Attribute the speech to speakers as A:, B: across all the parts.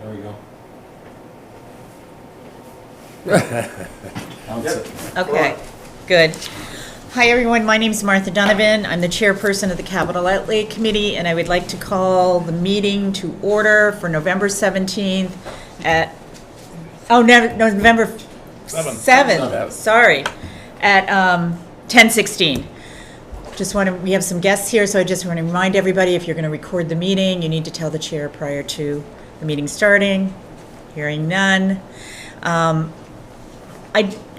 A: There we go.
B: Okay, good. Hi, everyone. My name is Martha Donovan. I'm the chairperson of the Capital Outlay Committee, and I would like to call the meeting to order for November 17th at, November 7th, sorry, at 10:16. We have some guests here, so I just want to remind everybody, if you're going to record the meeting, you need to tell the chair prior to the meeting starting. Hearing none.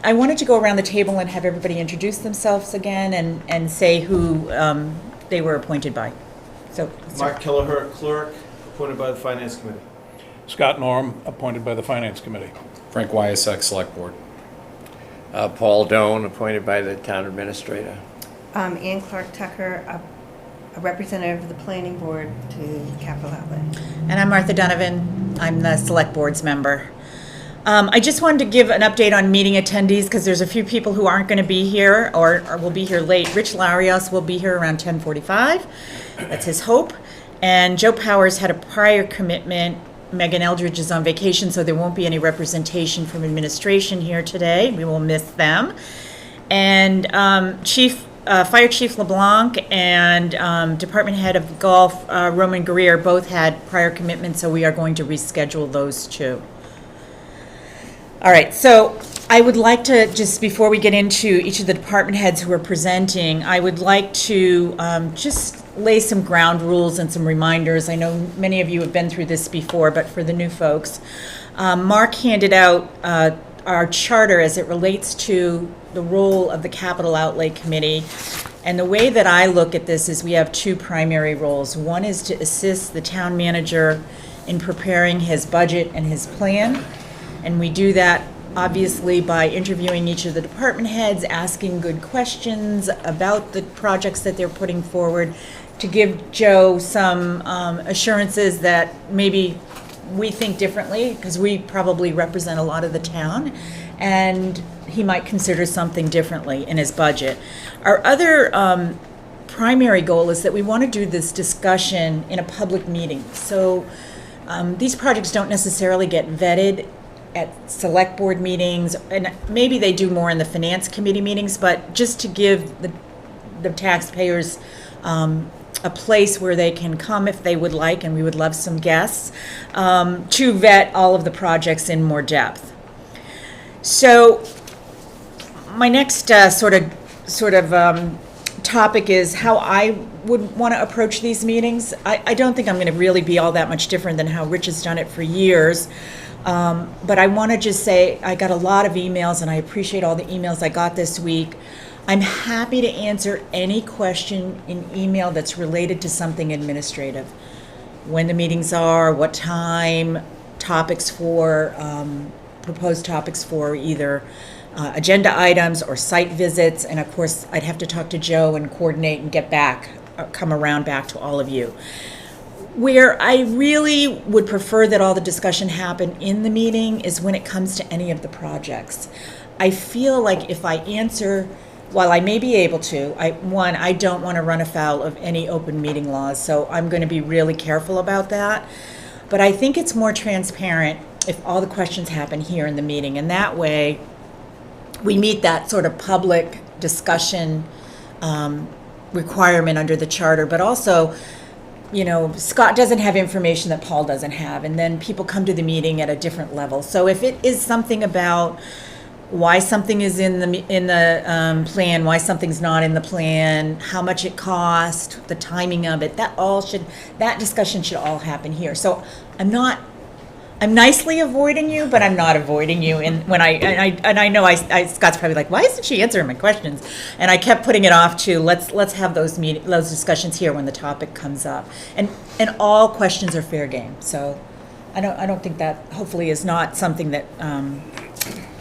B: I wanted to go around the table and have everybody introduce themselves again and say who they were appointed by. So,
C: Mark Kelleher, clerk, appointed by the Finance Committee.
D: Scott Norm, appointed by the Finance Committee.
A: Frank Wyasek, Select Board.
E: Paul Doan, appointed by the Town Administrator.
F: Ann Clark Tucker, a representative of the Planning Board to Capital Outlay.
B: and I'm Martha Donovan. I'm the Select Board's member. I just wanted to give an update on meeting attendees because there's a few people who aren't going to be here or will be here late. Rich Larios will be here around 10:45. That's his hope. And Joe Powers had a prior commitment. Megan Eldridge is on vacation, so there won't be any representation from administration here today. We will miss them. And Fire Chief LeBlanc and Department Head of Golf, Roman Guerrier, both had prior commitments, so we are going to reschedule those two. All right, so I would like to, just before we get into each of the department heads who are presenting, I would like to just lay some ground rules and some reminders. I know many of you have been through this before, but for the new folks, Mark handed out our charter as it relates to the role of the Capital Outlay Committee. And the way that I look at this is we have two primary roles. One is to assist the town manager in preparing his budget and his plan. And we do that obviously by interviewing each of the department heads, asking good questions about the projects that they're putting forward, to give Joe some assurances that maybe we think differently, because we probably represent a lot of the town, and he might consider something differently in his budget. Our other primary goal is that we want to do this discussion in a public meeting. So these projects don't necessarily get vetted at select board meetings, and maybe they do more in the finance committee meetings, but just to give the taxpayers a place where they can come if they would like, and we would love some guests, to vet all of the projects in more depth. So my next sort of topic is how I would want to approach these meetings. I don't think I'm going to really be all that much different than how Rich has done it for years. But I want to just say I got a lot of emails, and I appreciate all the emails I got this week. I'm happy to answer any question in email that's related to something administrative. When the meetings are, what time, topics for, proposed topics for either agenda items or site visits. And of course, I'd have to talk to Joe and coordinate and come around back to all of you. Where I really would prefer that all the discussion happen in the meeting is when it comes to any of the projects. I feel like if I answer, while I may be able to, I don't want to run afoul of any open meeting laws, so I'm going to be really careful about that. But I think it's more transparent if all the questions happen here in the meeting, and that way we meet that sort of public discussion requirement under the charter, but also, you know, Scott doesn't have information that Paul doesn't have, and then people come to the meeting at a different level. So if it is something about why something is in the plan, why something's not in the plan, how much it cost, the timing of it, that discussion should all happen here. So I'm nicely avoiding you, but I'm not avoiding you. And I know Scott's probably like, why isn't she answering my questions? And I kept putting it off to let's have those discussions here when the topic comes up. And all questions are fair game. So I don't think that hopefully is not something that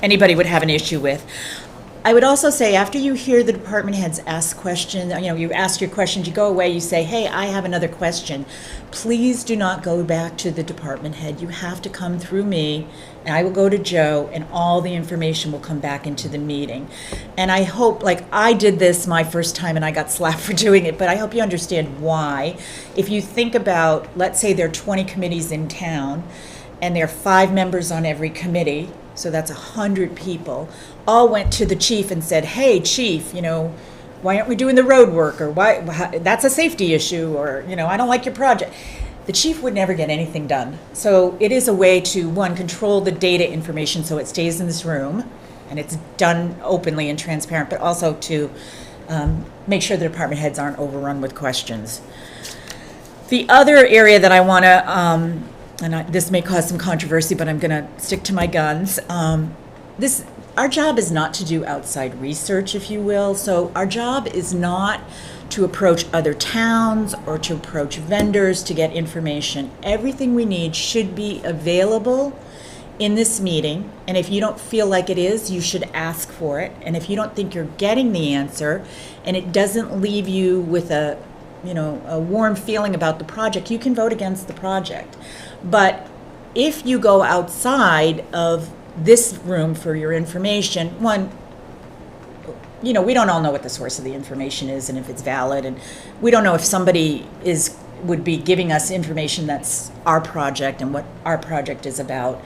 B: anybody would have an issue with. I would also say, after you hear the department heads ask questions, you ask your questions, you go away, you say, hey, I have another question. Please do not go back to the department head. You have to come through me, and I will go to Joe, and all the information will come back into the meeting. And I hope, like I did this my first time, and I got slapped for doing it, but I hope you understand why. If you think about, let's say there are 20 committees in town, and there are 5 members on every committee, so that's 100 people, all went to the chief and said, hey, chief, why aren't we doing the road work, or that's a safety issue, or, I don't like your project. The chief would never get anything done. So it is a way to, one, control the data information so it stays in this room, and it's done openly and transparent, but also to make sure the department heads aren't overrun with questions. The other area that I want to, this may cause some controversy, but I'm going to stick to my guns. Our job is not to do outside research, if you will. So our job is not to approach other towns or to approach vendors to get information. Everything we need should be available in this meeting. And if you don't feel like it is, you should ask for it. And if you don't think you're getting the answer and it doesn't leave you with a warm feeling about the project, you can vote against the project. But if you go outside of this room for your information, one, we don't all know what the source of the information is and if it's valid, and we don't know if somebody would be giving us information that's our project and what our project is about.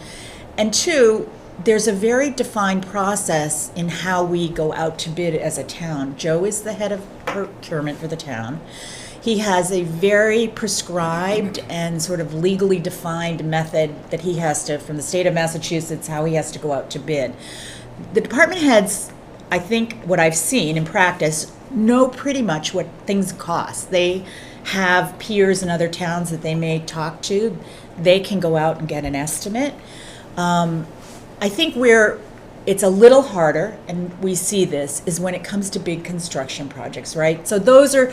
B: And two, there's a very defined process in how we go out to bid as a town. Joe is the head of procurement for the town. He has a very prescribed and sort of legally defined method that he has to, from the state of Massachusetts, how he has to go out to bid. The department heads, I think what I've seen in practice, know pretty much what things cost. They have peers in other towns that they may talk to. They can go out and get an estimate. I think where it's a little harder, and we see this, is when it comes to big construction projects, right? So those are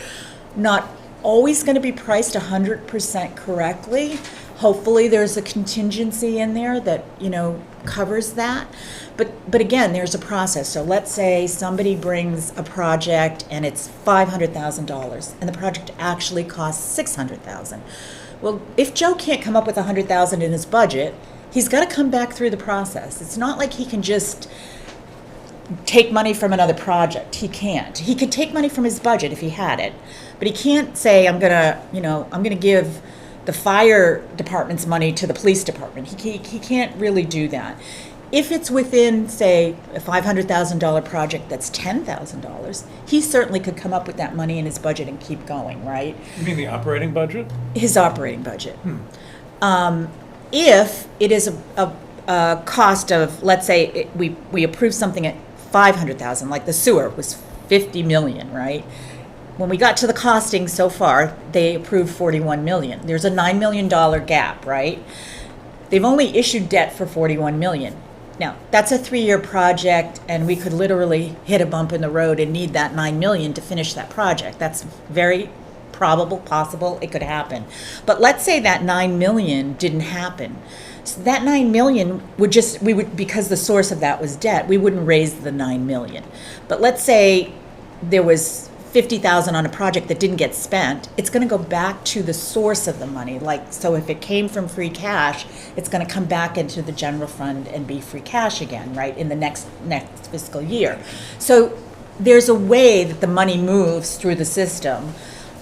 B: not always going to be priced 100% correctly. Hopefully there's a contingency in there that, covers that. But again, there's a process. So let's say somebody brings a project and it's $500,000 and the project actually costs $600,000. Well, if Joe can't come up with $100,000 in his budget, he's got to come back through the process. It's not like he can just take money from another project. He can't. He could take money from his budget if he had it, but he can't say, I'm gonna give the fire department's money to the police department. He can't really do that. If it's within, say, a $500,000 project that's $10,000, he certainly could come up with that money in his budget and keep going, right?
D: You mean the operating budget?
B: His operating budget. If it is a cost of, let's say, we approve something at $500,000, like the sewer was $50 million, right? When we got to the costing so far, they approved $41 million. There's a $9 million gap, right? They've only issued debt for $41 million. Now, that's a 3-year project, and we could literally hit a bump in the road and need that $9 million to finish that project. That's very probable, possible, it could happen. But let's say that $9 million didn't happen. So that $9 million would because the source of that was debt, we wouldn't raise the $9 million. But let's say there was $50,000 on a project that didn't get spent, it's going to go back to the source of the money. So if it came from free cash, it's going to come back into the general fund and be free cash again, right, in the next fiscal year. So there's a way that the money moves through the system,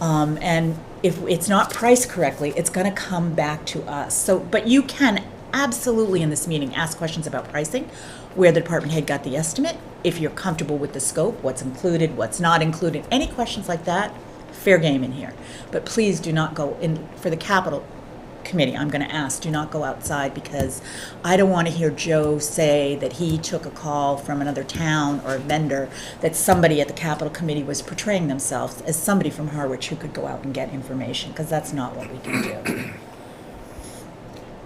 B: and if it's not priced correctly, it's going to come back to us. So, but you can absolutely in this meeting ask questions about pricing, where the department head got the estimate, if you're comfortable with the scope, what's included, what's not included, any questions like that, fair game in here. But please do not go in for the capital committee. I'm going to ask, do not go outside, because I don't want to hear Joe say that he took a call from another town or a vendor, that somebody at the capital committee was portraying themselves as somebody from Harwich who could go out and get information, because that's not what we can do.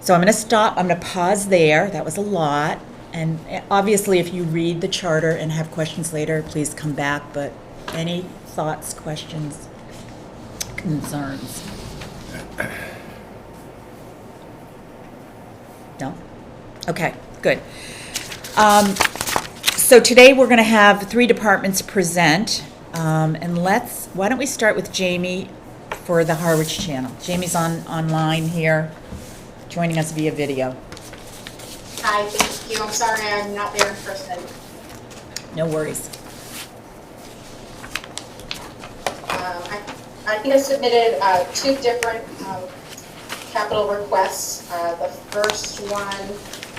B: So I'm going to stop. I'm going to pause there. That was a lot. And obviously, if you read the charter and have questions later, please come back. But any thoughts, questions, concerns? No? Okay, good. So today we're going to have 3 departments present. And why don't we start with Jamie for the Harwich channel. Jamie's online here, joining us via video.
G: Hi, thank you. I'm sorry I'm not there in person.
B: No worries.
G: I think I submitted 2 different capital requests. The first one,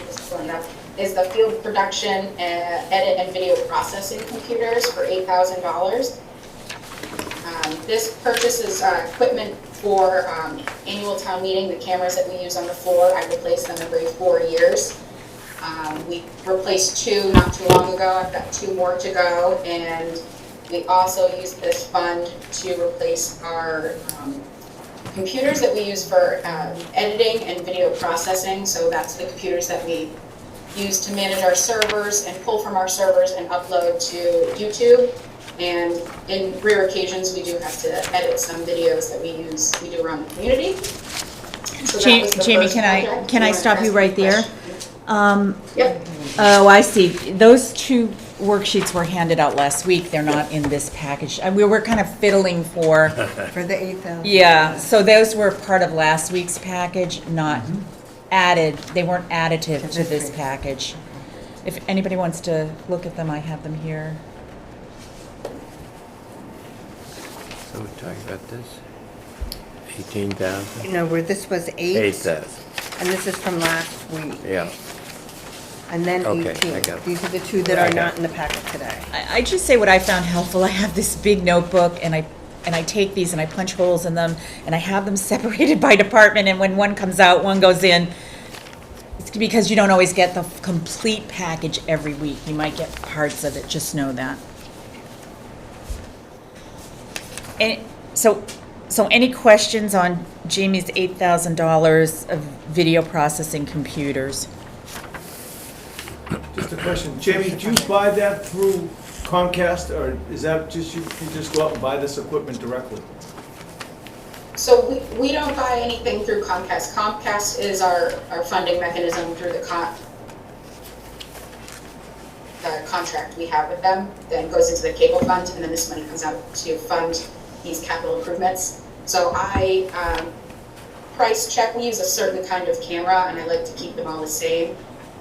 G: just pulling it up, is the field production, edit and video processing computers for $8,000. This purchase is equipment for annual town meeting, the cameras that we use on the floor. I replace them every 4 years. We replaced 2 not too long ago. I've got 2 more to go, and we also used this fund to replace our computers that we use for editing and video processing. So that's the computers that we use to manage our servers and pull from our servers and upload to YouTube. And in rare occasions, we do have to edit some videos that we do around the community. So that was the
B: Jamie,
G: first project.
B: can I stop you right there?
G: Yep.
B: Oh, I see. Those 2 worksheets were handed out last week. They're not in this package. We were kind of fiddling for,
F: For the 8,000.
B: yeah, so those were part of last week's package, not added. They weren't additive to this package. If anybody wants to look at them, I have them here.
E: So we're talking about this? 18,000?
F: No, where this was 8,
E: 8,000,
F: and this is from last week,
E: yeah.
F: and then
E: Okay,
F: 18.
E: I got it.
F: These are the 2 that
E: I
F: are
E: got
F: not
E: it.
F: in the packet today.
B: I just say what I found helpful. I have this big notebook, and I take these and I punch holes in them, and I have them separated by department, and when one comes out, one goes in. It's because you don't always get the complete package every week. You might get parts of it, just know that. And so any questions on Jamie's $8,000 of video processing computers?
C: Just a question, Jamie, do you buy that through Comcast, or is that just, you just go out and buy this equipment directly?
G: So we don't buy anything through Comcast. Comcast is our funding mechanism through the contract we have with them. Then goes into the cable fund, and then this money comes out to fund these capital improvements. So I price check. We use a certain kind of camera, and I like to keep them all the same,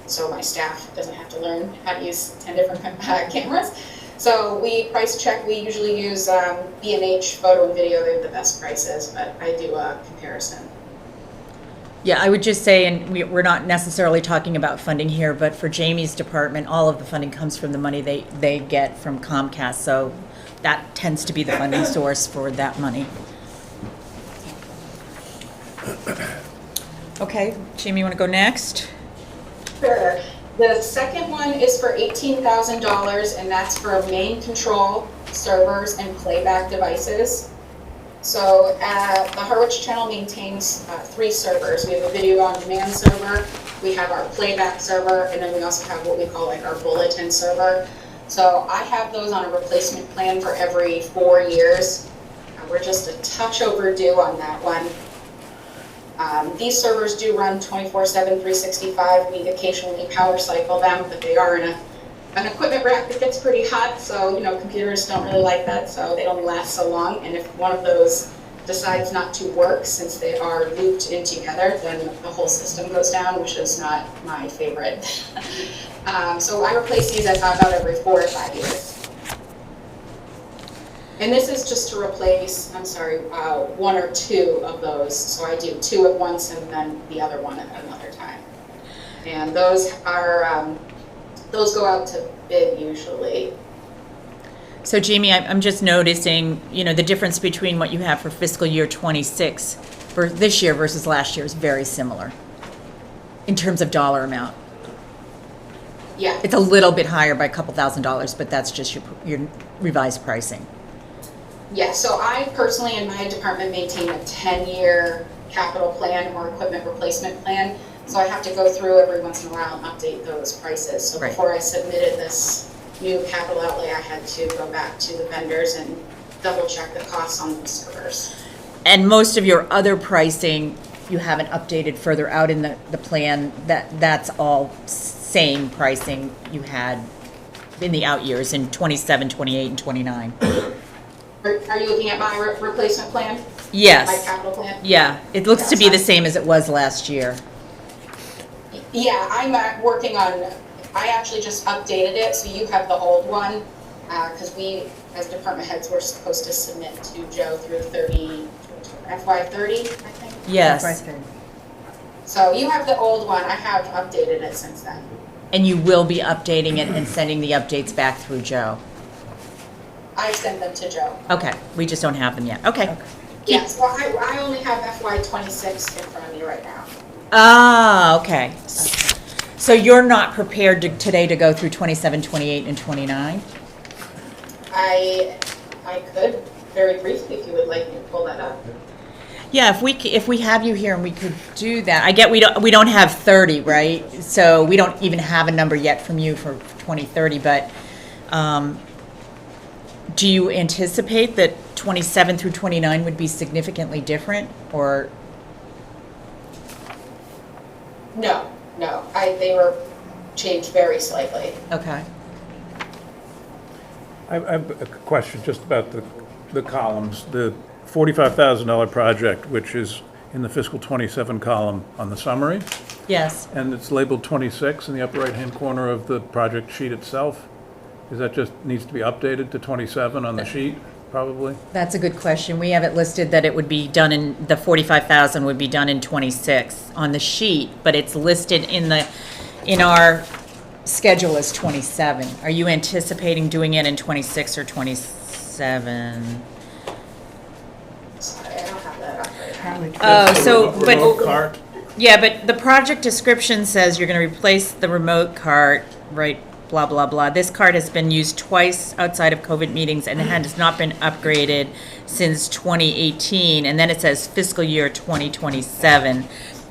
G: so my staff doesn't have to learn how to use 10 different cameras. So we price check. We usually use B&H Photo and Video. They have the best prices, but I do a comparison.
B: Yeah, I would just say, and we're not necessarily talking about funding here, but for Jamie's department, all of the funding comes from the money they get from Comcast, so that tends to be the funding source for that money. Okay, Jamie, you want to go next?
G: Sure. The second one is for $18,000, and that's for main control, servers, and playback devices. So the Harwich channel maintains 3 servers. We have a video on demand server, we have our playback server, and then we also have what we call like our bulletin server. So I have those on a replacement plan for every 4 years. We're just a touch overdue on that one. These servers do run 24/7, 365. We occasionally power cycle them, but they are in an equipment rack that gets pretty hot, so computers don't really like that, so they only last so long. And if one of those decides not to work, since they are looped in together, then the whole system goes down, which is not my favorite. So I replace these about every 4 or 5 years. And this is just to replace, 1 or 2 of those. So I do 2 at once and then the other one at another time. And those go out to bid usually.
B: So Jamie, I'm just noticing, the difference between what you have for fiscal year '26 for this year versus last year is very similar in terms of dollar amount.
G: Yeah.
B: It's a little bit higher by a couple $1,000s, but that's just your revised pricing.
G: Yeah, so I personally in my department maintain a 10-year capital plan or equipment replacement plan. So I have to go through every once in a while and update those prices. So
B: Right.
G: Before I submitted this new capital outlay, I had to go back to the vendors and double check the costs on the servers.
B: And most of your other pricing, you haven't updated further out in the plan. That's all same pricing you had in the out years in 27, 28, and 29.
G: Are you looking at my replacement plan? My
B: Yes.
G: capital plan?
B: Yeah, it looks to be the same as it was last year.
G: Yeah, I'm working on, I actually just updated it, so you have the old one, because we, as department heads, were supposed to submit to Joe through FY30, I think.
B: Yes.
F: Right there.
G: So you have the old one, I have updated it since then.
B: And you will be updating it and sending the updates back through Joe?
G: I sent them to Joe.
B: Okay, we just don't have them yet. Okay.
G: Yes, well, I only have FY '26 in front of me right now.
B: Ah, okay. So you're not prepared today to go through 27, 28, and 29?
G: I could, very briefly, if you would like me to pull that up.
B: Yeah, if we have you here and we could do that. I get we don't have 30, right? So we don't even have a number yet from you for 2030, but do you anticipate that 27 through 29 would be significantly different, or?
G: No, they were changed very slightly.
B: Okay.
D: I have a question just about the columns. The $45,000 project, which is in the fiscal 27 column on the summary,
B: Yes.
D: and it's labeled 26 in the upper right-hand corner of the project sheet itself. Is that just needs to be updated to 27 on the sheet, probably?
B: That's a good question. We have it listed that it would be done in, the 45,000 would be done in 26 on the sheet, but it's listed in our schedule as 27. Are you anticipating doing it in 26 or 27?
G: Sorry, I don't have that up right now.
F: Harwich.
B: Oh, so,
C: Remote
B: but,
C: cart,
B: yeah, but the project description says you're gonna replace the remote cart, right, blah, blah, blah. This cart has been used twice outside of COVID meetings and has not been upgraded since 2018. And then it says fiscal year 2027.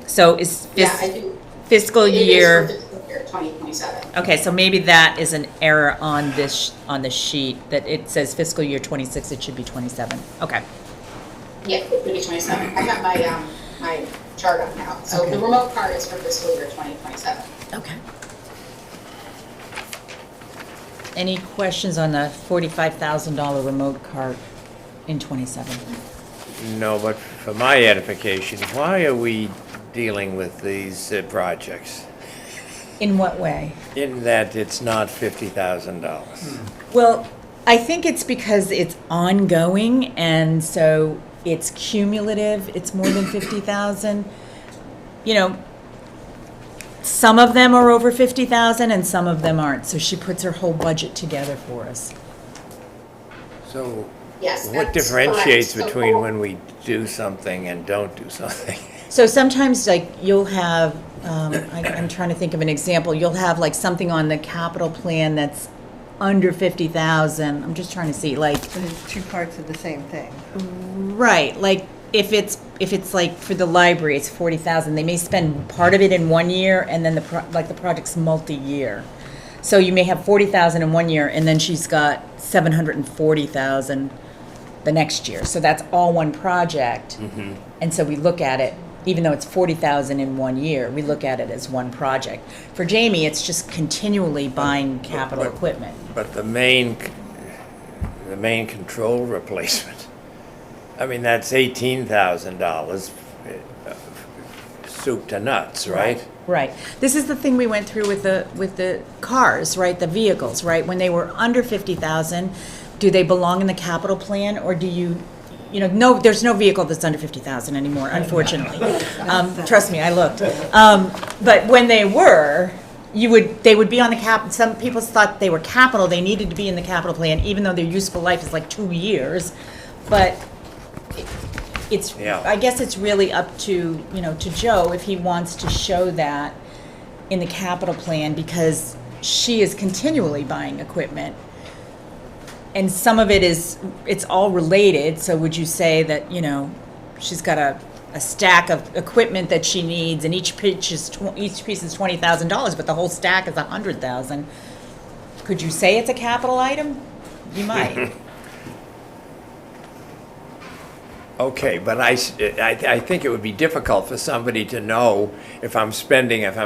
B: So is
G: Yeah, I do.
B: fiscal
G: It is
B: year,
G: for fiscal year 2027.
B: okay, so maybe that is an error on this, on the sheet, that it says fiscal year 26, it should be 27. Okay,
G: Yeah, it would be 27. I have my chart up now. So the remote cart is for fiscal year 2027.
B: okay. Any questions on the $45,000 remote cart in 27?
E: No, but for my edification, why are we dealing with these projects?
B: In what way?
E: In that it's not $50,000.
B: Well, I think it's because it's ongoing, and so it's cumulative, it's more than 50,000. You know, some of them are over 50,000 and some of them aren't, so she puts her whole budget together for us.
E: So
G: Yes,
E: what
G: that's
E: differentiates
G: correct. So
E: between
G: all-
E: when we do something and don't do something?
B: So sometimes, like, you'll have, I'm trying to think of an example, you'll have like something on the capital plan that's under 50,000, I'm just trying to see, like,
F: But it's two parts of the same thing.
B: right, like, if it's like for the library, it's 40,000, they may spend part of it in 1 year, and then the project's multi-year. So you may have 40,000 in 1 year, and then she's got 740,000 the next year. So that's all one project. And so we look at it, even though it's 40,000 in 1 year, we look at it as one project. For Jamie, it's just continually buying capital equipment.
E: But the main control replacement, I mean, that's $18,000, soup to nuts, right?
B: Right. This is the thing we went through with the cars, right? The vehicles, right? When they were under 50,000, do they belong in the capital plan, or do you know, no, there's no vehicle that's under 50,000 anymore, unfortunately. Trust me, I looked. But when they were, they would be on the some people thought they were capital, they needed to be in the capital plan, even though their useful life is like 2 years. But it's,
E: Yeah.
B: I guess it's really up to, to Joe if he wants to show that in the capital plan, because she is continually buying equipment. And some of it it's all related, so would you say that, she's got a stack of equipment that she needs, and each piece is $20,000, but the whole stack is $100,000. Could you say it's a capital item? You might.
E: Okay, but I think it would be difficult for somebody to know if I'm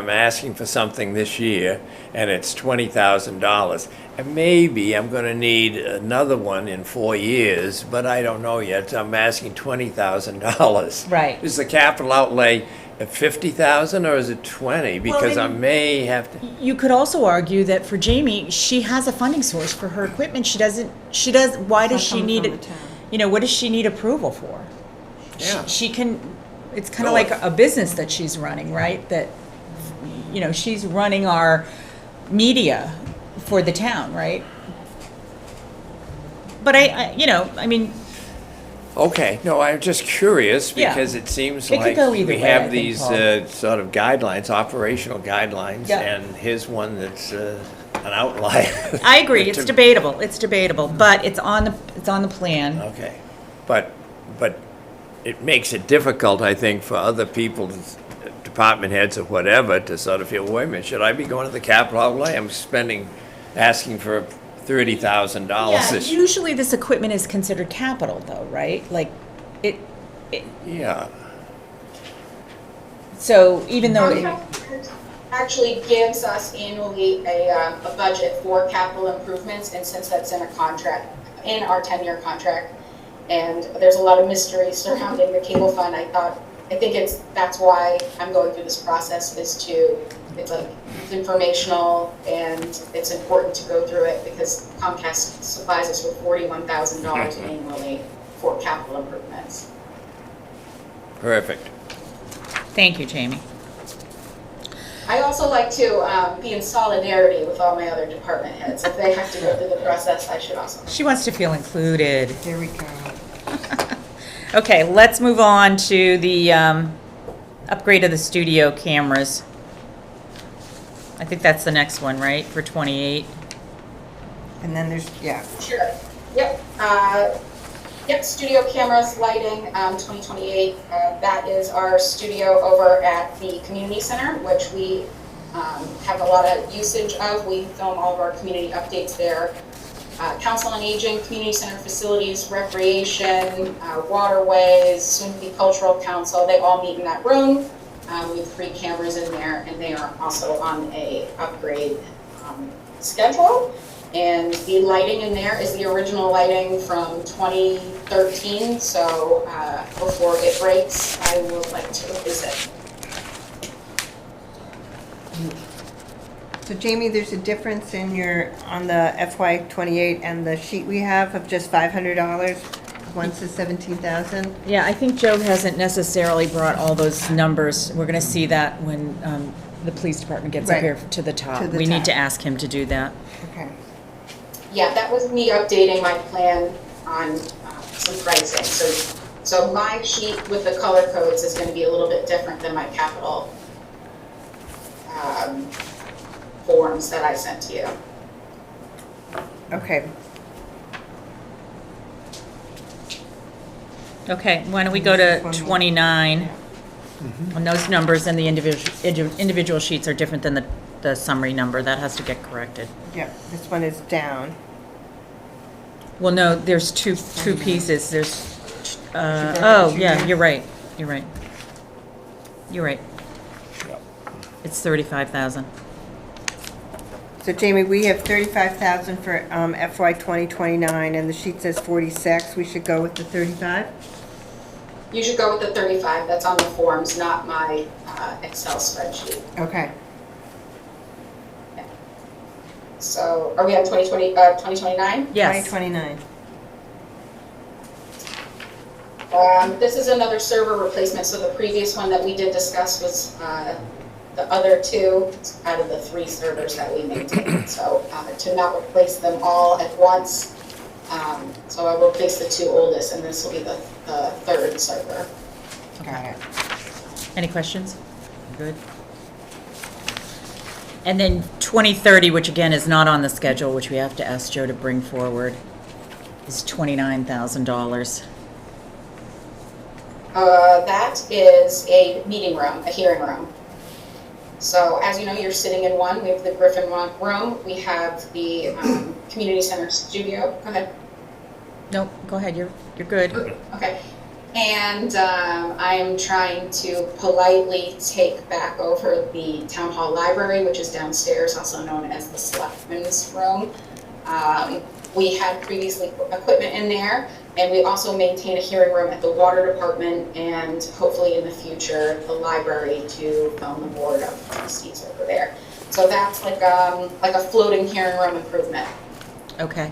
E: asking for something this year and it's $20,000, and maybe I'm going to need another one in 4 years, but I don't know yet. I'm asking $20,000.
B: Right.
E: Is the capital outlay at 50,000 or is it 20? Because I
B: then-
E: may have to.
B: You could also argue that for Jamie, she has a funding source for her equipment. Why does
F: It's
B: she
F: not
B: need
F: coming
B: it?
F: from the town.
B: What does she need approval for?
E: Yeah.
B: She can, it's kind of
E: No,
B: like
E: it's-
B: a business that she's running, right? That, she's running our media for the town, right? But I mean,
E: Okay, no, I'm just curious
B: Yeah.
E: because it seems
B: It could
E: like
B: go either
E: we
B: way, I
E: have
B: think,
E: these
B: Paul.
E: sort of guidelines, operational guidelines,
B: Yeah.
E: and here's one that's an outlier.
B: I agree, it's
E: To-
B: debatable, but it's on the plan.
E: Okay, but it makes it difficult, I think, for other people, department heads or whatever, to sort of feel, wait a minute, should I be going to the capital outlay? I'm asking for $30,000
B: Yeah,
E: this.
B: usually this equipment is considered capital though, right? Like,
E: Yeah,
B: so even though,
G: Comcast actually gives us annually a budget for capital improvements, and since that's in a contract, in our 10-year contract, and there's a lot of mystery surrounding the cable fund, I think that's why I'm going through this process, it's informational, and it's important to go through it because Comcast supplies us with $41,000 annually for capital improvements.
E: perfect.
B: thank you, Jamie.
G: I also like to be in solidarity with all my other department heads. If they have to go through the process, I should also.
B: She wants to feel included.
F: There we go.
B: Okay, let's move on to the upgrade of the studio cameras. I think that's the next one, right, for 28?
F: And then there's, yeah,
G: Sure. Yep. Yep. Studio cameras, lighting, 2028. That is our studio over at the community center, which we have a lot of usage of. We film all of our community updates there. Council on Aging, community center facilities, recreation, waterways, soon to be cultural council. They all meet in that room. We have 3 cameras in there, and they are also on a upgrade schedule. And the lighting in there is the original lighting from 2013, so before it breaks, I would like to visit.
F: so Jamie, there's a difference in on the FY '28 and the sheet we have of just $500. One says 17,000.
B: Yeah, I think Joe hasn't necessarily brought all those numbers. We're going to see that when the police department gets up
F: Right.
B: here to the top.
F: To the
B: We need
F: top.
B: to ask him to do that.
F: Okay.
G: Yeah, that was me updating my plan on some pricing. So my sheet with the color codes is going to be a little bit different than my capital forms that I sent to you.
F: Okay.
B: Okay, why don't we go to
F: 29.
B: 29? And those numbers and the individual sheets are different than the summary number. That has to get corrected.
F: Yep, this one is down.
B: Well, no, there's two pieces. There's,
F: better
B: oh,
F: shoot
B: yeah,
F: it.
B: you're right. You're right. You're right. It's 35,000.
F: So Jamie, we have 35,000 for FY 2029, and the sheet says 46. We should go with the 35?
G: You should go with the 35. That's on the forms, not my Excel spreadsheet.
F: Okay.
G: So are we on 2029?
B: Yes.
F: 2029.
G: This is another server replacement. So the previous one that we did discuss was the other 2 out of the 3 servers that we maintain. So to not replace them all at once, so I will replace the 2 oldest, and this will be the 3rd server.
F: Got it.
B: Any questions? Good. And then 2030, which again is not on the schedule, which we have to ask Joe to bring forward, is $29,000.
G: That is a meeting room, a hearing room. So as you know, you're sitting in one. We have the Griffin room. We have the community center studio. Go ahead.
B: Nope, go ahead, you're good.
G: Okay. And I'm trying to politely take back over the town hall library, which is downstairs, also known as the selectmen's room. We had previously equipment in there, and we also maintain a hearing room at the water department, and hopefully in the future, the library to film the board of trustees over there. So that's like a floating hearing room improvement.
B: Okay.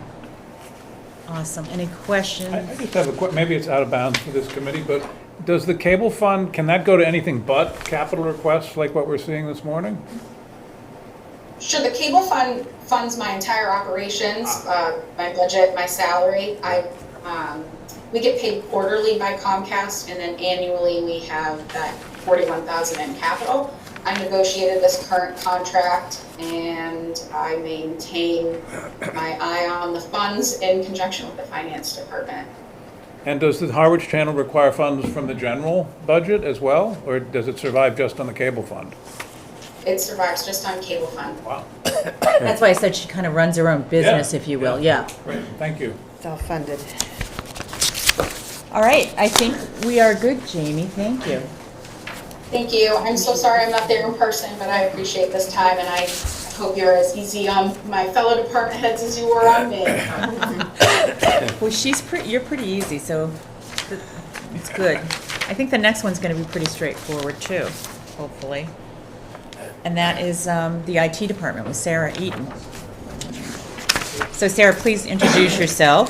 B: Awesome. Any questions?
D: I just have maybe it's out of bounds for this committee, but Does the cable fund, can that go to anything but capital requests like what we're seeing this morning?
G: Sure, the cable fund funds my entire operations, my budget, my salary. We get paid quarterly by Comcast, and then annually we have that 41,000 in capital. I negotiated this current contract, and I maintain my eye on the funds in conjunction with the finance department.
D: And does the Harwich channel require funds from the general budget as well, or does it survive just on the cable fund?
G: It survives just on cable fund.
D: Wow.
B: That's why I said she kind of runs her own business, if you will, yeah.
D: Great, thank you.
F: Self-funded.
B: All right, I think we are good, Jamie, thank you.
G: Thank you. I'm so sorry I'm not there in person, but I appreciate this time, and I hope you're as easy on my fellow department heads as you were on me.
B: Well, you're pretty easy, so it's good. I think the next one's gonna be pretty straightforward too, hopefully. And that is the IT department with Sarah Eaton. So Sarah, please introduce yourself.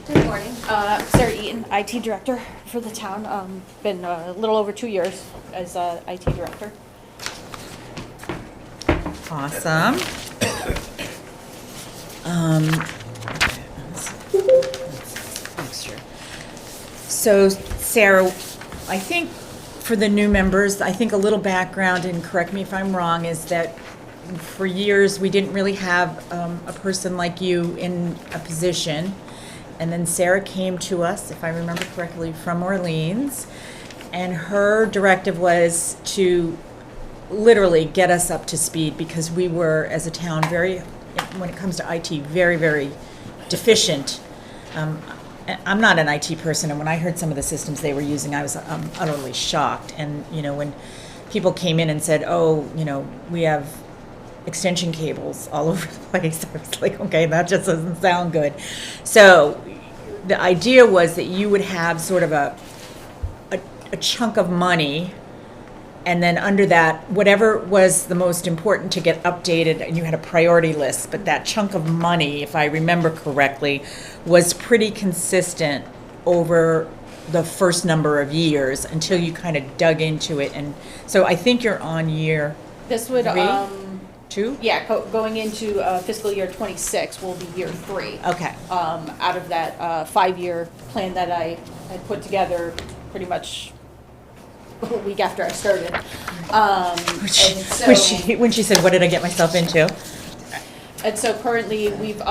H: Good morning. Sarah Eaton, IT Director for the town. Been a little over 2 years as IT Director.
B: Awesome. So Sarah, I think for the new members, I think a little background, and correct me if I'm wrong, is that for years we didn't really have a person like you in a position. And then Sarah came to us, if I remember correctly, from Orleans. And her directive was to literally get us up to speed because we were, as a town, when it comes to IT, very, very deficient. I'm not an IT person, and when I heard some of the systems they were using, I was utterly shocked. And, when people came in and said, oh, we have extension cables all over the place, I was like, okay, that just doesn't sound good. So the idea was that you would have sort of a chunk of money, and then under that, whatever was the most important to get updated, and you had a priority list, but that chunk of money, if I remember correctly, was pretty consistent over the first number of years until you kind of dug into it. And so I think you're on year
H: This would,
B: 2?
H: yeah, going into fiscal year 26 will be year 3.
B: Okay.
H: Out of that 5-year plan that I had put together pretty much a week after I started. And so,
B: When she said, what did I get myself into?
H: And so currently, we've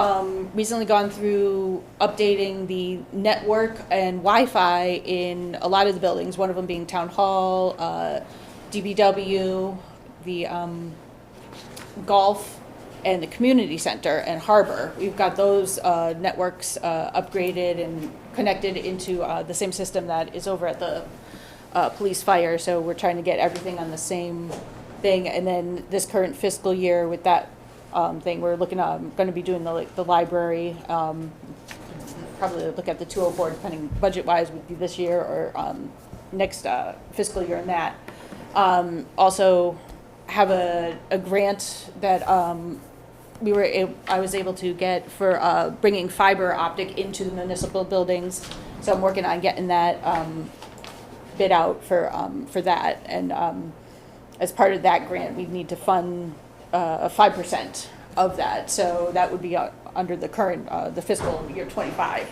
H: recently gone through updating the network and Wi-Fi in a lot of the buildings, one of them being Town Hall, DBW, the golf, and the community center and harbor. We've got those networks upgraded and connected into the same system that is over at the police fire. So we're trying to get everything on the same thing. And then this current fiscal year with that thing, we're looking at, going to be doing the library, probably look at the 204, depending budget-wise, would be this year or next fiscal year in that. Also have a grant that I was able to get for bringing fiber optic into the municipal buildings. So I'm working on getting that bid out for that. And as part of that grant, we need to fund 5% of that. So that would be under the current, the fiscal year 25.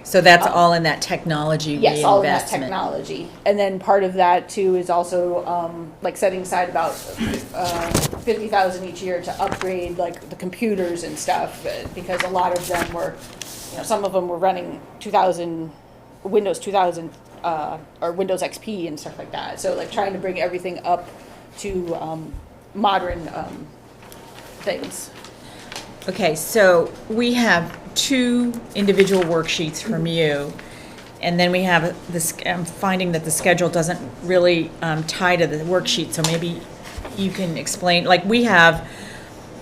B: So that's all in that technology
H: Yes, all of that
B: reinvestment.
H: technology. And then part of that too is also like setting aside about 50,000 each year to upgrade like the computers and stuff, because a lot of them were, some of them were running Windows 2000 or Windows XP and stuff like that. So like trying to bring everything up to modern things.
B: Okay, so we have 2 individual worksheets from you, and then we have this, I'm finding that the schedule doesn't really tie to the worksheet, so maybe you can explain, like we have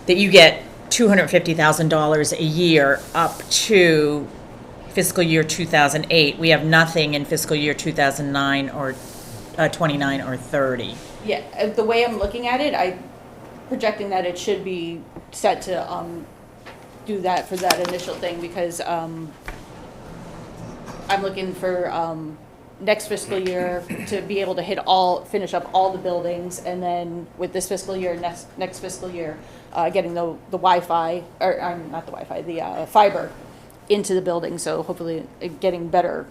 B: that you get $250,000 a year up to fiscal year 2008. We have nothing in fiscal year 2009 or 29 or 30.
H: Yeah, the way I'm looking at it, I'm projecting that it should be set to do that for that initial thing, because I'm looking for next fiscal year to be able to finish up all the buildings, and then with this fiscal year, next fiscal year, getting the Wi-Fi, or not the Wi-Fi, the fiber into the building, so hopefully getting better,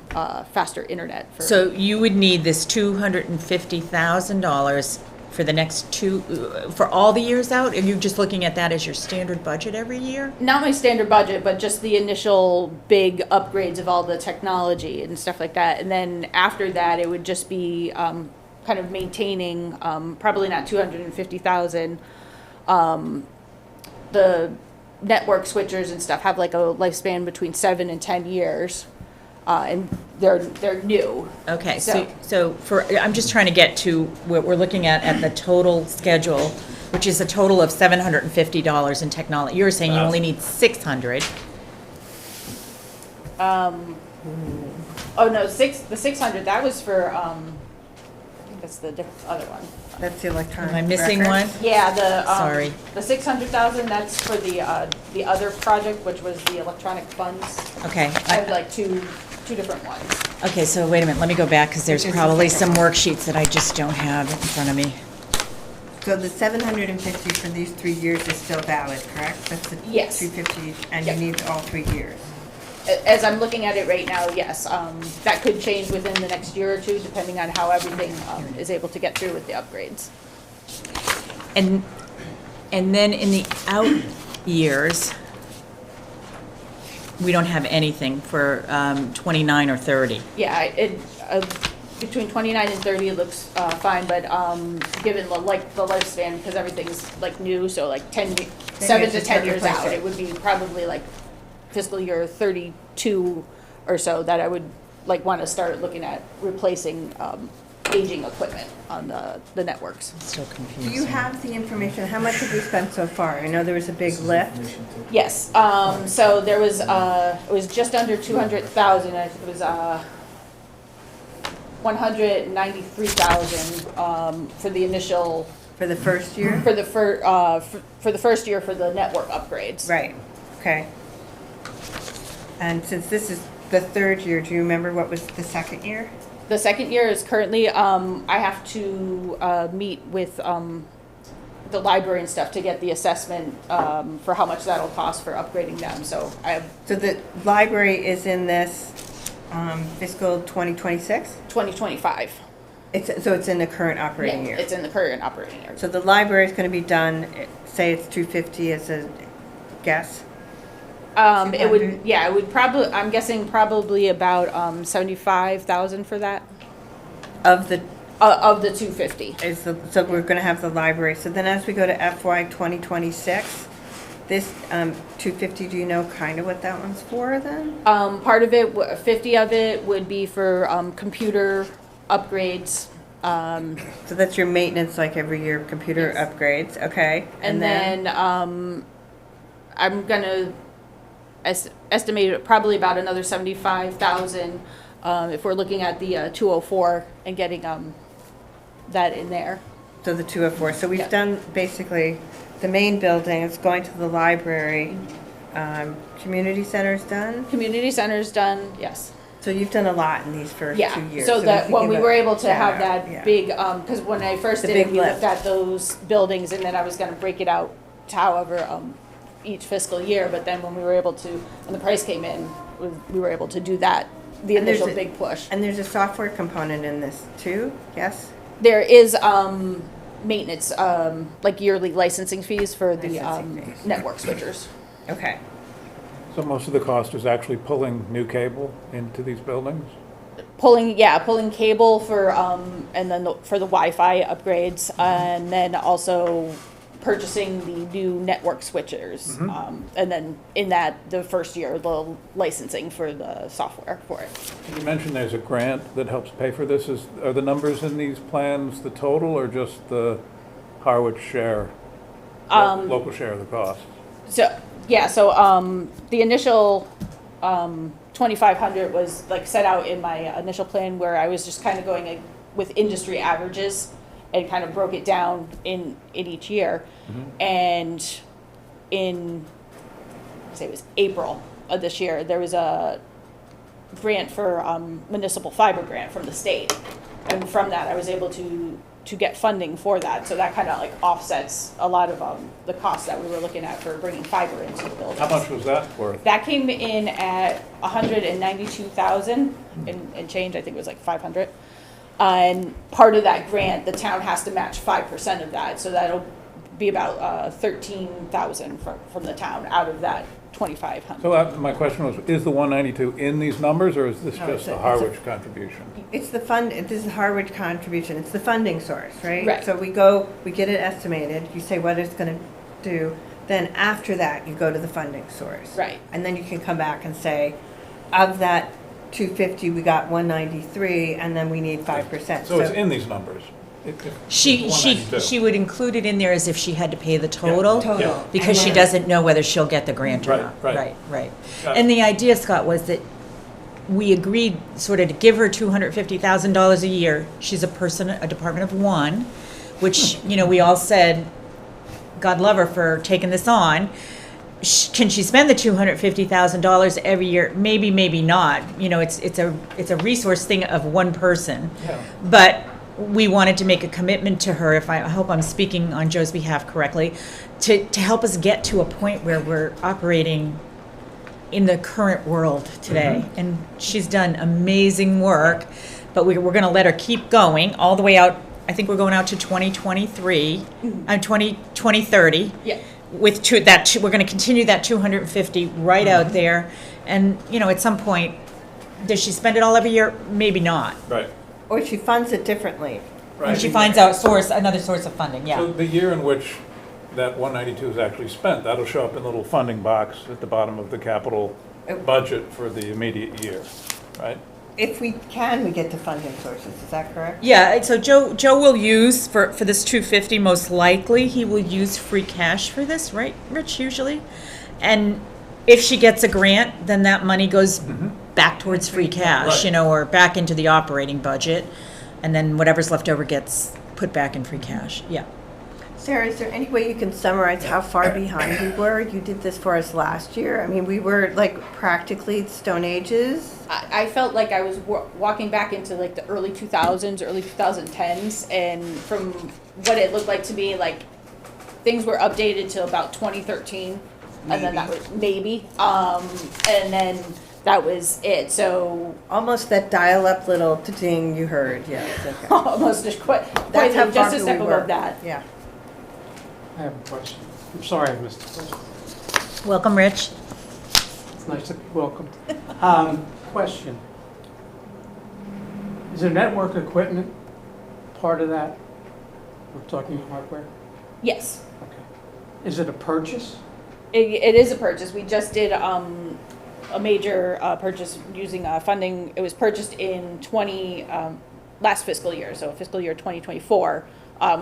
H: faster internet.
B: So you would need this $250,000 for the next for all the years out? Are you just looking at that as your standard budget every year?
H: Not my standard budget, but just the initial big upgrades of all the technology and stuff like that. And then after that, it would just be kind of maintaining, probably not 250,000. The network switchers and stuff have like a lifespan between 7 and 10 years, and they're new.
B: Okay,
H: So-
B: so I'm just trying to get to what we're looking at the total schedule, which is a total of $750 in technology. You're saying you only need 600.
H: Oh no, the 600, that was for, I think that's the other one.
F: That's the electronic.
B: Am I missing
F: records.
B: one?
H: Yeah,
B: Sorry.
H: the 600,000, that's for the other project, which was the electronic funds.
B: Okay.
H: I have like two different ones.
B: Okay, so wait a minute, let me go back, because there's probably some worksheets that I just don't have in front of me.
F: So the 750 for these 3 years is still valid, correct? That's the
H: Yes.
F: 250, and you
H: Yep.
F: need all 3 years.
H: As I'm looking at it right now, yes, that could change within the next year or two, depending on how everything is able to get through with the upgrades.
B: And then in the out years, we don't have anything for 29 or 30.
H: Yeah, between 29 and 30, it looks fine, but given the lifespan, because everything's like new, so like 7 to 10 years out, it would be probably like fiscal year 32 or so that I would like want to start looking at replacing aging equipment on the networks.
B: Still
F: Do
B: confused.
F: you have the information? How much have we spent so far? I know there was a big lift.
H: Yes, so there was, it was just under 200,000, I think it was 193,000 for the initial,
F: For the first year?
H: for the first year for the network upgrades.
F: Right, okay. And since this is the third year, do you remember what was the second year?
H: The second year is currently, I have to meet with the library and stuff to get the assessment for how much that'll cost for upgrading them, so I have
F: So the library is in this fiscal 2026?
H: 2025.
F: So it's in the current operating
H: Yeah,
F: year?
H: it's in the current operating year.
F: So the library is going to be done, say it's 250 as a guess?
H: It would,
F: 200?
H: yeah, it would probably, I'm guessing probably about 75,000 for that,
F: Of the,
H: of the 250.
F: so we're going to have the library. So then as we go to FY 2026, this 250, do you know kind of what that one's for then?
H: Part of it, 50 of it would be for computer upgrades.
F: So that's your maintenance, like every year, computer
H: Yes.
F: upgrades, okay?
H: And then I'm gonna estimate probably about another 75,000 if we're looking at the 204 and getting that in there.
F: So the 204, so we've
H: Yeah.
F: done basically the main building, it's going to the library, community center's done?
H: Community center's done, yes.
F: So you've done a lot in these first 2
H: Yeah,
F: years.
H: so that when we
F: give
H: were
F: a
H: able to have
F: shout out,
H: that
F: yeah.
H: big, because when I first
F: The
H: did it,
F: big
H: we
F: lift.
H: looked at those buildings and then I was gonna break it out to however each fiscal year, but then when we were able to, when the price came in, we were able to do that, the
F: And there's
H: initial
F: a-
H: big push.
F: And there's a software component in this too, yes?
H: There is maintenance, like yearly licensing fees for the
F: Licensing fees.
H: network switchers.
F: Okay.
D: So most of the cost is actually pulling new cable into these buildings?
H: Pulling cable for, and then for the Wi-Fi upgrades, and then also purchasing the new network switchers. And then in that, the first year, the licensing for the software for it.
D: You mentioned there's a grant that helps pay for this. Are the numbers in these plans the total or just the Harwich share, local share of the cost?
H: So, yeah, so, the initial, 2,500 was like set out in my initial plan where I was just kind of going with industry averages and kind of broke it down in each year. And in, say it was April of this year, there was grant for municipal fiber grant from the state. And from that, I was able to get funding for that. So that kind of like offsets a lot of the costs that we were looking at for bringing fiber into the building.
D: How much was that worth?
H: That came in at 192,000 and change. I think it was like 500. And part of that grant, the town has to match 5% of that. So that'll be about 13,000 from the town out of that 2,500.
D: So my question was, is the 192 in these numbers, or is this
F: No,
D: just
F: it's a-
D: the Harwich contribution?
F: It's the fund, this is Harwich contribution, it's the funding source, right?
H: Right.
F: So we get it estimated, you say what it's gonna do, then after that, you go to the funding source.
H: Right.
F: And then you can come back and say, of that 250, we got 193, and then we need 5%.
D: So it's in these numbers?
B: She
D: 192.
B: would include it in there as if she had to pay the total.
F: Total.
B: Because she
F: And then-
B: doesn't know whether she'll get the grant or
D: Right,
B: not.
D: right.
B: Right.
D: Got
B: And
D: it.
B: the idea, Scott, was that we agreed sort of to give her $250,000 a year. She's a department of one, which, we all said, God love her for taking this on. Can she spend the $250,000 every year? Maybe, maybe not. It's a resource thing of one person.
D: Yeah.
B: But we wanted to make a commitment to her, I hope I'm speaking on Joe's behalf correctly, to help us get to a point where we're operating in the current world today. And she's done amazing work, but we're going to let her keep going all the way out. I think we're going out to 2023, 2030.
H: Yeah.
B: With we're going to continue that 250 right out there. And, at some point, does she spend it all every year? Maybe not.
D: Right.
F: Or she funds it differently.
B: And she finds out another source of funding, yeah.
D: So the year in which that 192 is actually spent, that'll show up in a little funding box at the bottom of the capital budget for the immediate year, right?
F: If we can, we get to funding sources, is that correct?
B: Yeah, so Joe will use, for this 250, most likely, he will use free cash for this, right, Rich, usually? And if she gets a grant, then that money goes back towards free cash,
D: Right.
B: or back into the operating budget, and then whatever's left over gets put back in free cash, yeah.
F: Sarah, is there any way you can summarize how far behind we were? You did this for us last year. I mean, we were like practically Stone Ages.
H: I felt like I was walking back into like the early 2000s, early 2010s, and from what it looked like to me, like things were updated to about 2013, and then that was maybe, and then that was it. So
F: Almost that dial-up little ding you heard, yes, okay.
H: almost just quite
F: That's how
H: just
F: far
H: a
F: we
H: step
F: were.
H: above that.
F: Yeah.
I: I have a question. I'm sorry I missed the question.
B: Welcome, Rich.
I: It's nice to be welcomed. Question. Is there network equipment part of that? We're talking hardware?
H: Yes.
I: Okay. Is it a purchase?
H: It is a purchase. We just did a major purchase using funding. It was purchased in last fiscal year, so fiscal year 2024.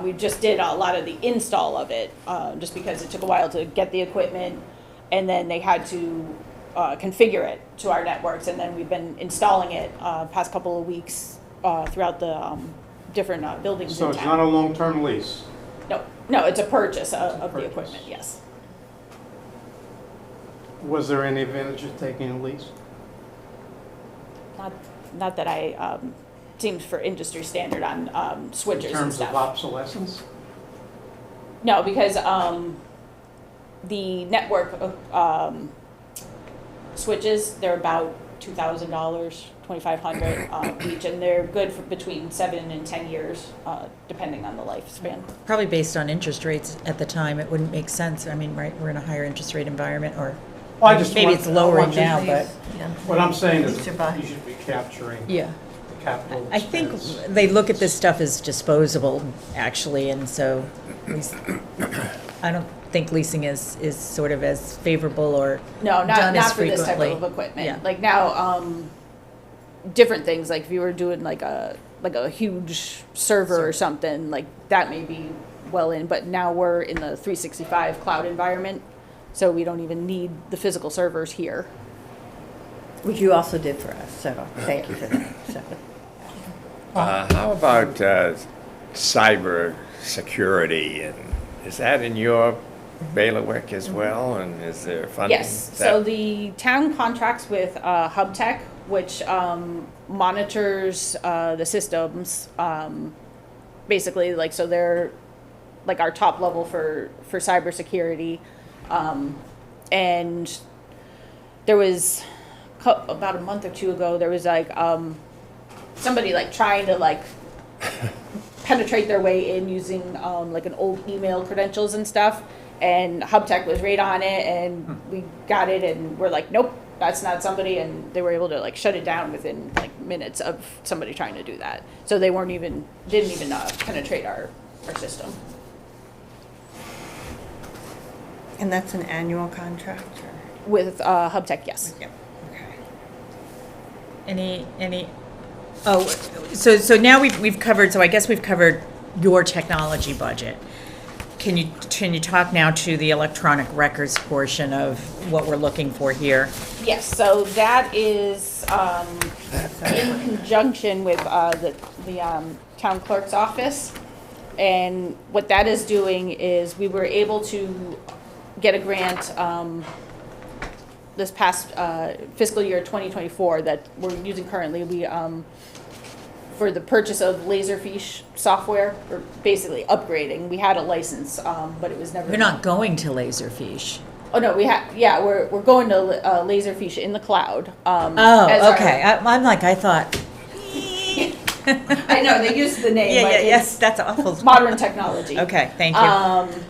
H: We just did a lot of the install of it, just because it took a while to get the equipment, and then they had to configure it to our networks, and then we've been installing it past couple of weeks throughout the different buildings
I: So
H: in
I: it's
H: town.
I: not a long-term lease?
H: No, it's a purchase of the
I: purchase.
H: equipment, yes.
I: Was there any advantage of taking a lease?
H: Not that I, seems for industry standard on switchers
I: In
H: and
I: terms of
H: stuff.
I: obsolescence?
H: No, because the network switches, they're about $2,000, $2,500 each, and they're good for between 7 and 10 years, depending on the lifespan.
B: Probably based on interest rates at the time, it wouldn't make sense. I mean, right, we're in a higher interest rate environment, or
I: Well, I just
B: maybe
I: want-
B: it's
I: I
B: lowering
I: want you-
B: now, but,
F: Yeah.
I: What I'm saying is
F: Lease or buy.
I: you should be capturing
B: yeah.
I: the capital
B: I think
I: expense.
B: they look at this stuff as disposable, actually, and so I don't think leasing is sort of as favorable or
H: No,
B: done
H: not
B: as
H: for this type
B: frequently.
H: of equipment.
B: Yeah.
H: Like now, different things, like if you were doing like a huge server or something, like that may be well in, but now we're in the 365 cloud environment, so we don't even need the physical servers here.
F: Which you also did for us, so thank you for that, so.
E: How about cyber security, and is that in your bailiwick as well, and is there funding?
H: Yes,
E: Is
H: so
E: that-
H: the town contracts with HubTech, which monitors the systems. Basically, like, so they're like our top level for cybersecurity. And there was about a month or two ago, there was like somebody like trying to like penetrate their way in using like an old email credentials and stuff. And HubTech was right on it, and we got it, and we're like, nope, that's not somebody. And they were able to like shut it down within like minutes of somebody trying to do that. So they didn't even penetrate our system.
F: And that's an annual contract? Or?
H: With HubTech, yes.
F: Yep. Okay.
B: Any, oh, so now we've covered, so I guess we've covered your technology budget. Can you talk now to the electronic records portion of what we're looking for here?
H: Yes, so that is in conjunction with the town clerk's office. And what that is doing is we were able to get a grant this past fiscal year 2024 that we're using currently. We for the purchase of Laserfiche software, or basically upgrading. We had a license, but it was never.
B: You're not going to Laserfiche.
H: Oh no, we're going to Laserfiche in the cloud.
B: Oh, okay. I'm like, I thought.
H: I know they use the name.
B: Yeah,
H: but
B: yes, that's awful.
H: Modern technology.
B: Okay, thank you.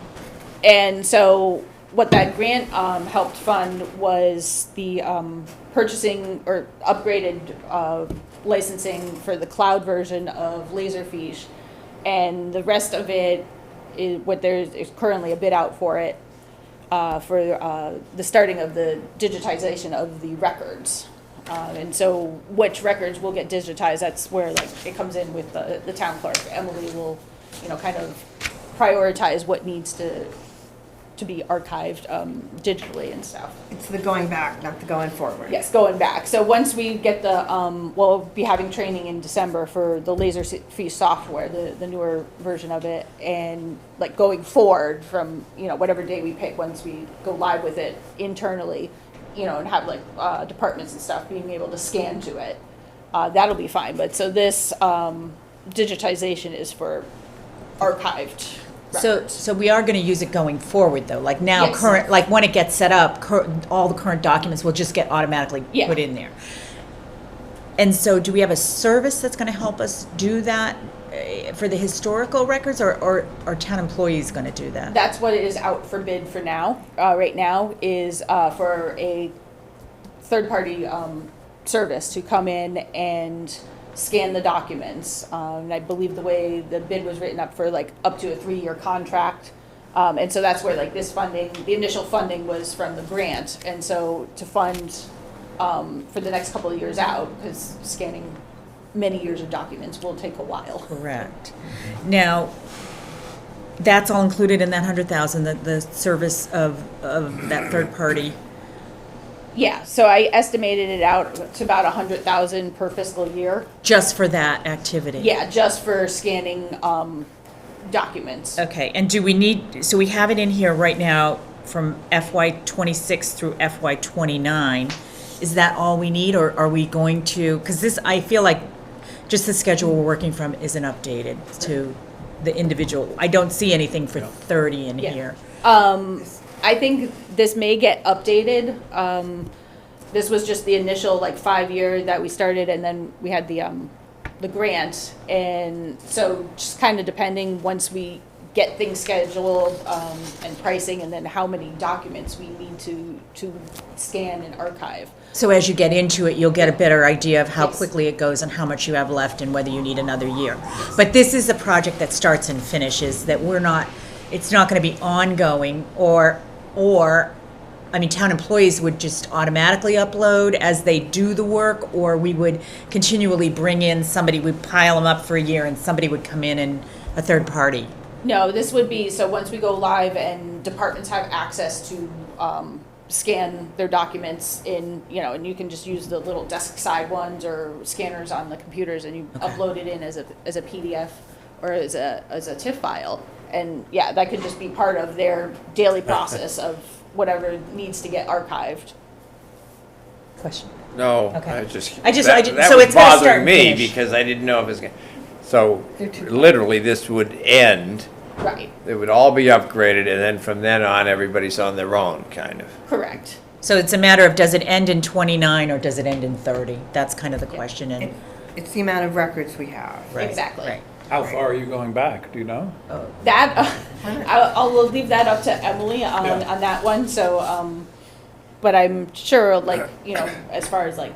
H: And so what that grant helped fund was the purchasing or upgraded licensing for the cloud version of Laserfiche, and the rest of it is what is currently a bid out for it for the starting of the digitization of the records. And so which records will get digitized, that's where like it comes in with the town clerk. Emily will, kind of prioritize what needs to be archived digitally and stuff.
F: It's the going back, not the going forward.
H: Yes, going back. So once we get the, we'll be having training in December for the Laserfiche software, the newer version of it, and like going forward from, whatever day we pick once we go live with it internally, and have like departments and stuff being able to scan to it. That'll be fine. But so this digitization is for archived.
B: So we are going to use it going forward, though. Like now,
H: Yes.
B: current, like when it gets set up, all the current documents will just get automatically
H: Yeah.
B: put in there. And so, do we have a service that's going to help us do that for the historical records, or are town employees going to do that?
H: That's what is out for bid for now. Right now is for a third-party service to come in and scan the documents. And I believe the way the bid was written up for like up to a 3-year contract. And so that's where like this funding, the initial funding was from the grant. And so to fund for the next couple of years out, because scanning many years of documents will take a while.
B: Correct. Now, that's all included in that 100,000, the service of that third party.
H: Yeah, so I estimated it out to about 100,000 per fiscal year.
B: Just for that activity?
H: Yeah, just for scanning documents.
B: Okay, and do we need, so we have it in here right now from FY '26 through FY '29. Is that all we need, or are we going to, because this, I feel like just the schedule we're working from isn't updated to the individual. I don't see anything for 30 in
H: Yeah.
B: here.
H: I think this may get updated. This was just the initial like 5-year that we started, and then we had the grant, and so just kind of depending once we get things scheduled and pricing, and then how many documents we need to scan and archive.
B: So as you get into it, you'll get a better idea of how
H: Yes.
B: quickly it goes and how much you have left and whether you need another year. But this is a project that starts and finishes, that it's not going to be ongoing, or, I mean, town employees would just automatically upload as they do the work, or we would continually bring in somebody, we'd pile them up for a year and somebody would come in and a third party.
H: No, this would be, so once we go live and departments have access to scan their documents in, and you can just use the little desk side ones or scanners on the computers, and you upload it in as a PDF or as a TIFF file. And yeah, that could just be part of their daily process of whatever needs to get archived.
B: Question?
E: No,
B: Okay.
E: I just,
B: I just-
E: that
B: so
E: was
B: it's gotta start
E: bothering
B: and
E: me
B: finish.
E: because I didn't know if it was gonna, so literally this would end,
H: Right,
E: it would all be upgraded and then from then on, everybody's on their own, kind of.
H: correct.
B: So it's a matter of, does it end in 29 or does it end in 30? That's kind of the question, and.
F: It's the amount of records we have.
B: Right,
H: Exactly.
B: right.
D: How far are you going back, do you know?
H: That, I'll leave that up to Emily on that one, so, but I'm sure, like, you know, as far as like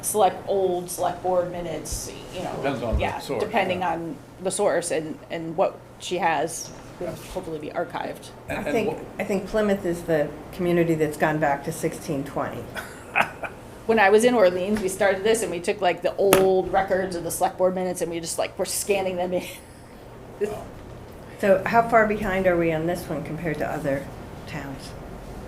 H: old select board minutes, you know.
D: Depends on the
H: yeah,
D: source,
H: depending
D: yeah.
H: on the source and what she has, will hopefully be archived.
F: I think Plymouth is the community that's gone back to 1620.
H: When I was in Orleans, we started this and we took like the old records of the select board minutes and we just like, we're scanning them in.
F: So how far behind are we on this one compared to other towns?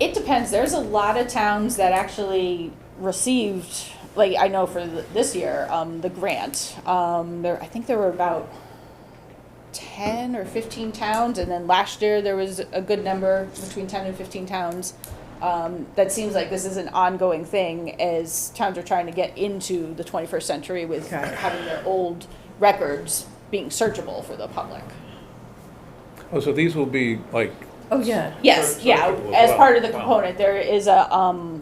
H: It depends. There's a lot of towns that actually received, like I know for this year, the grant. I think there were about 10 or 15 towns, and then last year there was a good number, between 10 and 15 towns. That seems like this is an ongoing thing as towns are trying to get into the 21st century with
F: Okay.
H: having their old records being searchable for the public.
D: Oh, so these will be like,
F: Oh, yeah.
H: Yes,
D: Search-
H: yeah,
D: searchable as
H: as
D: well.
H: part of the
D: Wow.
H: component, there is a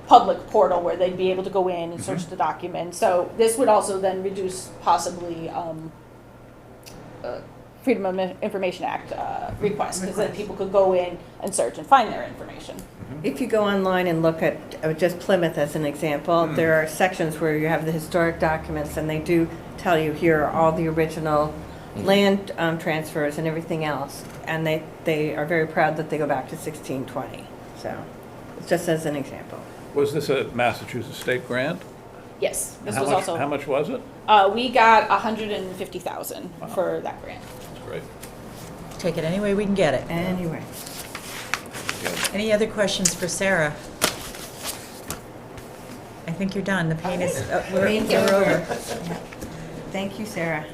H: public portal where they'd be able to go in and search the document. So this would also then reduce possibly, Freedom of Information Act, requests, because then people could go in and search and find their information.
F: If you go online and look at just Plymouth as an example, there are sections where you have the historic documents, and they do tell you here are all the original land transfers and everything else. And they are very proud that they go back to 1620. So, it's just as an example.
D: was this a Massachusetts state grant?
H: Yes, this
D: How
H: was
D: much-
H: also.
D: How much was it?
H: We got 150,000 for that grant.
D: That's great.
B: Take it any way we can get it.
F: Anyway.
B: Any other questions for Sarah? I think you're done. The pain is, we're over.
F: Thank you, Sarah.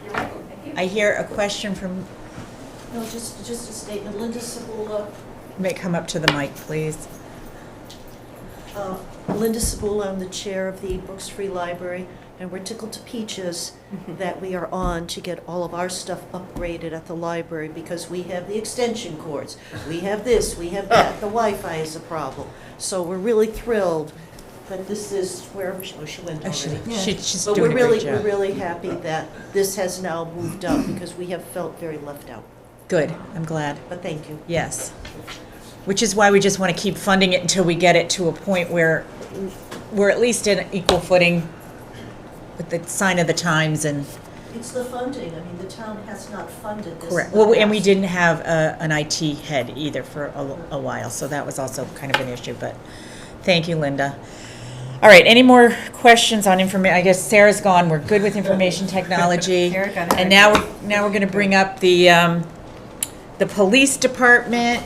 B: I hear a question from,
J: No, just a statement. Linda Sabula,
B: may come up to the mic, please.
J: Linda Sabula, I'm the chair of the Brooks Free Library, and we're tickled to peaches that we are on to get all of our stuff upgraded at the library because we have the extension cords. We have this, we have that. The Wi-Fi is a problem. So we're really thrilled that this is where, oh, she went
B: Oh,
J: already.
B: she's
J: But
B: doing a great
J: we're
B: job.
J: really happy that this has now moved up because we have felt very left out.
B: Good, I'm glad.
J: But thank you.
B: Yes. Which is why we just want to keep funding it until we get it to a point where we're at least in equal footing with the sign of the times and,
J: It's the funding. I mean, the town has not funded this.
B: correct.
J: in the
B: Well, and we
J: past.
B: didn't have an IT head either for a while, so that was also kind of an issue, but thank you, Linda. All right, any more questions on I guess Sarah's gone, we're good with information technology.
F: Sarah got it.
B: And now we're gonna bring up the police department.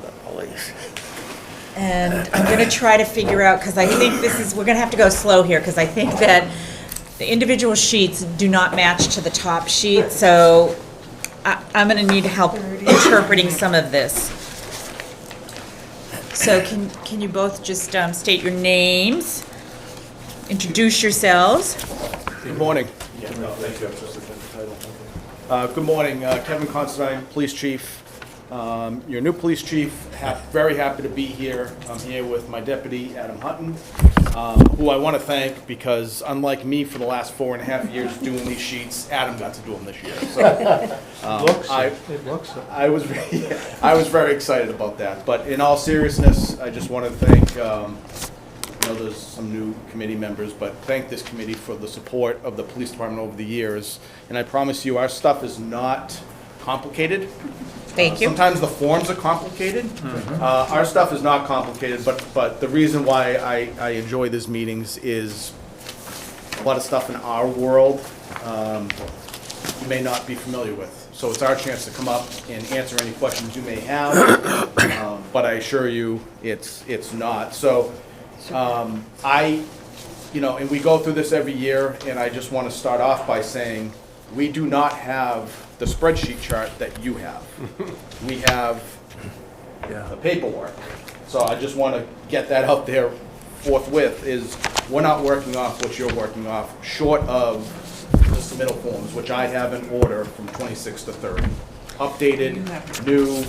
E: The police.
B: And I'm gonna try to figure out, because I think we're gonna have to go slow here, because I think that the individual sheets do not match to the top sheet, so I'm gonna need help interpreting some of this. So can you both just state your names, introduce yourselves?
C: Good morning. Good morning, Kevin Considine, Police Chief. Your new Police Chief, very happy to be here. I'm here with my deputy, Adam Hutton, who I want to thank because unlike me for the last 4.5 years doing these sheets, Adam got to do them this year. So, I was very excited about that. But in all seriousness, I just want to thank, I know there's some new committee members, but thank this committee for the support of the police department over the years. And I promise you, our stuff is not complicated.
B: Thank you.
C: Sometimes the forms are complicated. Our stuff is not complicated, but the reason why I enjoy these meetings is a lot of stuff in our world you may not be familiar with. So it's our chance to come up and answer any questions you may have, but I assure you, it's not. So and we go through this every year, and I just want to start off by saying, we do not have the spreadsheet chart that you have. We have the paperwork. So I just want to get that out there forthwith is, we're not working off what you're working off, short of the submittal forms, which I have in order from 26 to 30. Updated, new,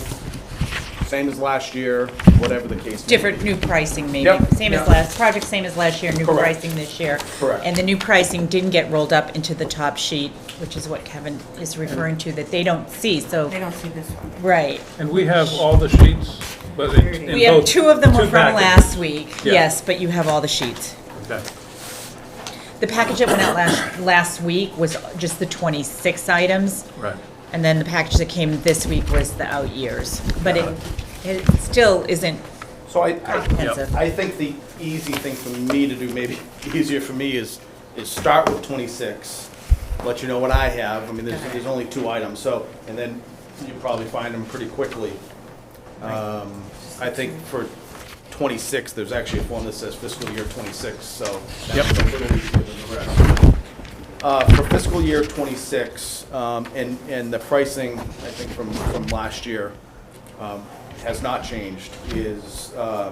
C: same as last year, whatever the case may be.
B: Different new pricing maybe,
C: Yep,
B: same as
C: yep.
B: last, project same as last year, new
C: Correct.
B: pricing this year.
C: Correct.
B: And the new pricing didn't get rolled up into the top sheet, which is what Kevin is referring to, that they don't see, so,
F: They don't see this one.
B: right.
D: And we have all the sheets, but in
B: We have
D: both-
B: two of them were
D: two
B: from
D: packages.
B: last week,
D: Yeah.
B: yes, but you have all the sheets.
D: Okay.
B: The package that went out last week was just the 26 items,
D: Right.
B: and then the package that came this week was the out years. But it still isn't
C: So
B: comprehensive.
C: I think the easy thing for me to do, maybe easier for me, is start with 26, let you know what I have. I mean, there's only 2 items, so, and then you probably find them pretty quickly. I think for 26, there's actually a form that says fiscal year 26, so that's a little easier than the rest. For fiscal year 26, and the pricing, I think from last year, has not changed, is the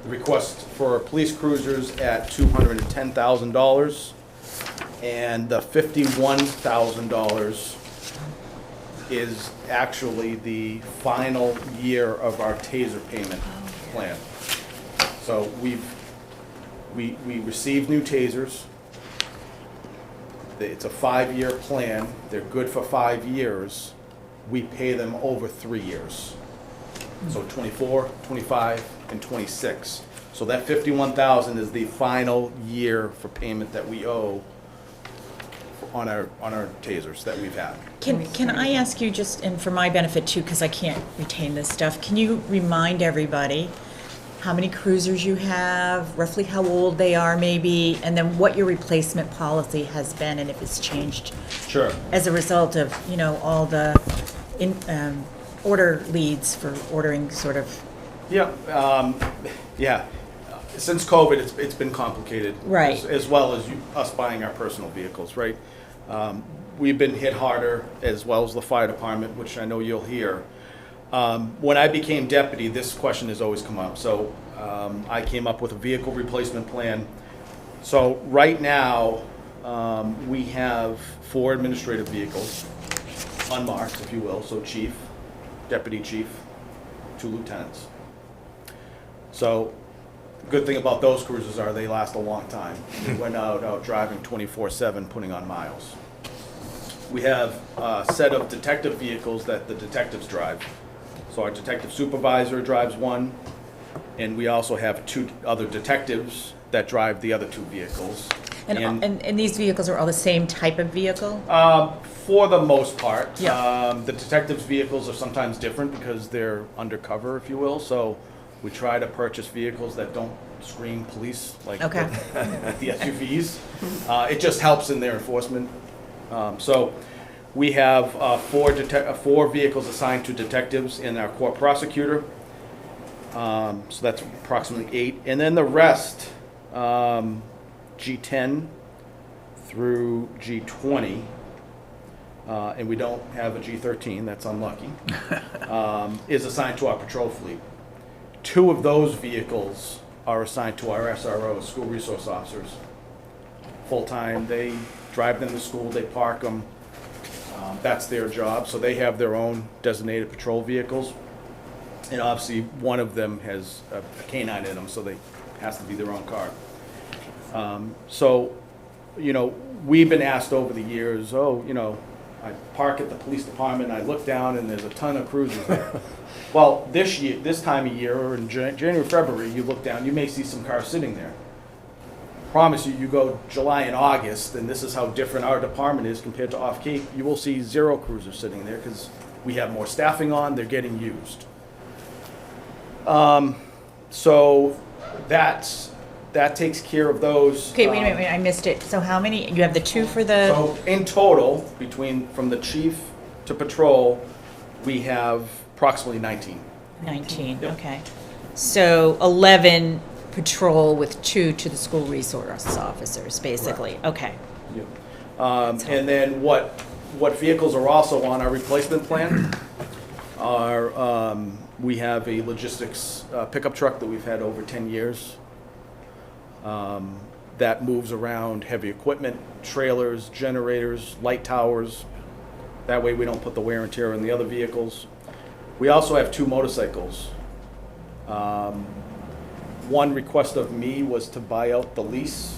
C: request for police cruisers at $210,000, and the $51,000 is actually the final year of our TASER payment plan. So we received new TASERs. It's a 5-year plan. They're good for 5 years. We pay them over 3 years. So 24, 25, and 26. So that 51,000 is the final year for payment that we owe on our TASERs that we've had.
B: Can I ask you just, and for my benefit too, because I can't retain this stuff, can you remind everybody how many cruisers you have, roughly how old they are maybe, and then what your replacement policy has been and if it's changed
C: Sure.
B: as a result of, all the order leads for ordering sort of,
C: Yeah, yeah. Since COVID, it's been complicated.
B: Right.
C: As well as us buying our personal vehicles, right? We've been hit harder, as well as the fire department, which I know you'll hear. When I became deputy, this question has always come up. So I came up with a vehicle replacement plan. So right now, we have 4 administrative vehicles, unmarked, if you will. So chief, deputy chief, 2 lieutenants. So good thing about those cruisers are they last a long time. We're not out driving 24/7, putting on miles. We have a set of detective vehicles that the detectives drive. So our detective supervisor drives one, and we also have 2 other detectives that drive the other 2 vehicles.
B: and these vehicles are all the same type of vehicle?
C: For the most part.
B: Yeah.
C: The detectives' vehicles are sometimes different because they're undercover, if you will, so we try to purchase vehicles that don't scream police like
B: Okay.
C: the SUVs. It just helps in their enforcement. So we have 4 vehicles assigned to detectives and our court prosecutor. So that's approximately 8. And then the rest, G10 through G20, and we don't have a G13, that's unlucky, is assigned to our patrol fleet. 2 of those vehicles are assigned to our SROs, school resource officers. Full-time, they drive them to school, they park them. That's their job, so they have their own designated patrol vehicles. And obviously, one of them has a canine in them, so they has to be their own car. So, we've been asked over the years, I park at the police department, I look down and there's a ton of cruisers there. Well, this time of year, or in January, February, you look down, you may see some cars sitting there. Promise you, you go July and August, and this is how different our department is compared to off-Cape, you will see 0 cruisers sitting there because we have more staffing on, they're getting used. So that takes care of those.
B: Okay, wait a minute, I missed it. So how many, you have the 2 for the,
C: So in total, from the chief to patrol, we have approximately 19.
B: 19,
C: Yep.
B: okay. So 11 patrol with 2 to the school resource officers, basically, okay.
C: And then what vehicles are also on our replacement plan are, we have a logistics pickup truck that we've had over 10 years. that moves around heavy equipment, trailers, generators, light towers. That way we don't put the wear and tear on the other vehicles. We also have 2 motorcycles. One request of me was to buy out the lease,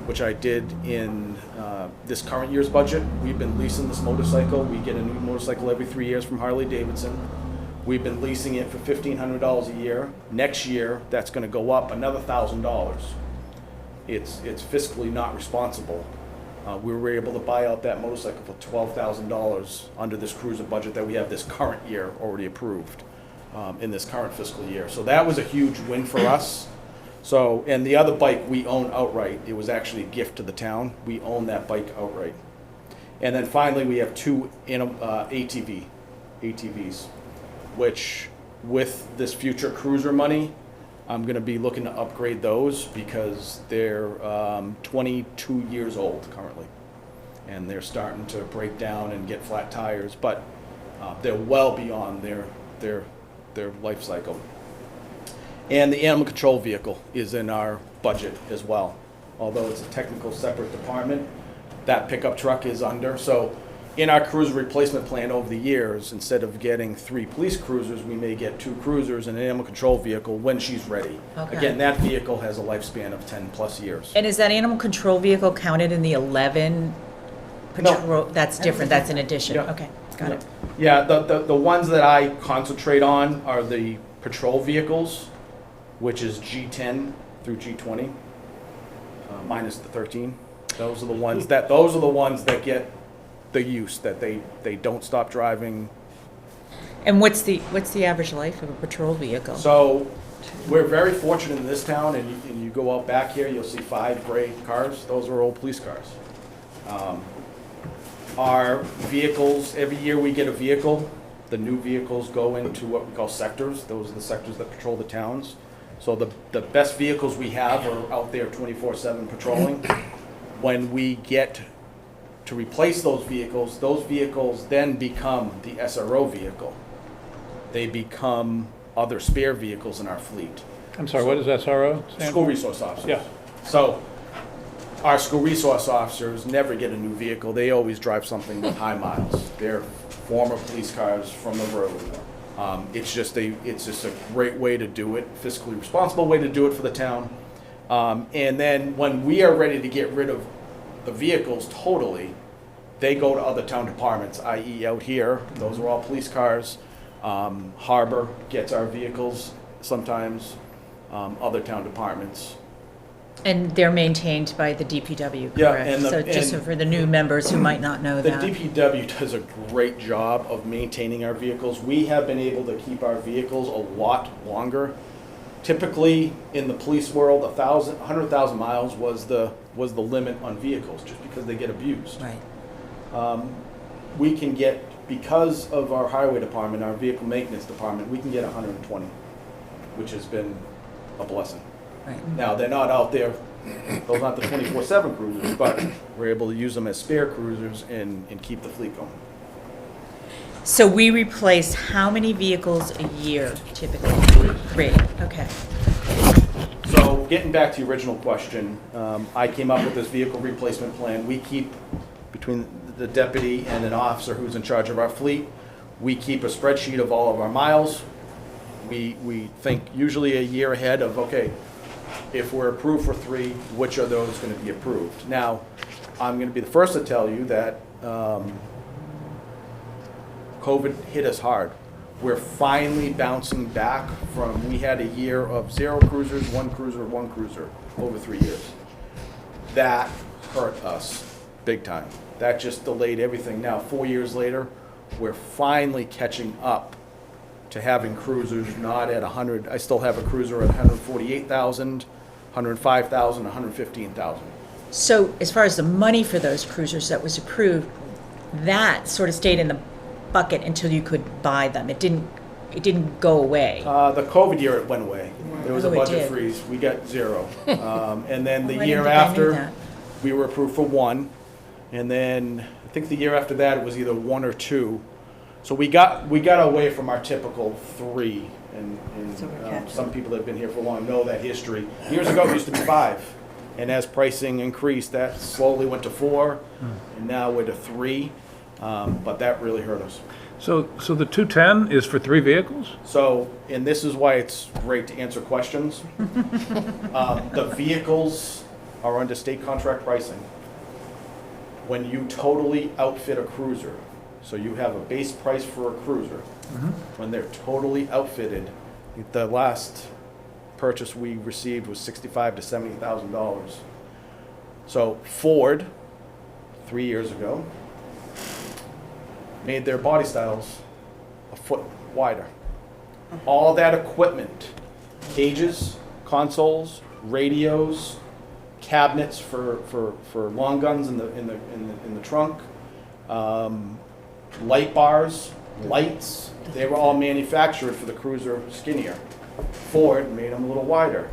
C: which I did in this current year's budget. We've been leasing this motorcycle. We get a new motorcycle every 3 years from Harley Davidson. We've been leasing it for $1,500 a year. Next year, that's gonna go up another $1,000. It's fiscally not responsible. We were able to buy out that motorcycle for $12,000 under this cruiser budget that we have this current year already approved in this current fiscal year. So that was a huge win for us. So, and the other bike we own outright. It was actually a gift to the town. We own that bike outright. And then finally, we have 2 ATVs, which with this future cruiser money, I'm gonna be looking to upgrade those because they're 22 years old currently. And they're starting to break down and get flat tires, but they're well beyond their life cycle. And the animal control vehicle is in our budget as well. Although it's a technical separate department, that pickup truck is under. So in our cruiser replacement plan over the years, instead of getting 3 police cruisers, we may get 2 cruisers and an animal control vehicle when she's ready.
B: Okay.
C: Again, that vehicle has a lifespan of 10+ years.
B: And is that animal control vehicle counted in the 11 patrol? That's different, that's in addition,
C: Yeah.
B: okay, got it.
C: Yeah, the ones that I concentrate on are the patrol vehicles, which is G10 through G20, minus the 13. Those are the ones that get the use, that they don't stop driving.
B: And what's the average life of a patrol vehicle?
C: So we're very fortunate in this town, and you go out back here, you'll see 5 gray cars. Those are old police cars. Our vehicles, every year we get a vehicle. The new vehicles go into what we call sectors. Those are the sectors that patrol the towns. So the best vehicles we have are out there 24/7 patrolling. When we get to replace those vehicles then become the SRO vehicle. They become other spare vehicles in our fleet.
D: I'm sorry, what does SRO stand
C: School
D: for?
C: resource officers.
D: Yeah.
C: So our school resource officers never get a new vehicle. They always drive something with high miles. They're former police cars from the road. It's just a great way to do it, fiscally responsible way to do it for the town. And then when we are ready to get rid of the vehicles totally, they go to other town departments, i.e. out here, those are all police cars. Harbor gets our vehicles sometimes, other town departments.
B: And they're maintained by the DPW,
C: Yeah,
B: correct?
C: and
B: So just for the new members who might not know
C: The
B: that.
C: DPW does a great job of maintaining our vehicles. We have been able to keep our vehicles a lot longer. Typically, in the police world, 100,000 miles was the limit on vehicles, just because they get abused.
B: Right.
C: We can get, because of our highway department, our vehicle maintenance department, we can get 120, which has been a blessing.
B: Right.
C: Now, they're not out there, those aren't the 24/7 cruisers, but we're able to use them as spare cruisers and keep the fleet going.
B: So we replace how many vehicles a year typically? 3, okay.
C: So, getting back to the original question, I came up with this vehicle replacement plan. We keep, between the deputy and an officer who's in charge of our fleet, we keep a spreadsheet of all of our miles. We think usually a year ahead of, okay, if we're approved for 3, which are those going to be approved? Now, I'm going to be the first to tell you that COVID hit us hard. We're finally bouncing back from, we had a year of 0 cruisers, 1 cruiser over 3 years. That hurt us big time. That just delayed everything. Now, 4 years later, we're finally catching up to having cruisers not at 100. I still have a cruiser at 148,000, 105,000, 115,000.
B: So as far as the money for those cruisers that was approved, that sort of stayed in the bucket until you could buy them. It didn't go away.
C: The COVID year, it went away. There was a
B: Oh, it
C: budget
B: did.
C: freeze. We got 0. And then the
B: Oh, I
C: year
B: didn't think I knew
C: after,
B: that.
C: we were approved for 1. And then I think the year after that, it was either 1 or 2. So we got away from our typical 3, and
F: So we're catching
C: some
F: up.
C: people that have been here for long know that history. Years ago, it used to be 5, and as pricing increased, that slowly went to 4, and now we're to 3, but that really hurt us.
D: So the 210 is for 3 vehicles?
C: So, and this is why it's great to answer questions. The vehicles are under state contract pricing. When you totally outfit a cruiser, so you have a base price for a cruiser, when they're totally outfitted, the last purchase we received was $65,000 to $70,000. So Ford, 3 years ago, made their body styles a foot wider. All that equipment, cages, consoles, radios, cabinets for long guns in the trunk, light bars, lights, they were all manufactured for the cruiser skinnier. Ford made them a little wider.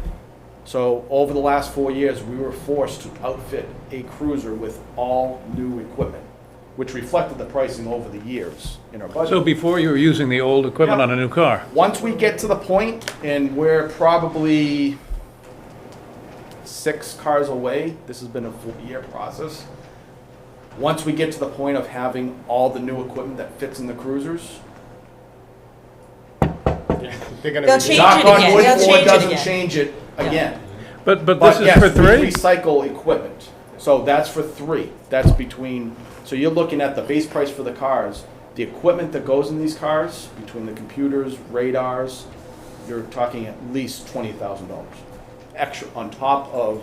C: So over the last 4 years, we were forced to outfit a cruiser with all new equipment, which reflected the pricing over the years in our budget.
D: So before you were using the old equipment
C: Yeah.
D: on a new car?
C: Once we get to the point, and we're probably 6 cars away, this has been a full-year process. Once we get to the point of having all the new equipment that fits in the cruisers, they're gonna
B: They'll
C: be,
B: change
C: knock
B: it
C: on
B: again.
C: wood,
B: They'll
C: Ford
B: change it
C: doesn't
B: again.
C: change it again.
D: But this
C: But
D: is
C: yes,
D: for
C: we
D: 3?
C: recycle equipment. So that's for 3. That's between, so you're looking at the base price for the cars. The equipment that goes in these cars, between the computers, radars, you're talking at least $20,000 extra on top of,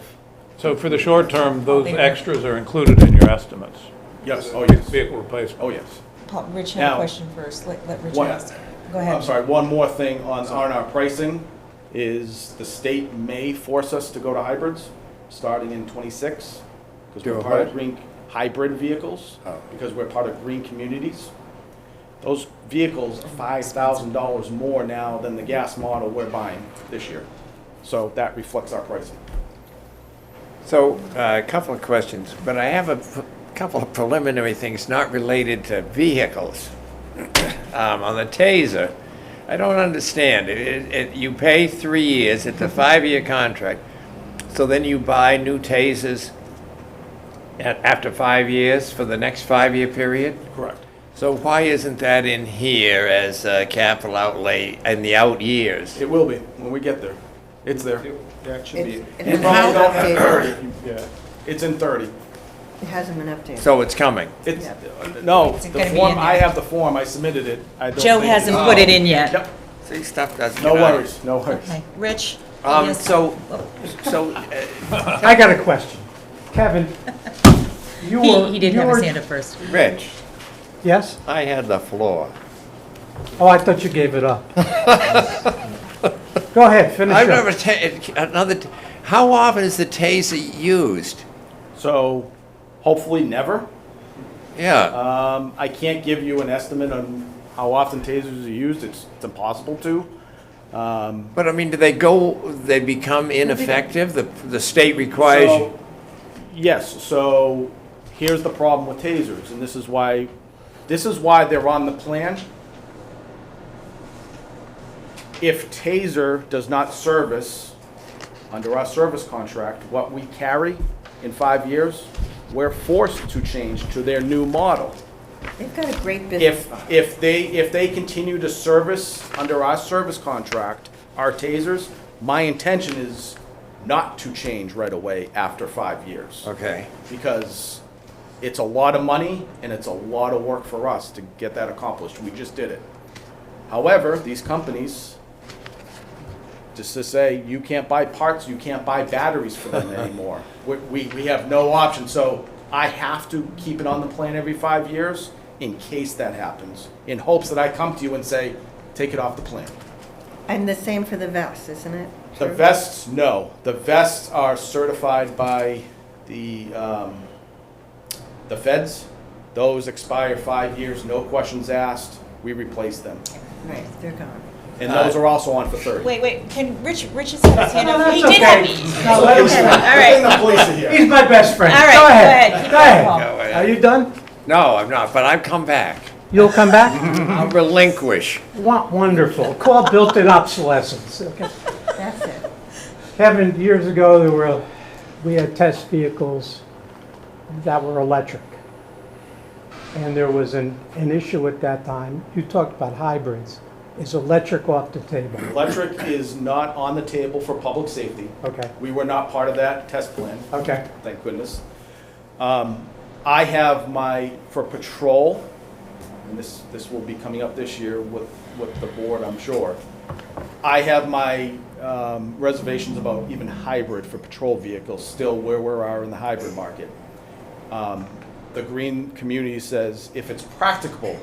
D: So for the short term, those extras are included in your estimates?
C: yes, oh yes,
D: Vehicle replacement?
C: oh yes.
B: Paul, Rich had
C: Now-
B: a question first. Let Rich
C: One-
B: ask. Go ahead.
C: I'm sorry, one more thing on our pricing is the state may force us to go to hybrids starting in '26. Because
E: Do
C: we're
E: a
C: part of
E: what?
C: green, hybrid vehicles,
E: Oh.
C: because we're part of green communities. Those vehicles are $5,000 more now than the gas model we're buying this year. So that reflects our pricing.
E: So, a couple of questions, but I have a couple of preliminary things not related to vehicles. On the Taser, I don't understand. You pay 3 years, it's a 5-year contract, so then you buy new Tasers after 5 years for the next 5-year period?
C: Correct.
E: So why isn't that in here as a capital outlay in the out years?
C: It will be when we get there. It's there.
A: That should be.
F: It
C: You
F: hasn't
C: probably
F: been
C: don't have
F: updated.
C: 30. Yeah. It's in 30.
F: It hasn't been updated.
E: So it's coming.
C: It's, no,
B: It's
C: the
B: gonna be
C: form,
B: in
C: I
B: there.
C: have the form, I submitted it. I don't
B: Joe
C: think
B: hasn't
C: it's-
B: put it in yet.
C: Yep,
E: See, stuff doesn't
C: no
E: get on.
C: worries, no worries.
B: Okay, Rich? Yes.
E: So,
I: I got a question. Kevin, you were...
B: He did
I: you
B: have
I: were-
B: his hand up first.
E: Rich,
I: Yes?
E: I had the floor.
I: Oh, I thought you gave it up. Go ahead, finish
E: I've
I: up.
E: never, how often is the Taser used?
C: So, hopefully never.
E: Yeah,
C: I can't give you an estimate on how often tasers are used, it's impossible to.
E: but I mean, do they become ineffective? The state requires you.
C: So, yes, so here's the problem with tasers, and this is why they're on the plan. If taser does not service under our service contract what we carry in 5 years, we're forced to change to their new model.
F: They've got a great business.
C: If they continue to service under our service contract, our tasers, my intention is not to change right away after 5 years.
E: Okay.
C: Because it's a lot of money and it's a lot of work for us to get that accomplished. We just did it. However, these companies, just to say, you can't buy parts, you can't buy batteries for them anymore. We have no option. So I have to keep it on the plan every 5 years in case that happens, in hopes that I come to you and say, take it off the plan.
F: And the same for the vests, isn't it?
C: The
F: True?
C: vests, no. The vests are certified by the feds. Those expire 5 years, no questions asked. We replace them.
F: Right, they're gone.
C: And those are also on for 30.
B: Wait, can Rich has had his hand
I: No,
B: up.
I: that's
B: He did
I: okay.
B: have these.
I: No, let him
B: Okay,
I: finish.
B: all right.
C: The police are here.
I: He's my best friend.
B: All right,
I: Go
B: go
I: ahead.
B: ahead. Keep
I: Go
B: going,
I: ahead.
B: Paul.
E: Go ahead.
I: Are you done?
E: No, I'm not, but I've come back.
I: You'll come back?
E: I'll relinquish.
I: Wonderful. Call built-in obsolescence. Okay.
F: That's it.
I: Kevin, years ago, we had test vehicles that were electric. And there was an issue at that time. You talked about hybrids. Is electric off the table?
C: Electric is not on the table for public safety.
I: Okay,
C: We were not part of that test plan,
I: okay.
C: thank goodness. I have for patrol, and this will be coming up this year with the board, I'm sure. I have my reservations about even hybrid for patrol vehicles, still where we are in the hybrid market. The green community says if it's practicable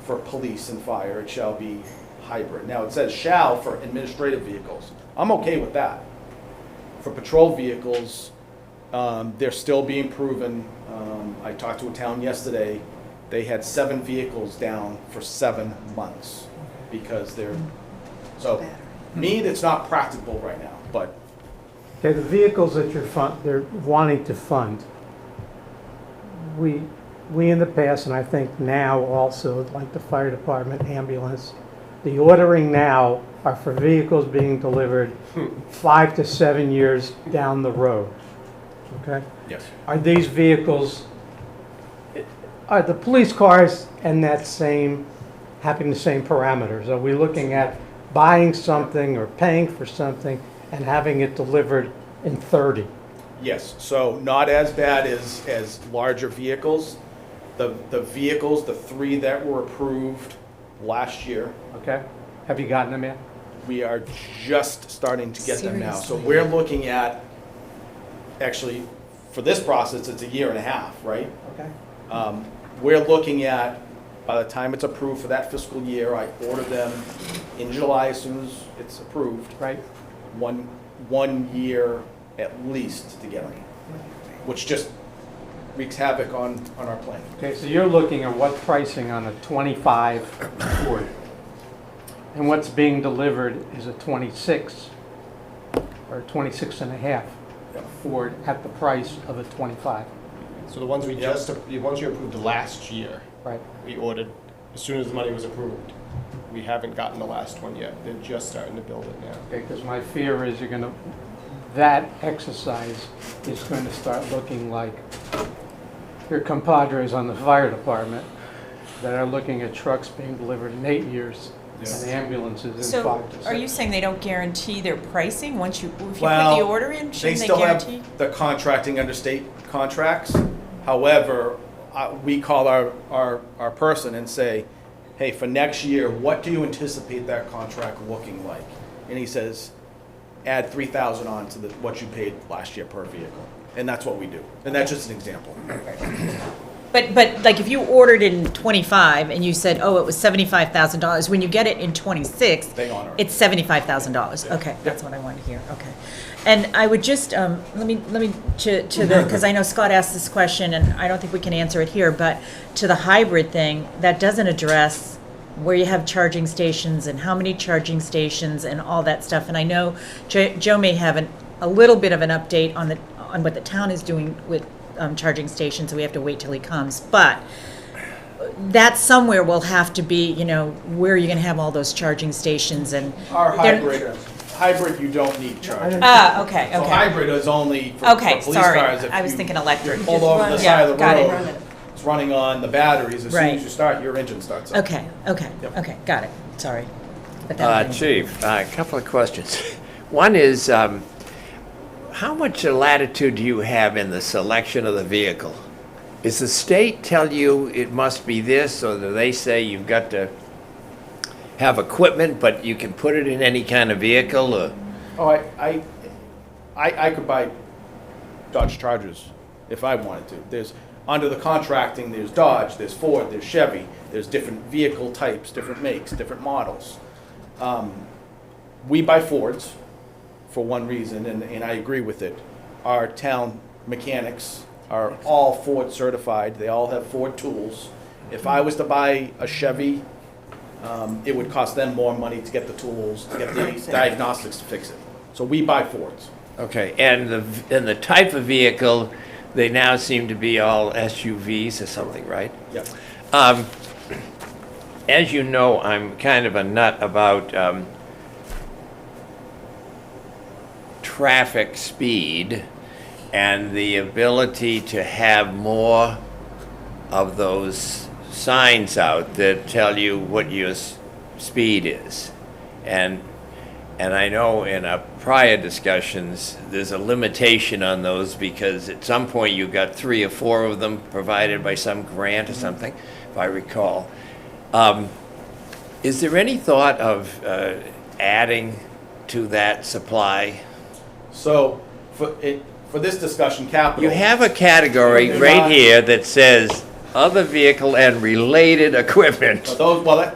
C: for police and fire, it shall be hybrid. Now, it says shall for administrative vehicles. I'm okay with that. For patrol vehicles, they're still being proven. I talked to a town yesterday. They had 7 vehicles down for 7 months because so me, it's not practical right now, but
I: Okay, the vehicles that they're wanting to fund, we in the past, and I think now also, like the fire department, ambulance, the ordering now are for vehicles being delivered 5 to 7 years down the road. Okay?
C: yes.
I: Are these vehicles, are the police cars and having the same parameters? Are we looking at buying something or paying for something and having it delivered in 30?
C: Yes, so not as bad as larger vehicles. The vehicles, the 3 that were approved last year,
I: Okay? Have you gotten them yet?
C: we are just starting to get them now. So we're looking at, actually, for this process, it's a year and a half, right?
I: Okay.
C: We're looking at, by the time it's approved for that fiscal year, I order them in July as soon as it's approved.
I: Right?
C: One year at least to get them, which just wreaks havoc on our plan.
I: Okay, so you're looking at what pricing on a 25 Ford, and what's being delivered is a 26 or 26 and a half Ford at the price of a 25,
K: So the ones we
C: Yep.
K: the ones you approved last year,
I: right?
K: we ordered as soon as the money was approved. We haven't gotten the last one yet. They're just starting to build it now.
I: Okay, because my fear is that exercise is going to start looking like your compadres on the fire department that are looking at trucks being delivered in 8 years and ambulances in
B: So
I: 5 to 6.
B: are you saying they don't guarantee their pricing once if you put the
C: Well,
B: order in?
C: They
B: Shouldn't they
C: still
B: guarantee?
C: have the contracting under state contracts. However, we call our person and say, hey, for next year, what do you anticipate that contract looking like? And he says, add 3,000 on to what you paid last year per vehicle. And that's what we do. And that's just an example.
B: But like if you ordered in 25 and you said, oh, it was $75,000, when you get it in 26,
C: They honor it.
B: it's $75,000. Okay, that's what I wanted to hear. Okay. And I would just, let me, because I know Scott asked this question and I don't think we can answer it here, but to the hybrid thing, that doesn't address where you have charging stations and how many charging stations and all that stuff. And I know Joe may have a little bit of an update on what the town is doing with charging stations, so we have to wait till he comes. But that somewhere will have to be, where you're going to have all those charging stations and.
C: Our hybrid, you don't need charging.
B: Okay,
C: So
B: okay.
C: hybrid is only for
B: Okay,
C: police
B: sorry.
C: cars. If
B: I was
C: you
B: thinking electric.
C: Pull over the
F: run it.
C: side of the
B: Yeah, got it.
C: road, it's running on the batteries. As soon
B: Right.
C: as you start, your engine starts up.
B: Okay,
C: Yep.
B: okay, got it. Sorry. But that-
E: Chief, a couple of questions. One is, how much latitude do you have in the selection of the vehicle? Does the state tell you it must be this, or do they say you've got to have equipment, but you can put it in any kind of vehicle, or?
C: Oh, I could buy Dodge Chargers if I wanted to. There's, under the contracting, there's Dodge, there's Ford, there's Chevy, there's different vehicle types, different makes, different models. We buy Fords for one reason, and I agree with it. Our town mechanics are all Ford certified. They all have Ford tools. If I was to buy a Chevy, it would cost them more money to get the tools, to get the diagnostics to fix it. So we buy Fords.
E: Okay, and the type of vehicle, they now seem to be all SUVs or something, right?
C: Yep.
E: as you know, I'm kind of a nut about traffic speed and the ability to have more of those signs out that tell you what your speed is. And I know in prior discussions, there's a limitation on those because at some point you got 3 or 4 of them provided by some grant or something, if I recall. Is there any thought of adding to that supply?
C: So, for this discussion, capital.
E: You have a category
C: They're
E: right
C: not-
E: here that says other vehicle and related equipment.
C: But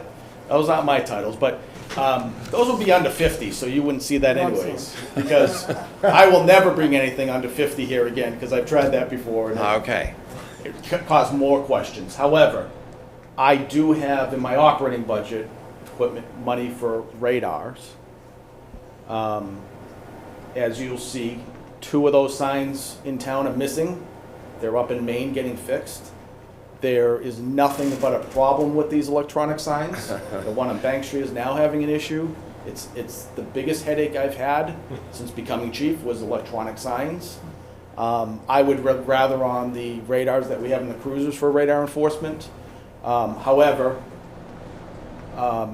C: those aren't my titles, but those will be under 50, so you wouldn't see that anyways. Because I will never bring anything under 50 here again, because I've tried that before. And
E: Okay.
C: it caused more questions. However, I do have in my operating budget equipment money for radars. As you'll see, 2 of those signs in town are missing. They're up in Maine getting fixed. There is nothing but a problem with these electronic signs. The one on Bank Street is now having an issue. It's the biggest headache I've had since becoming chief was electronic signs. I would rather on the radars that we have in the cruisers for radar enforcement. However,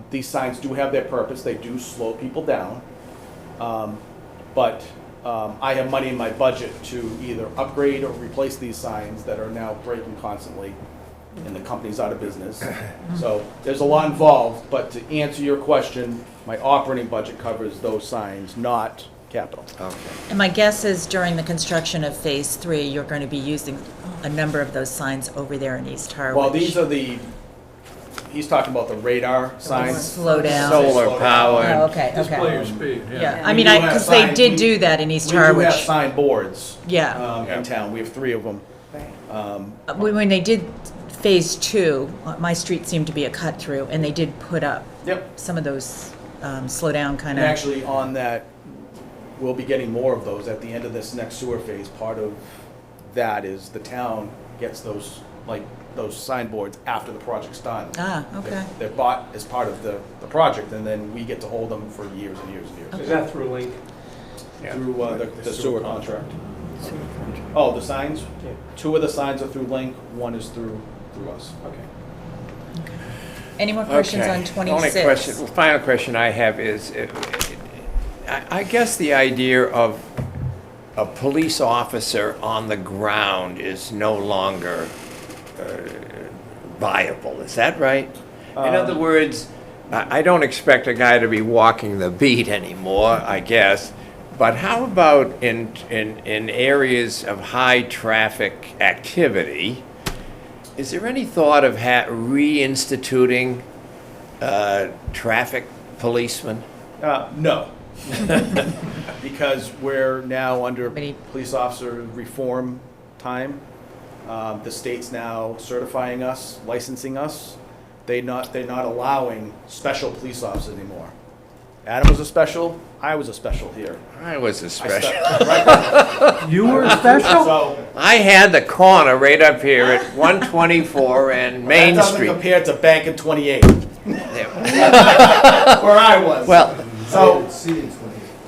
C: these signs do have their purpose. They do slow people down. But I have money in my budget to either upgrade or replace these signs that are now breaking constantly and the company's out of business. So there's a lot involved, but to answer your question, my operating budget covers those signs, not capital.
E: Okay.
B: And my guess is during the construction of Phase 3, you're going to be using a number of those signs over there in East Harwich.
C: Well, these are he's talking about the radar signs.
B: Slow down.
E: Solar power.
B: Oh, okay,
D: Display
B: okay.
D: your speed, yeah.
B: Yeah, I
C: We
B: mean,
C: do have
B: because they
C: signs.
B: did do that in East
C: We do have
B: Harwich.
C: sign boards.
B: Yeah.
C: In town. We have 3 of them.
B: When they did Phase 2, my street seemed to be a cut-through, and they did put up
C: Yep.
B: some of those slow down kind
C: And
B: of.
C: actually, on that, we'll be getting more of those at the end of this next sewer phase. Part of that is the town gets those, like, those signboards after the project's done.
B: Ah, okay.
C: They're bought as part of the project, and then we get to hold them for years and years and years.
I: Is that through Link?
C: Through the sewer contract. Oh, the signs?
I: Yeah.
C: 2 of the signs are through Link, 1 is through us.
I: Okay.
B: Any more questions
E: Okay.
B: on
E: The only
B: 26?
E: question, final question I have is, I guess the idea of a police officer on the ground is no longer viable. Is that right? In other words, I don't expect a guy to be walking the beat anymore, I guess. But how about in areas of high traffic activity? Is there any thought of reinstituting traffic policemen?
C: No. Because we're now under
B: Many-
C: police officer reform time. The state's now certifying us, licensing us. They're not allowing special police officers anymore. Adam was a special, I was a special here.
E: I was a
C: I
E: special.
C: stepped right
I: You were special?
C: So,
E: I had the corner right up here at 124 and Main
C: that doesn't
E: Street.
C: compare to Bank in 28,
E: There.
C: where I was.
E: Well,
C: So,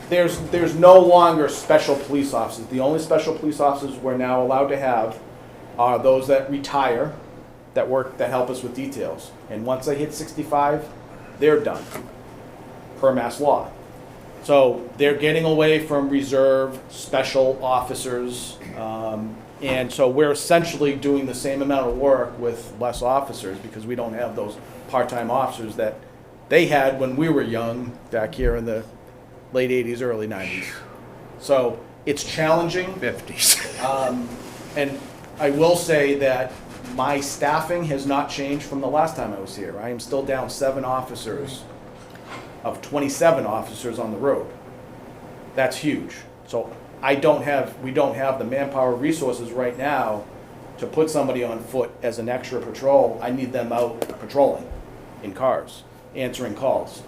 C: there's no longer special police officers. The only special police officers we're now allowed to have are those that retire, that help us with details. And once they hit 65, they're done, per mass law. So they're getting away from reserve special officers. And so we're essentially doing the same amount of work with less officers because we don't have those part-time officers that they had when we were young back here in the late 80s, early 90s. So it's challenging.
E: 50s.
C: And I will say that my staffing has not changed from the last time I was here. I am still down 7 officers of 27 officers on the road. That's huge. So we don't have the manpower resources right now to put somebody on foot as an extra patrol. I need them out patrolling in cars, answering calls.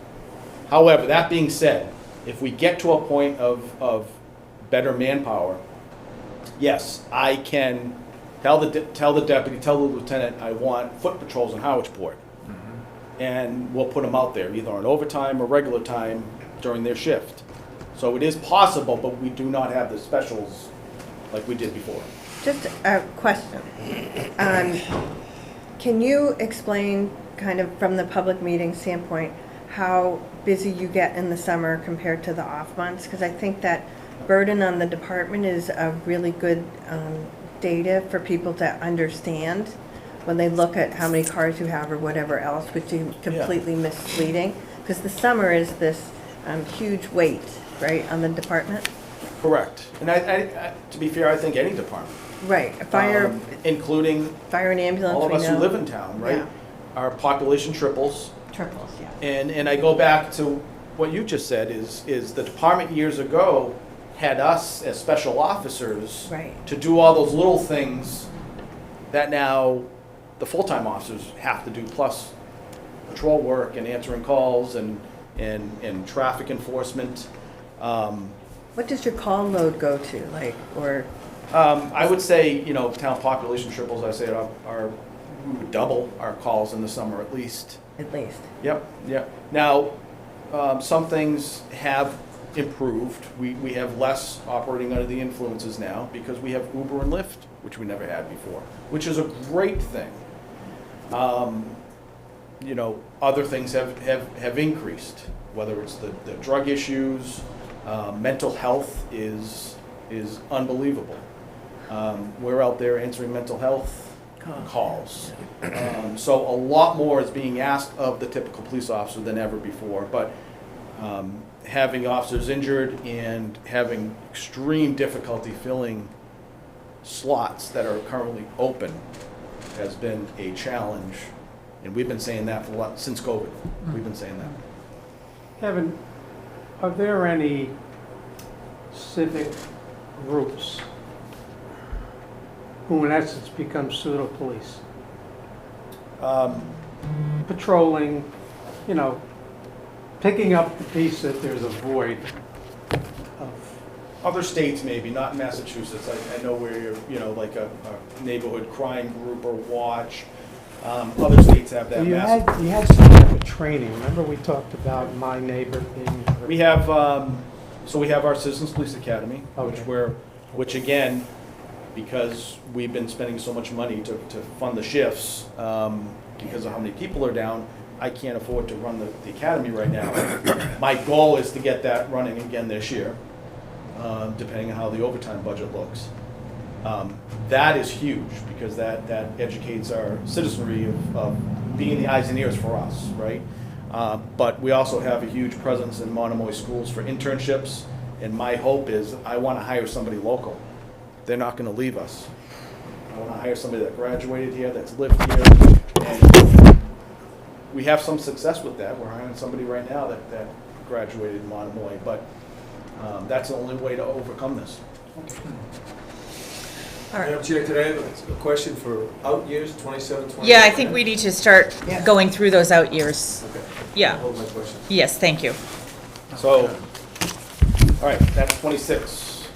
C: However, that being said, if we get to a point of better manpower, yes, I can tell the deputy, tell the lieutenant, I want foot patrols in Howardsport. and we'll put them out there, either on overtime or regular time during their shift. So it is possible, but we do not have the specials like we did before.
F: Just a question. Can you explain, kind of from the public meeting standpoint, how busy you get in the summer compared to the off months? Because I think that burden on the department is a really good data for people to understand when they look at how many cars you have or whatever else, which is completely misleading. Because the summer is this huge weight, right, on the department?
C: Correct. And I, to be fair, I think any department.
F: Right, fire,
C: including
F: fire and ambulance,
C: all of
F: we
C: us who
F: know.
C: live in town, right?
F: Yeah.
C: Our population triples.
F: Triples, yeah.
C: And I go back to what you just said, is the department years ago had us as special officers
F: Right.
C: to do all those little things that now the full-time officers have to do, plus patrol work and answering calls and traffic enforcement.
F: What does your call load go to, like, or?
C: I would say, town population triples, I say we would double our calls in the summer at least.
F: At least.
C: Yep. Now, some things have improved. We have less operating under the influences now because we have Uber and Lyft, which we never had before, which is a great thing. Other things have increased, whether it's the drug issues, mental health is unbelievable. We're out there answering mental health calls. So a lot more is being asked of the typical police officer than ever before. But having officers injured and having extreme difficulty filling slots that are currently open has been a challenge. And we've been saying that since COVID. We've been saying that.
I: Kevin, are there any civic groups who in essence become pseudo police? Patrolling, picking up the piece that there's a void of.
C: Other states maybe, not in Massachusetts. I know where you're, like a neighborhood crime group or watch. Other states have that.
I: You had some type of training. Remember we talked about my neighbor being.
C: We have, we have our Citizens Police Academy,
I: Okay.
C: which again, because we've been spending so much money to fund the shifts, because of how many people are down, I can't afford to run the academy right now. My goal is to get that running again this year, depending on how the overtime budget looks. That is huge because that educates our citizenry of being the eyes and ears for us, right? But we also have a huge presence in Monomoy schools for internships, and my hope is I want to hire somebody local. They're not going to leave us. I want to hire somebody that graduated here, that's lived here, and we have some success with that. We're hiring somebody right now that graduated in Monomoy, but that's the only way to overcome this.
B: All right.
L: Madam Chair, today I have a question for out years, 27, 28.
B: Yeah, I think we need to start going through those out years.
L: Okay.
B: Yeah.
L: Hold my question.
B: Yes, thank you.
C: So, all right, that's 26.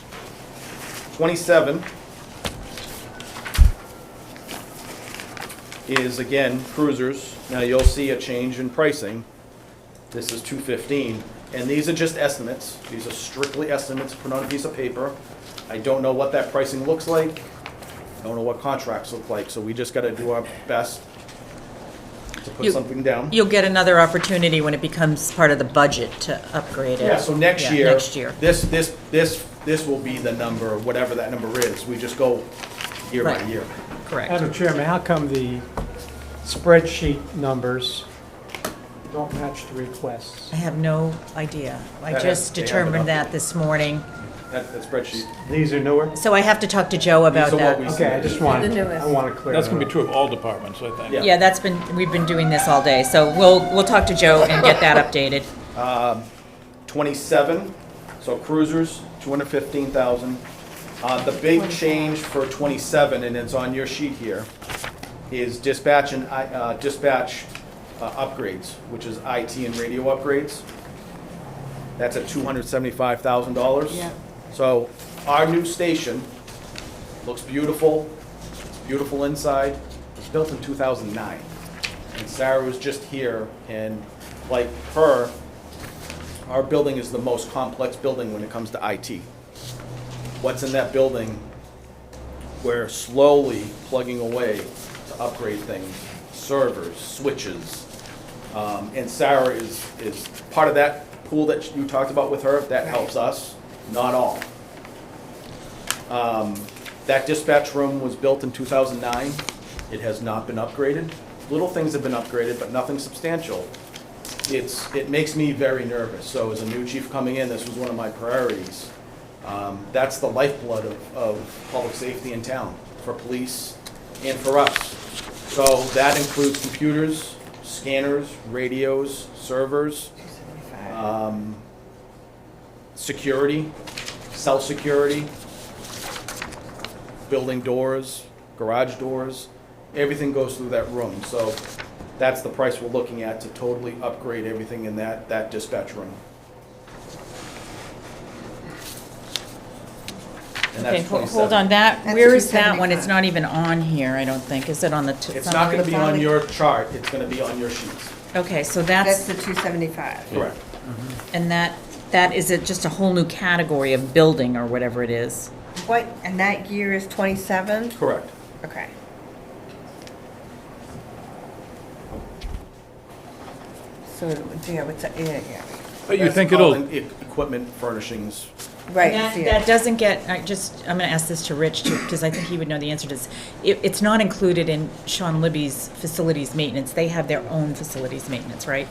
C: 27 is, again, cruisers. Now, you'll see a change in pricing. This is 215, and these are just estimates. These are strictly estimates put on a piece of paper. I don't know what that pricing looks like. I don't know what contracts look like, so we just got to do our best to put something down.
B: You'll get another opportunity when it becomes part of the budget to upgrade it.
C: Yeah, so next
B: Yeah,
C: year,
B: next year.
C: this will be the number, whatever that number is. We just go year by
B: Right.
C: year.
B: Correct.
I: Madam Chairman, how come the spreadsheet numbers don't match the requests?
B: I have no idea. I
C: That
B: just
C: they haven't
B: determined that
C: updated.
B: this morning.
C: That spreadsheet.
I: These are newer?
B: So I have to talk to Joe about
C: These are what
B: that.
C: we
I: Okay, I just want,
F: The newest.
I: I want to clear
D: That's
I: that
D: gonna be
I: up.
D: true of all departments, I think.
C: Yeah.
B: Yeah, we've been doing this all day, so we'll talk to Joe and get that updated.
C: 27, so cruisers, 215,000. The big change for 27, and it's on your sheet here, is dispatch and dispatch upgrades, which is IT and radio upgrades. That's at $275,000.
F: Yeah.
C: So our new station looks beautiful. It's beautiful inside. It was built in 2009. And Sarah was just here, and like her, our building is the most complex building when it comes to IT. What's in that building, we're slowly plugging away to upgrade things, servers, switches. And Sarah is part of that pool that you talked about with her, that helps us, not all. That dispatch room was built in 2009. It has not been upgraded. Little things have been upgraded, but nothing substantial. It makes me very nervous. So as a new chief coming in, this was one of my priorities. That's the lifeblood of public safety in town, for police and for us. So that includes computers, scanners, radios, servers, security, cell security, building doors, garage doors, everything goes through that room. So that's the price we're looking at to totally upgrade everything in that dispatch room. And
B: Okay,
C: that's
B: hold
C: 27.
B: on, that,
F: That's
B: where is that one?
F: 275.
B: It's not even on here, I don't think. Is it on the?
C: It's not gonna be on your chart, it's gonna be on your sheets.
B: Okay, so
F: That's
B: that's,
F: the 275.
C: Correct.
B: and that is it just a whole new category of building or whatever it is?
F: What, and that year is 27?
C: Correct.
F: Okay. So, yeah, what's that, yeah.
D: But you
C: That's
D: think
C: all
D: it'll,
C: in equipment furnishings.
F: Right.
B: That,
F: yeah.
B: that doesn't get, I'm gonna ask this to Rich too, because I think he would know the answer to this. It's not included in Sean Libby's facilities maintenance. They have their own facilities maintenance, right?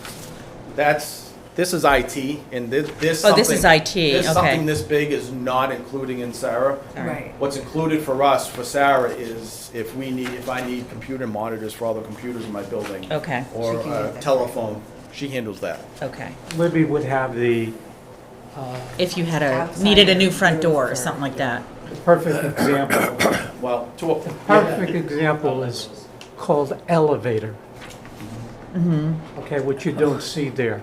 C: This is IT, and this
B: Oh, this is
C: something-
B: IT,
C: This
B: okay.
C: something this big is not including in Sarah.
F: Right.
C: What's included for us, for Sarah, is if I need computer monitors for all the computers in my building.
B: Okay.
C: Or
F: She can do
C: a
F: that.
C: telephone, she handles that.
B: Okay.
I: Libby would have the
B: If you had
F: Outside
B: needed a new front
F: or-
B: door or something like that.
I: perfect example.
C: Well, to a,
I: Perfect example is called elevator. Okay, which you don't see there.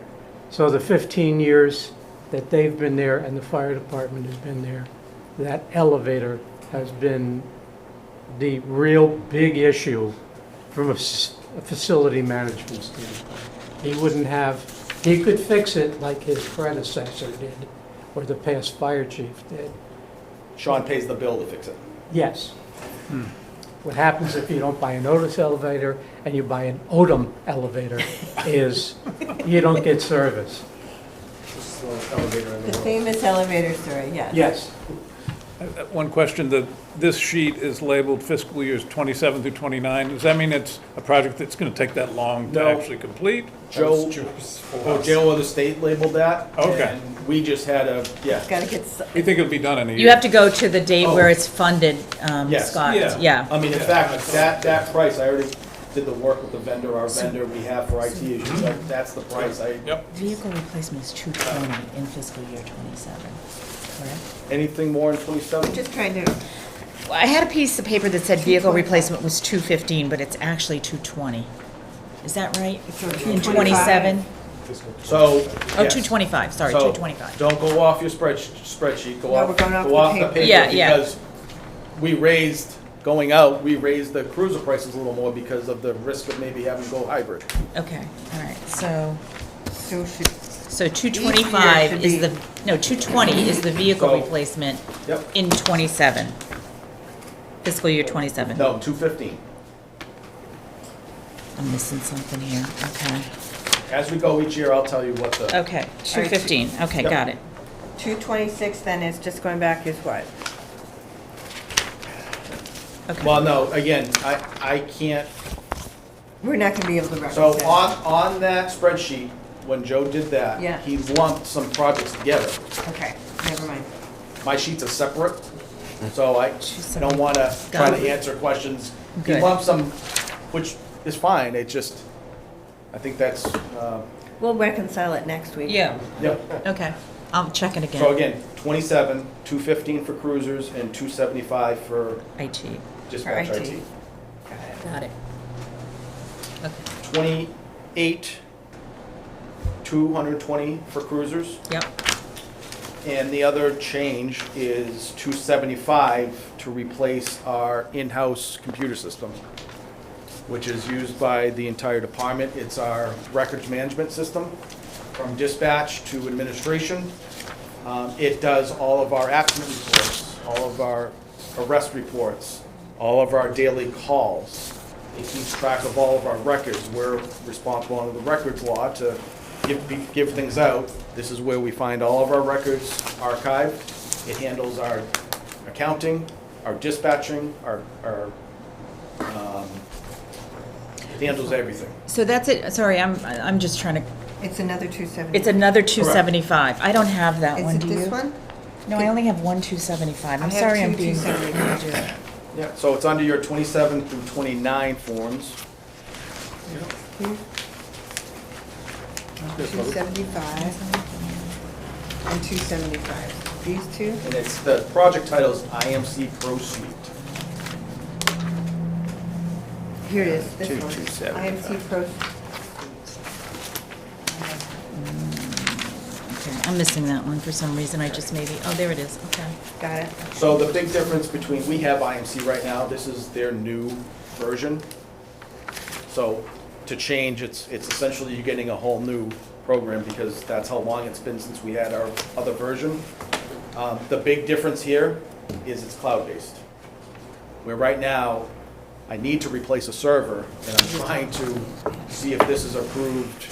I: So the 15 years that they've been there and the fire department has been there, that elevator has been the real big issue from a facility management standpoint. He wouldn't have, he could fix it like his predecessor did, or the past fire chief did.
C: Sean pays the bill to fix it.
I: Yes. What happens if you don't buy an Otis elevator and you buy an Odom elevator is you don't get service.
F: The famous elevator story, yes.
I: Yes.
D: one question, that this sheet is labeled fiscal years 27 through 29. Does that mean it's a project that's going to take that long to
C: No.
D: actually complete?
C: Joe, Joe of the state labeled that.
D: Okay.
C: And we just had a, yeah.
F: Gotta get,
D: You think it'll be done in a year?
B: You have to go to the date where
C: Oh.
B: it's funded,
C: Yes.
B: Scott,
D: Yeah.
B: yeah.
C: I mean, in fact, that price, I already did the work with the vendor, our vendor we have for IT issues, that's the price.
D: Yep.
B: Vehicle replacement is 220 in fiscal year 27, correct?
C: Anything more in 27?
F: just trying to,
B: Well, I had a piece of paper that said vehicle replacement was 215, but it's actually 220. Is that right?
F: So
B: In 27?
C: So,
B: Oh,
C: yes.
B: 225, sorry,
C: So,
B: 225.
C: Don't go off your spreadsheet, go
F: No,
C: off,
F: we're going off
C: go
F: the
C: off the
F: paper.
C: paper.
B: Yeah, yeah.
C: Because we raised, going out, we raised the cruiser prices a little more because of the risk of maybe having to go hybrid.
B: Okay, all right, so,
F: so should,
B: so 225
F: should
B: is
F: be-
B: the, no, 220 is the vehicle
C: So-
B: replacement
C: Yep.
B: in 27, fiscal year 27.
C: No, 215.
B: I'm missing something here, okay.
C: As we go each year, I'll tell you what the,
B: Okay, 215, okay,
C: Yep.
B: got it.
F: 226 then is just going back is what?
B: Okay.
C: well, no, again, I can't,
F: We're not gonna be able to
C: so
F: reference that.
C: on that spreadsheet, when Joe did that,
F: Yeah.
C: he lumped some projects together.
F: Okay, never mind.
C: My sheets are separate, so I don't wanna try
B: Got
C: to
B: it.
C: answer questions. He
B: Good.
C: lumped some, which is fine, it just, I think that's,
F: We'll reconcile it next week.
B: Yeah,
C: yep.
B: okay, I'm checking again.
C: So again, 27, 215 for cruisers and 275 for
B: IT,
C: dispatch
F: For IT.
C: IT.
B: got it. Okay,
C: 28, 220 for cruisers.
B: yep,
C: And the other change is 275 to replace our in-house computer system. which is used by the entire department. It's our records management system, from dispatch to administration. It does all of our accident reports, all of our arrest reports, all of our daily calls. It keeps track of all of our records. We're responsible under the records law to give things out. This is where we find all of our records archived. It handles our accounting, our dispatching, it handles everything.
B: So that's it, sorry, I'm just trying to,
F: It's another 270.
B: it's another 275. I don't have that
F: Is
B: one,
F: it
B: do you?
F: this one?
B: No, I only have one 275. I'm
F: I have
B: sorry,
F: two
B: I'm being.
F: 275.
C: Yeah, so it's under your 27 through 29 forms.
F: 275 and 275. These two?
C: And it's, the project title is IMC Pro Suite.
F: Here it is, this
E: Two
F: one.
E: 275.
F: IMC Pro.
B: Okay, I'm missing that one for some reason. I just maybe, oh, there it is, okay.
F: Got it.
C: So the big difference between, we have IMC right now, this is their new version. So to change, it's essentially you're getting a whole new program because that's how long it's been since we had our other version. The big difference here is it's cloud-based. Where right now, I need to replace a server and I'm trying to see if this is approved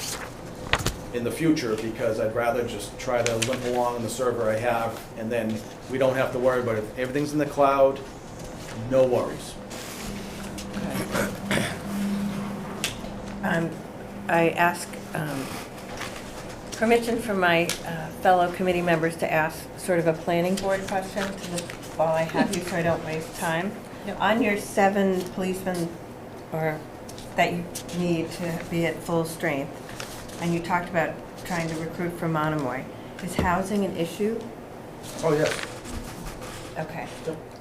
C: in the future because I'd rather just try to limp along on the server I have and then we don't have to worry about it. Everything's in the cloud, no worries.
F: I ask permission from my fellow committee members to ask sort of a planning board question while I have you so I don't waste time. On your 7 policemen or that you need to be at full strength, and you talked about trying to recruit from Monomoy, is housing an issue?
C: Oh, yes.
F: Okay.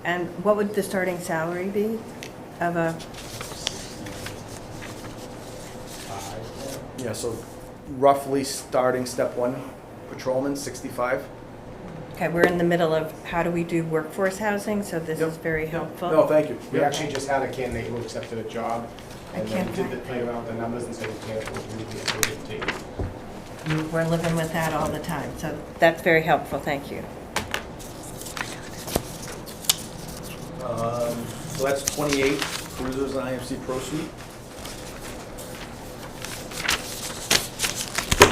F: And what would the starting salary be of a,
C: Yeah, so roughly starting step 1, patrolman, 65.
F: okay, we're in the middle of how do we do workforce housing, so this is very helpful.
C: No, thank you.
K: We actually just had a candidate who accepted a job, and then
F: can't
K: did the
F: find-
K: play around with the numbers and said he can't afford to meet the take.
F: We're living with that all the time, so that's very helpful, thank you.
C: So that's 28 cruisers in IMC Pro Suite.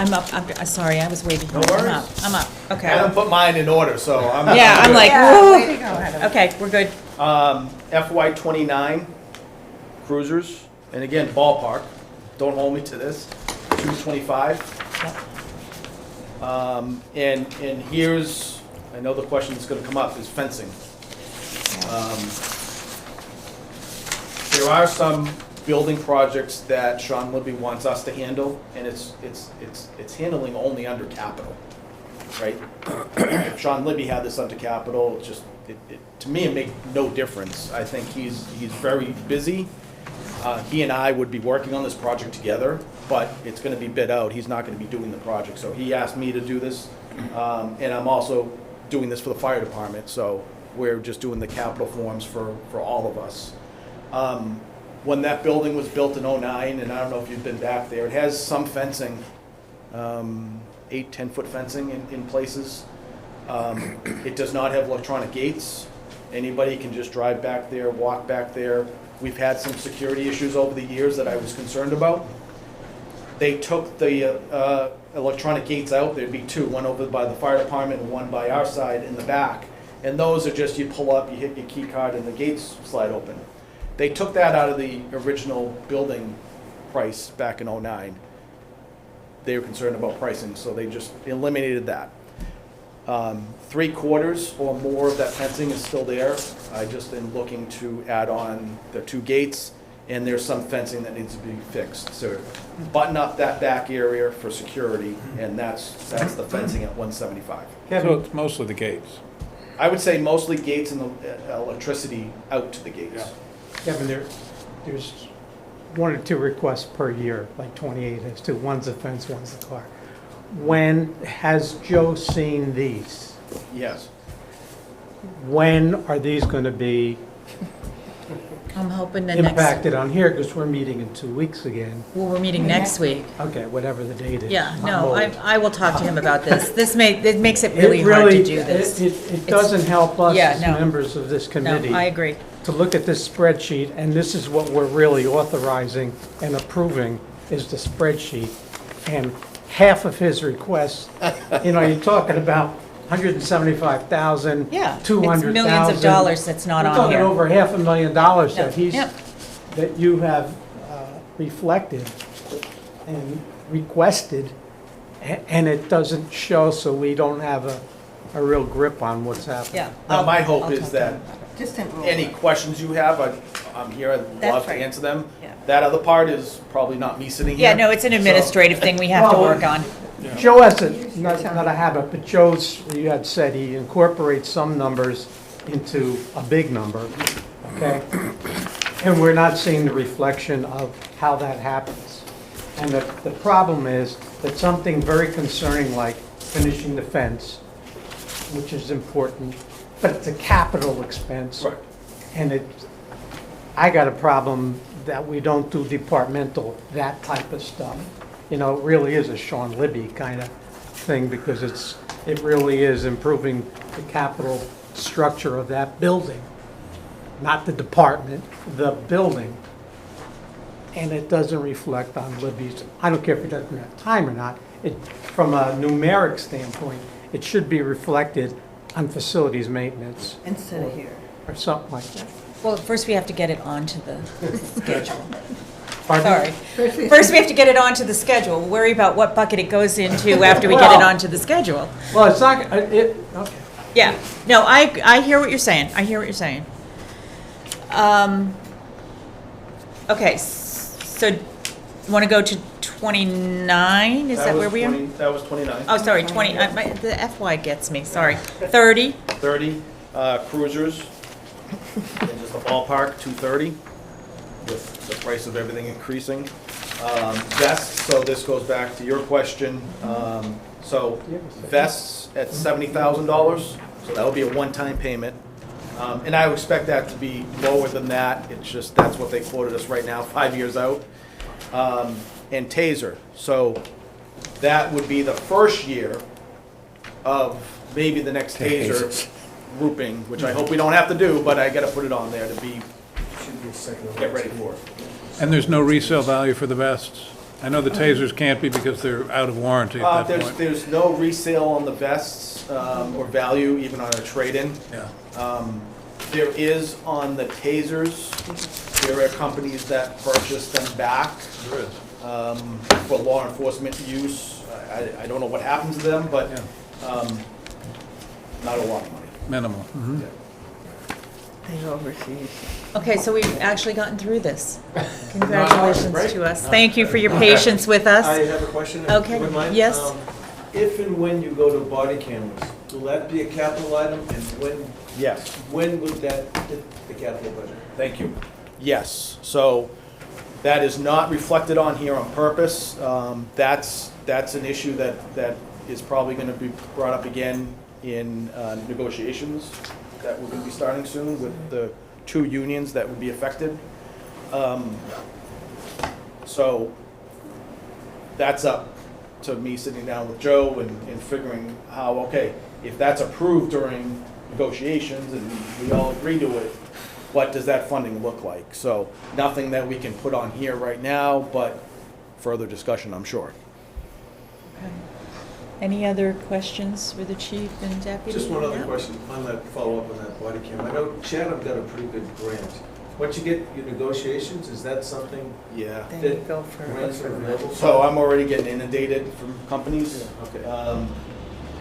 B: I'm up, sorry, I was way behind.
C: No
B: I'm
C: worries.
B: up, I'm up,
C: I
B: okay.
C: haven't put mine in order, so I'm.
B: Yeah, I'm like,
F: Yeah,
B: woo.
F: way to go, Heather.
B: Okay, we're good.
C: FY 29 cruisers, and again, ballpark, don't hold me to this, 225. And here's, I know the question that's gonna come up is fencing. There are some building projects that Sean Libby wants us to handle, and it's handling only under capital, right? If Sean Libby had this under capital, to me, it make no difference. I think he's very busy. He and I would be working on this project together, but it's gonna be bid out. He's not gonna be doing the project, so he asked me to do this. And I'm also doing this for the fire department, so we're just doing the capital forms for all of us. When that building was built in '09, and I don't know if you've been back there, it has some fencing, 8-10 foot fencing in places. It does not have electronic gates. Anybody can just drive back there, walk back there. We've had some security issues over the years that I was concerned about. They took the electronic gates out. There'd be 2, one over by the fire department and one by our side in the back. And those are just, you pull up, you hit your key card, and the gates slide open. They took that out of the original building price back in '09. They were concerned about pricing, so they just eliminated that. 3/4 or more of that fencing is still there. I just am looking to add on the 2 gates, and there's some fencing that needs to be fixed. So button up that back area for security, and that's the fencing at 175.
D: So it's mostly the gates.
C: I would say mostly gates and the electricity out to the gates.
I: Kevin, there's 1 or 2 requests per year, like 28 has 2. One's a fence, one's the car. When has Joe seen these?
C: Yes.
I: When are these going to be
B: I'm hoping the next,
I: impacted on here because we're meeting in 2 weeks again.
B: well, we're meeting next week.
I: Okay, whatever the date is.
B: Yeah,
I: I'm
B: no,
I: old.
B: I will talk to him about this. It makes it really hard to do this.
I: It doesn't help us
B: Yeah,
I: as
B: no.
I: members of this
B: No,
I: committee
B: I agree.
I: to look at this spreadsheet, and this is what we're really authorizing and approving, is the spreadsheet. And half of his requests, you're talking about 175,000,
B: Yeah, it's
I: 200,000.
B: millions of dollars that's not on
I: We're talking
B: here.
I: over $500,000 that
B: Yep.
I: that you have reflected and requested, and it doesn't show, so we don't have a real grip on what's happening.
B: Yeah.
C: Now, my
B: I'll
C: hope
B: talk
C: is
B: to
C: that
B: him.
F: Just enroll.
C: any questions you have, I'm here, I'd
F: That's
C: love to
F: right.
C: answer them.
F: Yeah.
C: That other part is probably not me sitting here.
B: Yeah, no, it's an
C: So-
B: administrative thing we have to
I: Well,
B: work on.
I: Joe has not a habit, but Joe's, you had said he incorporates some numbers into a big number, okay? And we're not seeing the reflection of how that happens. And the problem is that something very concerning like finishing the fence, which is important, but it's a capital expense.
C: Right.
I: And I got a problem that we don't do departmental, that type of stuff. It really is a Sean Libby kind of thing, because it really is improving the capital structure of that building, not the department, the building. And it doesn't reflect on Libby's, I don't care if he doesn't have time or not, from a numeric standpoint, it should be reflected on facilities maintenance
F: Instead of here.
I: or something like that.
B: Well, first we have to get it onto the schedule.
I: Pardon?
B: Sorry. First we have to get it onto the schedule. We'll worry about what bucket it goes into after we get it
I: Well-
B: onto the schedule.
I: Well, it's not, okay.
B: Yeah, no, I hear what you're saying. I hear what you're saying. Okay, so you want to go to 29? Is that where we are?
C: That was 29.
B: Oh, sorry, 20, the FY gets me, sorry. 30?
C: 30 cruisers, and just a ballpark, 230, with the price of everything increasing. Vests, so this goes back to your question. So vests at $70,000, so that would be a one-time payment. And I would expect that to be lower than that. It's just, that's what they quoted us right now, 5 years out. And taser, so that would be the first year of maybe the next taser grouping, which I hope we don't have to do, but I gotta put it on there to be, get ready for it.
D: And there's no resale value for the vests? I know the tasers can't be because they're out of warranty at that point.
C: There's no resale on the vests, or value even on a trade-in.
D: Yeah.
C: There is on the tasers, there are companies that purchase them back,
D: There is.
C: for law enforcement use. I don't know what happens to them, but, not a lot of money.
D: Minimal. Mhm.
F: They go overseas.
B: Okay, so we've actually gotten through this. Congratulations to us. Thank you for your patience with
L: I
B: us.
L: have a question. if
B: Okay,
L: you wouldn't mind.
B: yes.
L: If and when you go to body cameras, will that be a capital item, and
C: Yes.
L: when would that hit the capital budget?
C: Thank you. Yes, so that is not reflected on here on purpose. That's an issue that is probably gonna be brought up again in negotiations that we're gonna be starting soon with the two unions that would be affected. So that's up to me sitting down with Joe and figuring how, okay, if that's approved during negotiations and we all agree to it, what does that funding look like? So nothing that we can put on here right now, but further discussion, I'm sure.
B: Any other questions for the chief and deputy?
L: Just one other
B: Yeah.
L: question on that, follow-up on that body cam. I know Chatham got a pretty good grant. Once you get your negotiations, is that something
C: Yeah.
F: Then you go for.
L: grants are available?
C: So I'm already getting inundated from companies.
L: Okay.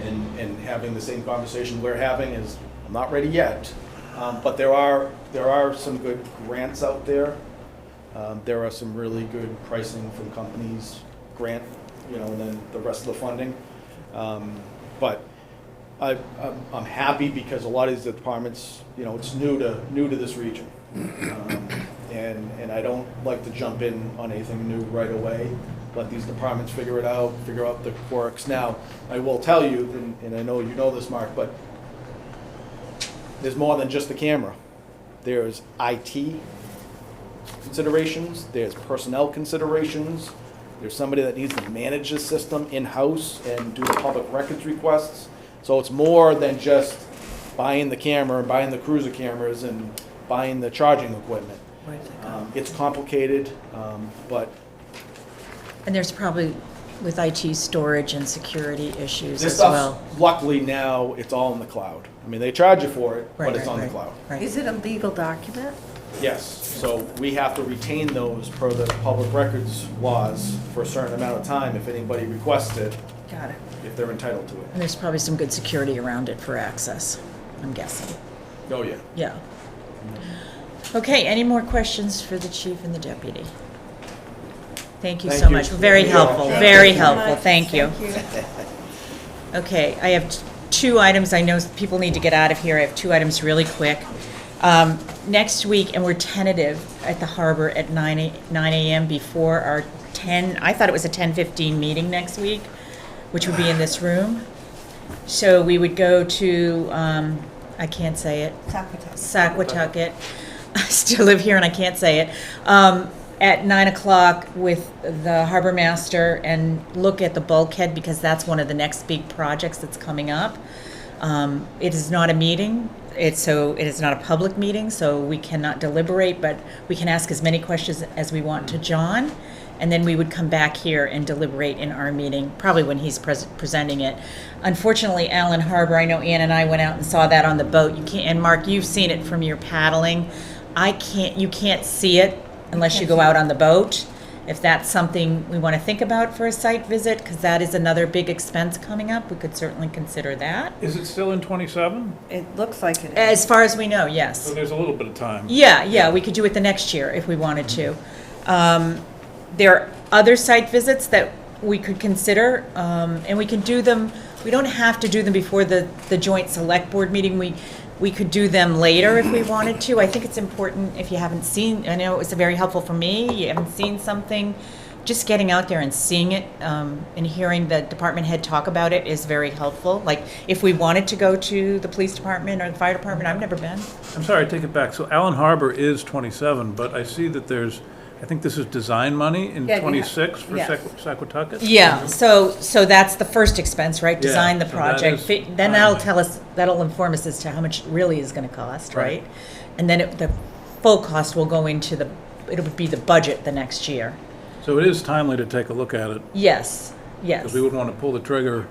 C: And having the same conversation we're having is, I'm not ready yet. But there are some good grants out there. There are some really good pricing from companies, grant, and then the rest of the funding. But I'm happy because a lot of these departments, it's new to this region. And I don't like to jump in on anything new right away. Let these departments figure out the quirks. Now, I will tell you, and I know you know this, Mark, but there's more than just the camera. There's IT, considerations, there's personnel considerations, there's somebody that needs to manage the system in-house and do the public records requests. So it's more than just buying the camera, buying the cruiser cameras, and buying the charging equipment. It's complicated, but
B: And there's probably with IT storage and security issues
C: this
B: as
C: stuff,
B: well.
C: luckily now, it's all in the cloud. I mean, they charge you for it,
B: Right,
C: but it's
B: right,
C: on the
B: right.
C: cloud.
B: Right.
F: Is it a legal document?
C: Yes, so we have to retain those per the public records laws for a certain amount of time if anybody requests it,
F: Got it.
C: if they're entitled to it.
B: And there's probably some good security around it for access, I'm guessing.
C: Oh, yeah.
B: Yeah. Okay, any more questions for the chief and the deputy? Thank you
C: Thank
B: so
C: you.
B: much. Very
C: Thank you.
B: helpful,
C: Thank
B: very
F: you so
B: helpful.
F: much.
B: Thank you. Okay, I have two items. I know people need to get out of here. I have two items really quick. Next week, and we're tentative at the harbor at 9 a.m. before our 10, I thought it was a 10:15 meeting next week, which would be in this room. So we would go to, I can't say it, Saquatucket. I still live here and I can't say it. At 9 o'clock with the harbor master and look at the bulkhead because that's one of the next big projects that's coming up. It is not a meeting. It is not a public meeting, so we cannot deliberate, but we can ask as many questions as we want to John. And then we would come back here and deliberate in our meeting, probably when he's presenting it. Unfortunately, Allen Harbor, I know Ann and I went out and saw that on the boat. You can't, and Mark, you've seen it from your paddling. You can't see it unless you go out on the boat. If that's something we want to think about for a site visit, because that is another big expense coming up, we could certainly consider that.
D: Is it still in 27?
F: It looks like it is.
B: As far as we know, yes.
D: So there's a little bit of time.
B: Yeah, we could do it the next year if we wanted to. There are other site visits that we could consider, and we can do them, we don't have to do them before the joint select board meeting. We could do them later if we wanted to. I think it's important if you haven't seen, I know it was very helpful for me, you haven't seen something, just getting out there and seeing it and hearing the department head talk about it is very helpful. Like, if we wanted to go to the police department or the fire department, I've never been.
D: I'm sorry, I take it back. So Allen Harbor is 27, but I see that there's, I think this is design money in
F: Yeah, you
D: 26 for
F: yes.
D: Saquatucket?
B: Yeah, so that's the first expense, right? Design the
D: so that
B: project.
D: is
B: Then that'll
D: fine.
B: tell us, that'll inform us as to how much it really is gonna cost,
D: Right.
B: right? And then the full cost will go into it would be the budget the next year.
D: So it is timely to take a look at it,
B: Yes, yes.
D: because we would want to pull the trigger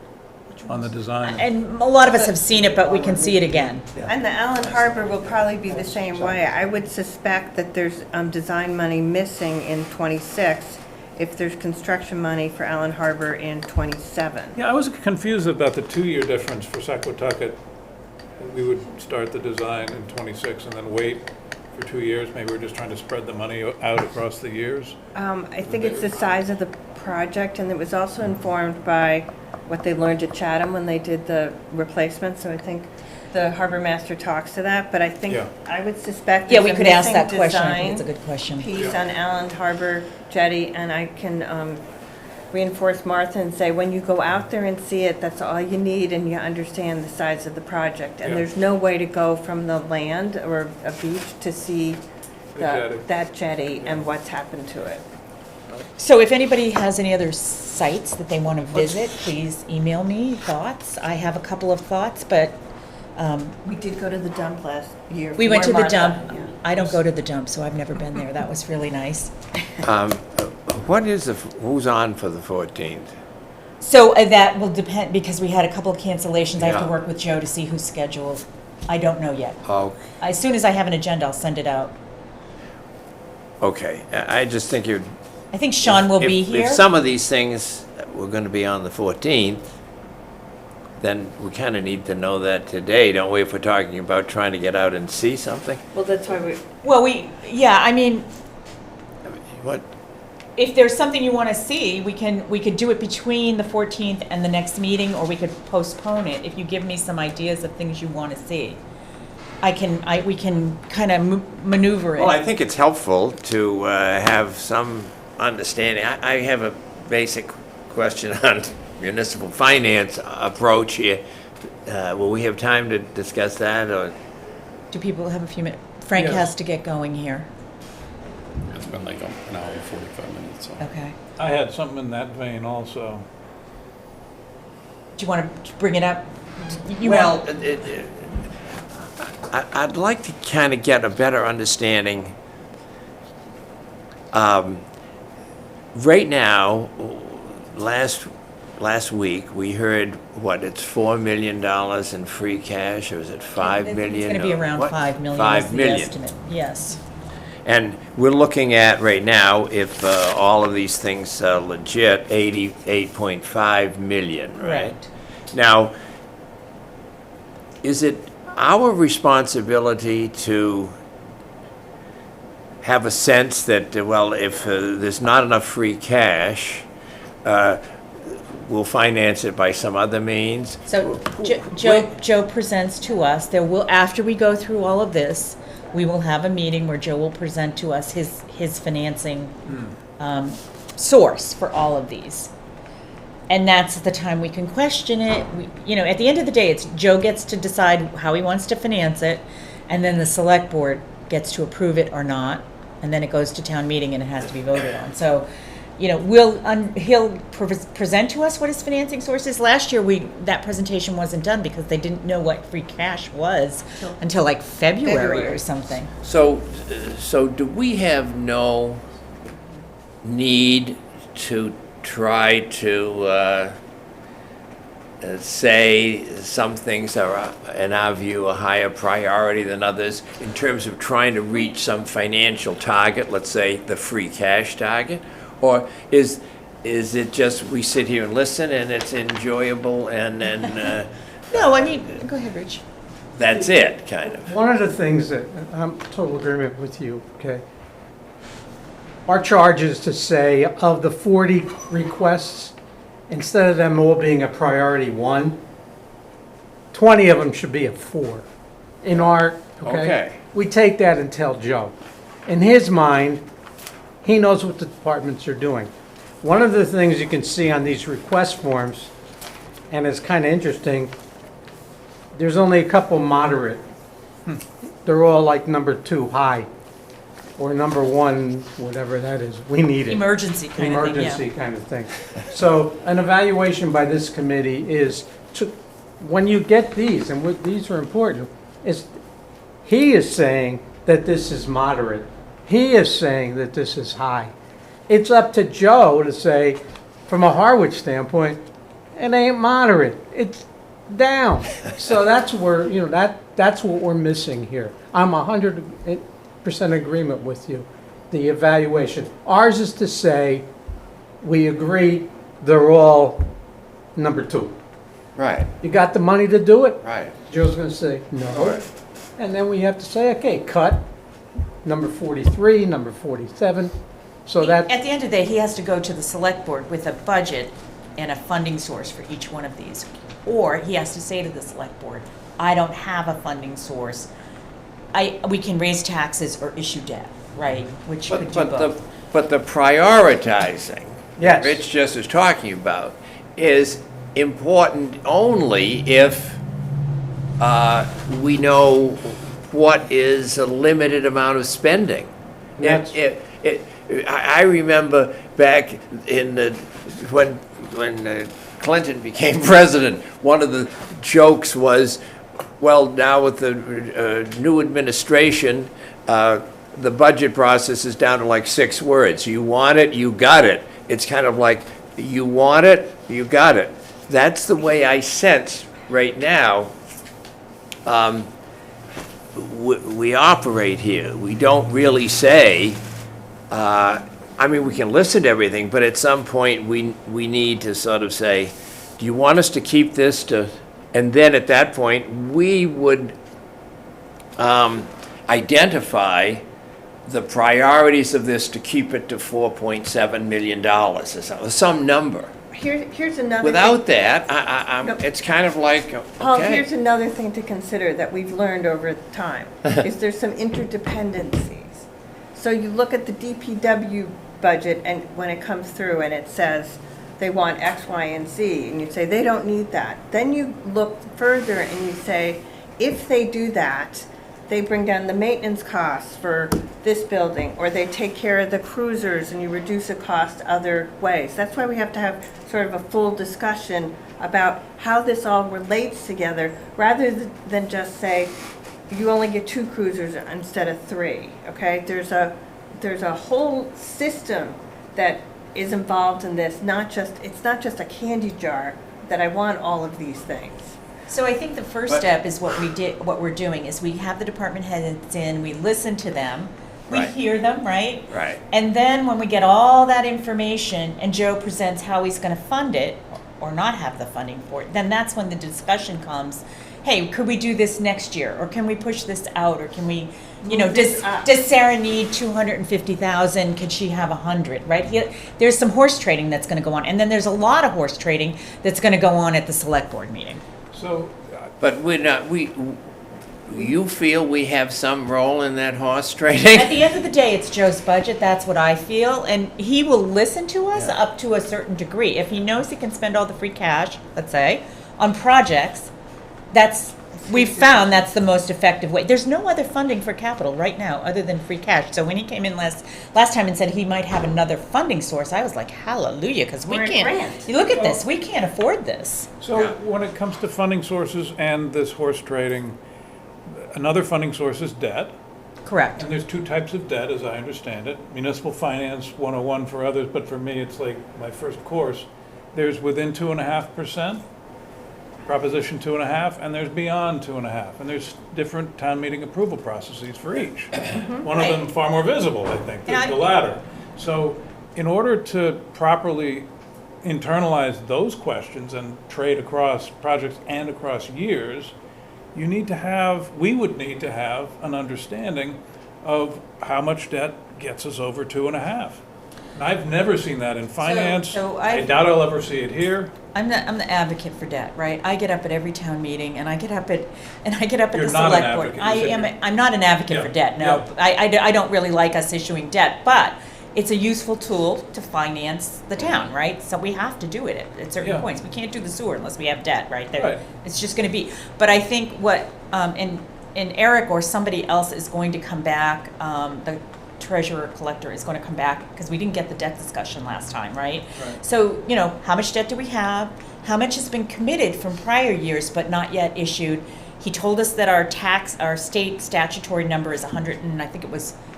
D: on the design.
B: And a lot of us have seen it, but we can see it again.
F: And the Allen Harbor will probably be the same way. I would suspect that there's design money missing in 26 if there's construction money for Allen Harbor in 27.
D: Yeah, I was confused about the 2-year difference for Saquatucket. We would start the design in 26 and then wait for 2 years. Maybe we're just trying to spread the money out across the years.
F: I think it's the size of the project, and it was also informed by what they learned at Chatham when they did the replacement, so I think the harbor master talks to that, but I think,
D: Yeah.
F: I would suspect
B: Yeah,
F: there's
B: we
F: a
B: could ask
F: missing
B: that question. I think
F: design
B: it's a good question.
F: piece on Allen Harbor Jetty, and I can reinforce Martha and say, when you go out there and see it, that's all you need, and you understand the size of the project. And
D: Yeah.
F: there's no way to go from the land or a beach to see
D: jetty.
F: that jetty and what's happened to it.
B: So if anybody has any other sites that they want to visit, please email me thoughts. I have a couple of thoughts, but
F: We did go to the dump last year.
B: we went to
F: for
B: the dump.
F: Martha. Yeah.
B: I don't go to the dump, so I've never been there. That was really nice.
E: What is who's on for the 14th?
B: So that will depend, because we had a couple of cancellations. I have to
E: Yeah.
B: work with Joe to see who's scheduled. I don't know yet.
E: Oh,
B: As soon as I have an agenda, I'll send it out.
E: okay. I just think you'd.
B: I think Sean will be
E: If
B: here.
E: some of these things were going to be on the 14th, then we kind of need to know that today, don't we, if we're talking about trying to get out and see something?
F: Well, that's why we,
B: Well, I mean,
E: What?
B: if there's something you want to see, we could do it between the 14th and the next meeting, or we could postpone it. If you give me some ideas of things you want to see, we can kind of maneuver it.
E: Well, I think it's helpful to have some understanding. I have a basic question on municipal finance approach here. Will we have time to discuss that, or?
B: Do people have a few minutes? Frank
D: Yes.
B: has to get going here.
A: It's been like an hour and 45 minutes, so.
B: Okay.
D: I had something in that vein also.
B: Do you want to bring it up?
E: Well, I'd like to kind of get a better understanding. Right now, last week, we heard, what, it's $4 million in free cash, or is it $5 million?
B: It's going to be around
E: What?
B: 5 million is
E: 5
B: the
E: million.
B: estimate, yes.
E: And we're looking at, right now, if all of these things are legit, 88.5 million, right?
B: Right.
E: Now, is it our responsibility to have a sense that, well, if there's not enough free cash, we'll finance it by some other means?
B: So Joe presents to us, there will, after we go through all of this, we will have a meeting where Joe will present to us his financing source for all of these. And that's the time we can question it. At the end of the day, it's Joe gets to decide how he wants to finance it, and then the select board gets to approve it or not, and then it goes to town meeting and it has to be voted on. So, he'll present to us what his financing source is. Last year, that presentation wasn't done because they didn't know what free cash was until like February or something.
E: So do we have no need to try to say some things are, in our view, a higher priority than others in terms of trying to reach some financial target, let's say the free cash target? Or is it just we sit here and listen and it's enjoyable and
B: No, I mean, go ahead, Rich.
E: that's it, kind of?
I: One of the things that, I'm in total agreement with you, okay? Our charge is to say, of the 40 requests, instead of them all being a priority 1, 20 of them should be a 4. In our,
E: Okay.
I: We take that and tell Joe. In his mind, he knows what the departments are doing. One of the things you can see on these request forms, and it's kind of interesting, there's only a couple moderate. They're all like number 2, high, or number 1, whatever that is. We need it.
B: Emergency kind of thing, yeah.
I: Emergency kind of thing. So an evaluation by this committee is, when you get these, and these are important, he is saying that this is moderate. He is saying that this is high. It's up to Joe to say, from a Harwich standpoint, it ain't moderate, it's down. So that's where, that's what we're missing here. I'm 100% agreement with you, the evaluation. Ours is to say, we agree they're all number 2.
E: Right,
I: You got the money to do it?
E: right.
I: Joe's gonna say,
E: All
I: no.
E: right.
I: And then we have to say, okay, cut, number 43, number 47, so that,
B: At the end of the day, he has to go to the select board with a budget and a funding source for each one of these. Or he has to say to the select board, I don't have a funding source. We can raise taxes or issue debt, right? Which could do both.
E: But the prioritizing,
I: Yes.
E: Rich just was talking about, is important only if we know what is a limited amount of spending.
I: That's-
E: I remember back in when Clinton became president, one of the jokes was, well, now with the new administration, the budget process is down to like 6 words. You want it, you got it. It's kind of like, you want it, you got it. That's the way I sense right now we operate here. We don't really say, we can listen to everything, but at some point we need to sort of say, do you want us to keep this to, and then at that point, we would identify the priorities of this to keep it to $4.7 million or some number.
F: Here's another.
E: Without
F: thing.
E: that,
F: No.
E: it's kind of like,
F: Paul,
E: okay.
F: here's another thing to consider that we've learned over time, is there's some interdependencies. So you look at the DPW budget, and when it comes through and it says they want X, Y, and Z, and you say they don't need that. Then you look further and you say, if they do that, they bring down the maintenance costs for this building, or they take care of the cruisers and you reduce the cost other ways. That's why we have to have sort of a full discussion about how this all relates together, rather than just say, you only get 2 cruisers instead of 3, okay? There's a whole system that is involved in this, it's not just a candy jar that I want all of these things.
B: So I think the first step is what we're doing is we have the department heads in, we listen to them, we
E: Right.
B: hear them, right?
E: Right.
B: And then when we get all that information and Joe presents how he's gonna fund it, or not have the funding for it, then that's when the discussion comes. Hey, could we do this next year? Or can we push this out? Or can we, does Sarah need 250,000? Could she have 100, right? There's some horse trading that's gonna go on. And then there's a lot of horse trading that's gonna go on at the select board meeting.
D: So,
E: But you feel we have some role in that horse
B: At
E: trading?
B: the end of the day, it's Joe's budget, that's what I feel, and he will listen to us up to a certain degree. If he knows he can spend all the free cash, let's say, on projects, we've found that's the most effective way. There's no other funding for capital right now other than free cash. So when he came in last time and said he might have another funding source, I was like, hallelujah, because we
F: We're in
B: can't,
F: grant.
B: you look at this, we can't afford this.
D: so when it comes to funding sources and this horse trading, another funding source is debt.
B: Correct.
D: And there's 2 types of debt, as I understand it. Municipal finance 101 for others, but for me, it's like my first course. There's within 2.5%, Proposition 2.5, and there's beyond 2.5. And there's different town meeting approval processes for each. One of them far more visible, I think, the latter. So in order to properly internalize those questions and trade across projects and across years, we would need to have an understanding of how much debt gets us over 2.5. And I've never seen that in finance. I doubt I'll ever see it here.
B: I'm the advocate for debt, right? I get up at every town meeting, and I get up at
D: You're
B: the
D: not an
B: select board.
D: advocate,
B: I'm not an advocate
D: Yeah,
B: for debt, no.
D: yeah.
B: I don't really like us issuing debt, but it's a useful tool to finance the town, right? So we have to do it at certain
D: Yeah.
B: points. We can't do the sewer unless we have debt, right?
D: Right.
B: It's just gonna be, but I think and Eric or somebody else is going to come back, the treasurer collector is going to come back, because we didn't get the debt discussion last time, right?
D: Right.
B: So, how much debt do we have? How much has been committed from prior years but not yet issued? He told us that our state statutory number is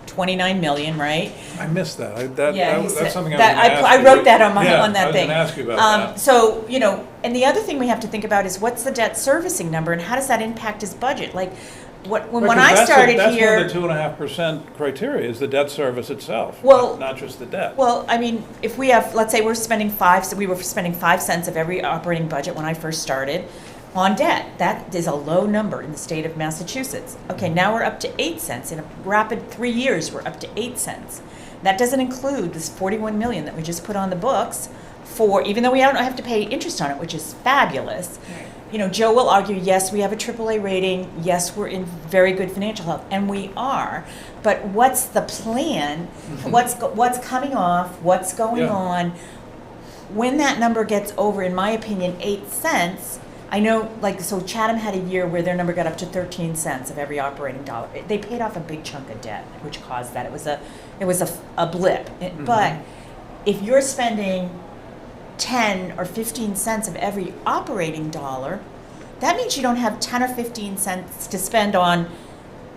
B: 29 million, right?
D: I missed that.
B: He
D: That's
B: said-
D: something I was
B: that-
D: going to ask
B: I
D: you.
B: wrote that on
D: Yeah,
B: that
D: I was
B: thing.
D: going to ask you about that.
B: So, and the other thing we have to think about is what's the debt servicing number and how does that impact his budget? Like, when I started here.
D: That's one of the 2.5% criteria, is the debt service itself,
B: Well-
D: not just the debt.
B: Well, I mean, if we have, let's say we were spending 5 cents of every operating budget when I first started on debt. That is a low number in the state of Massachusetts. Okay, now we're up to 8 cents. In a rapid 3 years, we're up to 8 cents. That doesn't include this 41 million that we just put on the books for, even though we don't have to pay interest on it, which is fabulous. Joe will argue, yes, we have a AAA rating, yes, we're in very good financial health, and we are, but what's the plan? What's coming off, what's going
D: Yeah.
B: on? When that number gets over, in my opinion, 8 cents, I know, so Chatham had a year where their number got up to 13 cents of every operating dollar. They paid off a big chunk of debt, which caused that. It was a blip. But if you're spending 10 or 15 cents of every operating dollar, that means you don't have 10 or 15 cents to spend on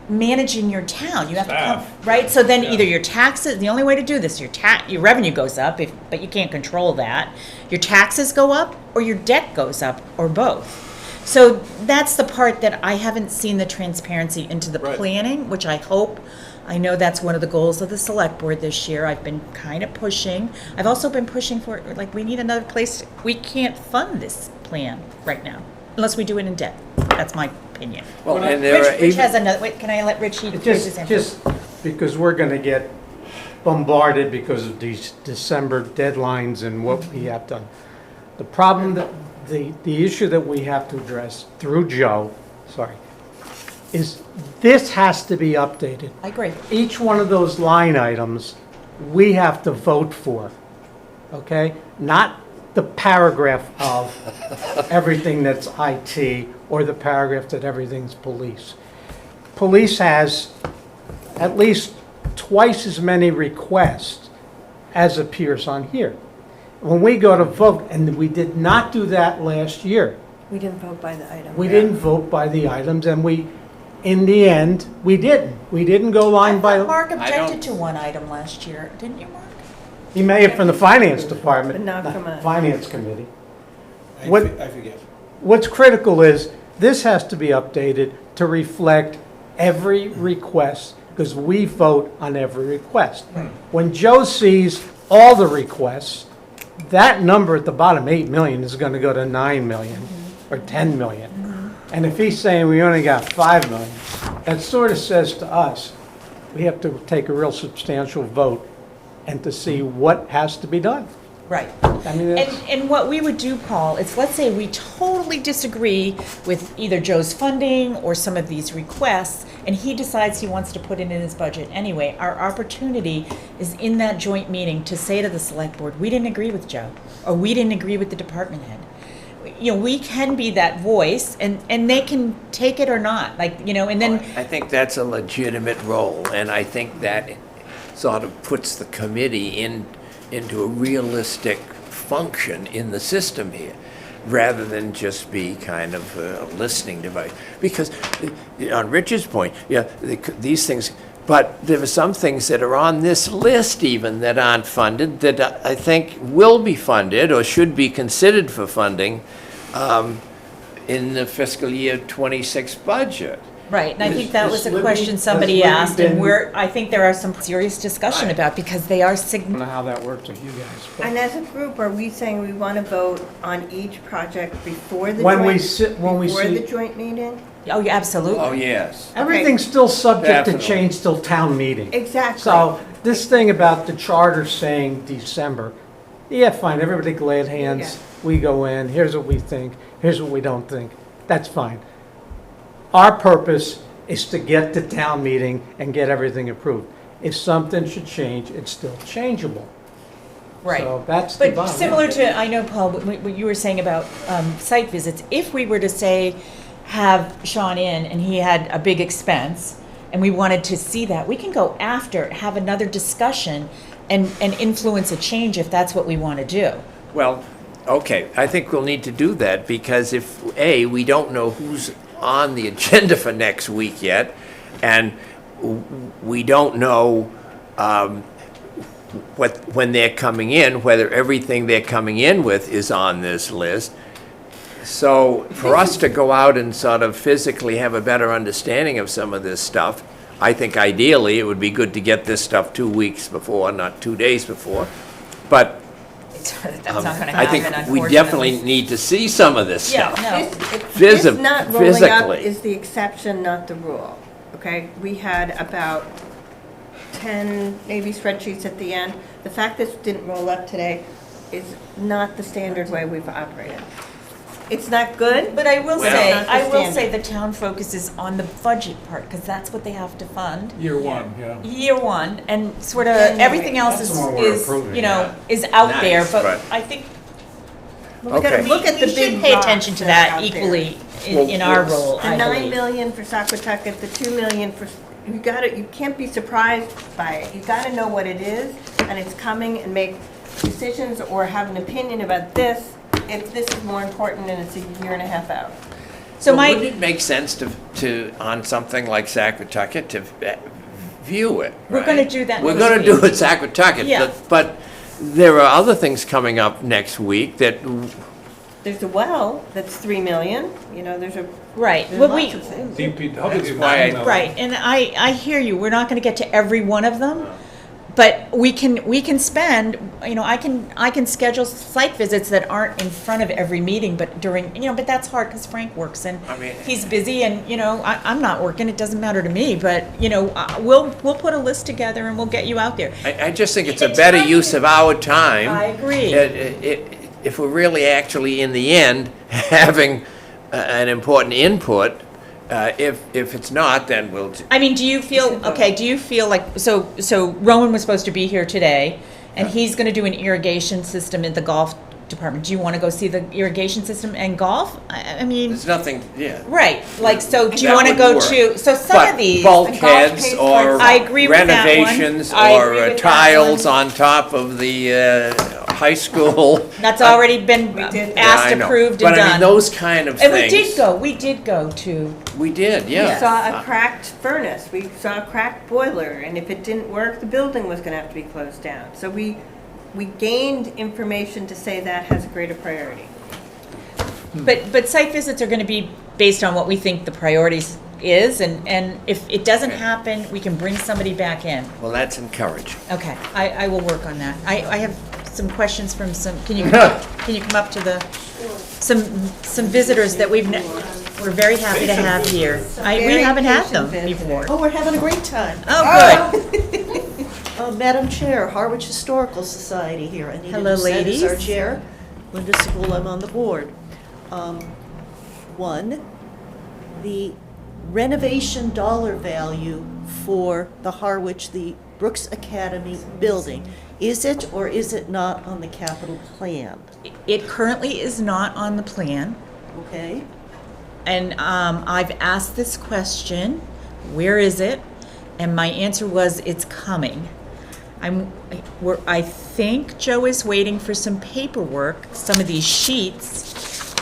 B: managing your town. You have to come,
D: Staff.
B: right? So then
D: Yeah.
B: either your taxes, the only way to do this, your revenue goes up, but you can't control that. Your taxes go up or your debt goes up, or both. So that's the part that I haven't seen the transparency into the
D: Right.
B: planning, which I hope. I know that's one of the goals of the select board this year. I've been kind of pushing. I've also been pushing for, we need another place. We can't fund this plan right now unless we do it in debt. That's my opinion.
E: Well, and there are
B: Rich has
E: even,
B: another, wait, can I let Rich, he gives his input?
I: Just because we're going to get bombarded because of these December deadlines and what we have done. The problem that, the issue that we have to address through Joe, is this has to be updated.
B: I agree.
I: Each one of those line items, we have to vote for, okay? Not the paragraph of everything that's IT or the paragraph that everything's police. police has at least twice as many requests as appears on here. When we go to vote, and we did not do that last year,
F: We didn't vote by the item.
I: we didn't vote by the items, and in the end, we didn't. We didn't go line by,
B: Mark
E: don't-
B: objected to one item last year, didn't you, Mark?
I: he may have from the finance department,
F: But not from us.
I: finance committee.
L: I
I: What-
L: I forget.
I: What's critical is, this has to be updated to reflect every request, because we vote on every request. When Joe sees all the requests, that number at the bottom, 8 million, is gonna go to 9 million, or 10 million. And if he's saying we only got 5 million, that sort of says to us, we have to take a real substantial vote and to see what has to be done.
B: Right.
I: I mean, that's-
B: And what we would do, Paul, is let's say we totally disagree with either Joe's funding or some of these requests, and he decides he wants to put it in his budget anyway. Our opportunity is in that joint meeting to say to the select board, we didn't agree with Joe, or we didn't agree with the department head. You know, we can be that voice, and they can take it or not, like, you know, and then,
E: I think that's a legitimate role, and I think that sort of puts the committee into a realistic function in the system here, rather than just be kind of a listening device. Because on Richard's point, yeah, these things, but there are some things that are on this list even that aren't funded, that I think will be funded or should be considered for funding in the fiscal year '26 budget.
B: right, and I think that was a
I: Libby-
B: question
I: has
B: somebody
I: Libby
B: asked, and
I: been-
B: I think there are some serious discussion about, because they are
A: I don't know how that works with you guys. but-
F: And as a group, are we saying we want to vote on each project before the
I: When we
F: joint,
I: sit, when we
F: before the
I: see,
F: joint meeting?
B: Oh, yeah, absolutely.
E: Oh, yes.
I: everything's still subject to
E: Definitely.
I: change till town meeting.
F: Exactly.
I: So this thing about the charter saying December, yeah, fine, everybody glad hands, we go in, here's what we think, here's what we don't think, that's fine. Our purpose is to get to town meeting and get everything approved. If something should change, it's still changeable.
B: Right.
I: So that's the
B: But
I: bottom
B: similar
I: line.
B: to, I know, Paul, what you were saying about site visits, if we were to say, have Sean in and he had a big expense, and we wanted to see that, we can go after, have another discussion, and influence a change if that's what we want to do.
E: Well, okay, I think we'll need to do that, because if, A, we don't know who's on the agenda for next week yet, and we don't know when they're coming in, whether everything they're coming in with is on this list. So for us to go out and sort of physically have a better understanding of some of this stuff, I think ideally it would be good to get this stuff 2 weeks before, not 2 days before. But
B: That's not going to
E: I
B: happen,
E: think
B: unfortunately.
E: we definitely need to see some of this
B: Yeah,
E: stuff.
B: no.
F: This not rolling up
E: physically.
F: is the exception, not the rule, okay? We had about 10 maybe spreadsheets at the end. The fact this didn't roll up today is not the standard way we've operated. It's not good,
B: But I will
E: Well-
B: say,
F: Not the
B: I will say
F: standard.
B: the town focuses on the budget part, because that's what they have to fund.
D: Year one, yeah.
B: Year one, and sort of
F: January.
B: everything else
A: That's
B: is,
A: the one we're approving,
B: you know,
A: yeah.
B: is out
E: Nice,
B: there, but
E: but-
B: I think
F: we gotta
E: Okay.
F: look at the
B: we
F: big
B: should pay
F: rocks
B: attention to
F: are
B: that
F: out there.
B: equally
E: Well,
B: in our
E: well,
B: role,
F: The
B: I
F: 9
B: believe.
F: million for Saquatucket, the 2 million for, you can't be surprised by it. You gotta know what it is, and it's coming, and make decisions or have an opinion about this if this is more important and it's a year and a half out.
B: So
E: Well,
B: my,
E: wouldn't it make sense to on something like Saquatucket, to view it?
B: We're
E: right?
B: gonna do that
E: We're
B: next
E: gonna do
B: week.
E: it Saquatucket,
B: Yeah.
E: but there are other things coming up next week that,
F: There's a well that's 3 million, you know, there's
B: right,
F: there's
B: well,
F: lots of things.
D: DPW
E: That's why I-
D: 9 million.
B: right, and I hear you, we're not gonna get to every one of them, but we can spend, you know, I can schedule site visits that aren't in front of every meeting, but during, you know, but that's hard, because Frank works, and
E: I mean-
B: he's busy, and, you know, I'm not working, it doesn't matter to me, but, you know, we'll put a list together and we'll get you out there.
E: I just think it's a better use of our time.
B: I agree.
E: If we're really actually, in the end, having an important input, if it's not, then we'll,
B: I mean, do you feel like, so Rowan was supposed to be here today, and he's gonna do an irrigation system in the golf department. Do you want to go see the irrigation system and golf? I mean,
E: There's nothing, yeah.
B: right, like, so do you
E: That
B: want to
E: would
B: go
E: work.
B: to, so some
E: But
B: of these.
E: bulkheads or
B: I agree with that one.
E: renovations
B: I agree
E: or
B: with that
E: tiles
B: one.
E: on top of the high school.
B: That's already been
F: We did that.
B: asked,
E: I know.
B: approved, and
E: But I mean,
B: done.
E: those kind of
B: And
E: things.
B: we did go to,
E: We did,
F: We
E: yeah.
F: saw a cracked furnace, we saw a cracked boiler, and if it didn't work, the building was gonna have to be closed down. So we gained information to say that has a greater priority.
B: but site visits are gonna be based on what we think the priorities is, and if it doesn't
E: Okay.
B: happen, we can bring somebody back in.
E: Well, that's encouraging.
B: Okay, I will work on that. I have some questions from some, can you come up to the, some visitors that we're very happy to have here. We
F: Very
B: haven't had them
F: patient visitors.
B: before.
J: Oh, we're having a great time.
B: Oh, good.
J: Madam Chair, Harwich Historical Society here. Anita
B: Hello,
J: Doucette is our
B: ladies.
J: chair. Linda Segul, I'm on the board. One, the renovation dollar value for the Harwich, the Brooks Academy building, is it or is it not on the capital plan?
B: It currently is not on the plan,
J: Okay?
B: and I've asked this question, where is it? And my answer was, it's coming. I think Joe is waiting for some paperwork, some of these sheets,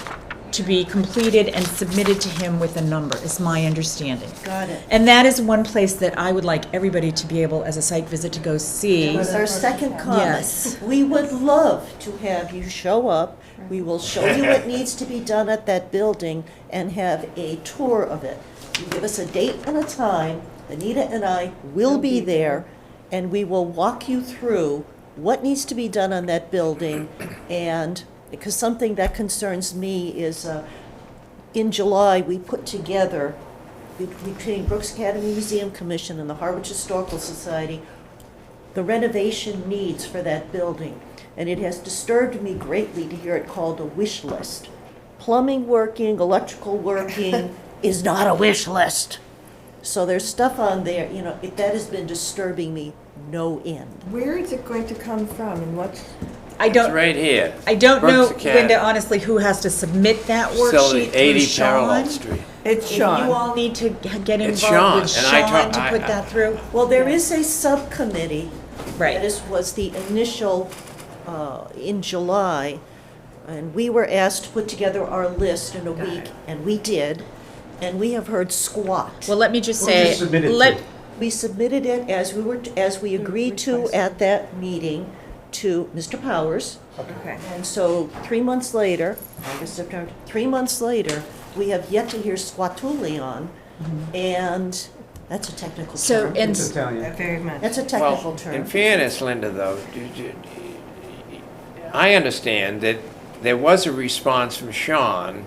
B: to be completed and submitted to him with a number, is my understanding.
J: Got it.
B: And that is one place that I would like everybody to be able, as a site visit, to go see.
J: That was our second comment.
B: Yes.
J: We would love to have you show up. We will show you what needs to be done at that building and have a tour of it. You give us a date and a time, Anita and I will be there, and we will walk you through what needs to be done on that building. And because something that concerns me is, in July, we put together, between Brooks Academy Museum Commission and the Harwich Historical Society, the renovation needs for that building. And it has disturbed me greatly to hear it called a wish list. Plumbing working, electrical working is not a wish list. So there's stuff on there, that has been disturbing me no end.
F: Where is it going to come from and what's?
B: I
E: It's
B: don't,
E: right here.
B: I don't know,
E: Brooks Academy.
B: Linda, honestly, who has to submit that
E: Facility,
B: worksheet through
E: 80
B: Sean.
E: Parallel Street.
F: It's
B: If you
F: Sean.
B: all need to get
E: It's
B: involved with
E: Sean, and I
B: Sean
E: talk-
B: to put that through.
J: Well, there is a subcommittee.
B: Right.
J: That was the initial, in July, and we were asked to put together our list in a week, and we did, and we have heard squat.
B: Well, let me just
L: Who'd you
B: say,
L: submit it to?
B: let,
J: We submitted it as we agreed to at that meeting to Mr. Powers.
F: Okay.
J: And so 3 months later, August, September, 3 months later, we have yet to hear squatuli on, and that's a technical
B: So,
J: term.
B: and
L: It's Italian.
F: Very much.
J: That's a technical
E: Well,
J: term.
E: in fairness, Linda, though, I understand that there was a response from Sean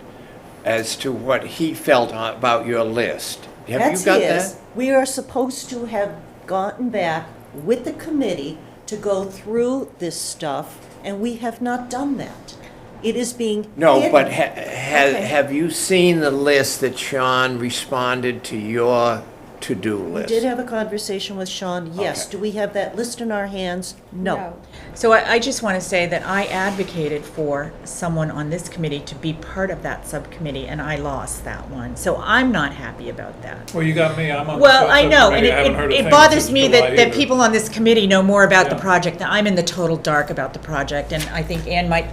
E: as to what he felt about your list. Have
J: That's
E: you got
J: his.
E: that?
J: We are supposed to have gotten back with the committee to go through this stuff, and we have not done that. It is being
E: No,
J: hidden.
E: but
J: Okay.
E: have you seen the list that Sean responded to your to-do
J: We
E: list?
J: did have a conversation with Sean, yes.
E: Okay.
J: Do we have that list in our hands? No.
B: so I just want to say that I advocated for someone on this committee to be part of that subcommittee, and I lost that one. So I'm not happy about that.
D: Well, you got me, I'm on the.
B: Well, I know, and
D: subcommittee. I haven't heard a
B: it
D: thing
B: bothers
D: since
B: me
D: July
B: that
D: either.
B: people on this committee know more about the
D: Yeah.
B: project. I'm in the total dark about the project, and I think Ann might,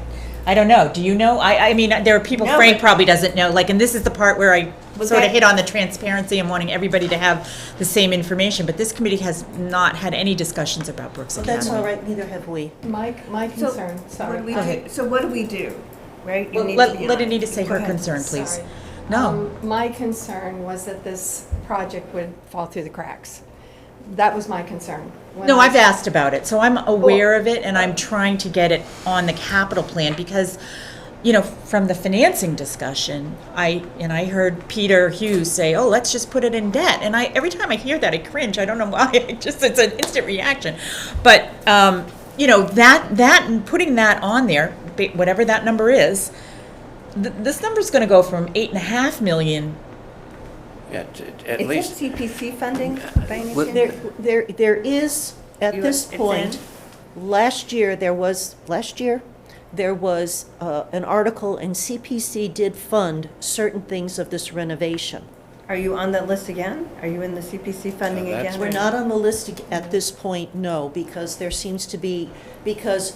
B: I don't know, do you know? I mean, there are people
F: No,
B: Frank
F: but-
B: probably doesn't know, like, and this is the part where I
F: Was
B: sort of
F: that-
B: hit on the transparency and wanting everybody to have the same information, but this committee has not had any discussions about Brooks
J: Well,
B: Academy.
J: that's all right, neither have we.
M: My
F: So,
M: concern,
F: What
M: sorry.
F: do we
B: Go
F: do?
B: ahead.
F: So what do we do, right? You
B: Well,
F: need to
B: let
F: be
B: let
F: on.
B: Anita say
F: Go
B: her
F: ahead.
B: concern, please.
M: Sorry.
B: No,
M: My concern was that this project would fall through the cracks. That was my concern. When
B: no,
M: I-
B: I've asked about it, so I'm aware of it, and I'm trying to get it on the capital plan, because, you know, from the financing discussion, I heard Peter Hughes say, oh, let's just put it in debt, and every time I hear that, I cringe, I don't know why, it's an instant reaction, but, you know, that, and putting that on there, whatever that number is, this number's gonna go from 8.5 million.
E: Yeah, at
F: Is
E: least,
F: this CPC funding by any
E: Well,
F: chance?
J: There is, at
F: You-
J: this
F: it's
J: point,
F: in?
J: last year, there was an article, and CPC did fund certain things of this renovation.
F: Are you on that list again? Are you in the CPC funding
E: that's-
F: again?
J: We're
F: or-
J: not on the list at this point, no, because there seems to be, because,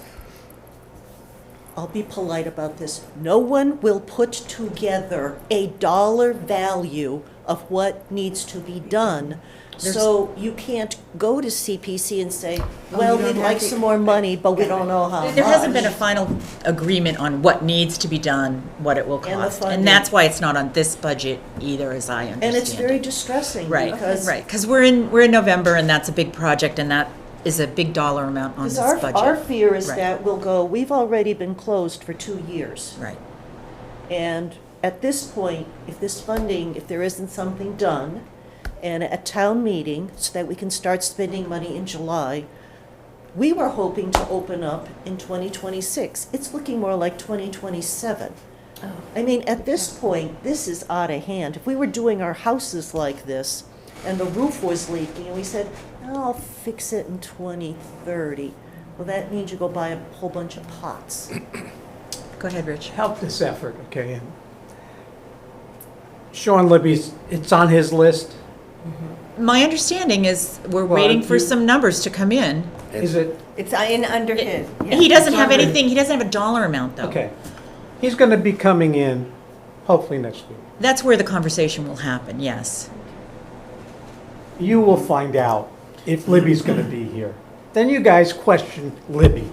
J: I'll be polite about this, no one will put together a dollar value of what needs to be done. So you can't go to CPC and say, well, we'd like some more money, but we don't know how much.
B: There hasn't been a final agreement on what needs to be done, what it will
J: And the
B: cost.
J: funding.
B: And that's why it's not on this budget either, as I understand
J: And it's very
B: it.
J: distressing
B: Right,
J: because.
B: right, because we're in November, and that's a big project, and that is a big dollar amount on this
J: Because
B: budget.
J: our fear is
B: Right.
J: that we'll go, we've already been closed for 2 years.
B: Right.
J: And at this point, if this funding, if there isn't something done, and at town meeting, so that we can start spending money in July, we were hoping to open up in 2026. It's looking more like 2027. I mean, at this point, this is out of hand. If we were doing our houses like this, and the roof was leaking, and we said, oh, I'll fix it in 2030, well, that means you go buy a whole bunch of pots.
B: Go ahead, Rich.
I: Help this effort, okay? And Sean Libby's, it's on his list.
B: My understanding is we're
I: Well,
B: waiting for
I: you-
B: some numbers to come in.
I: Is it?
F: It's in under his. yeah.
B: He doesn't
I: It's
B: have
I: under-
B: anything, he doesn't have a dollar amount, though.
I: Okay. He's going to be coming in hopefully next week.
B: That's where the conversation will happen, yes.
I: You will find out if Libby's going to be here. Then you guys question Libby.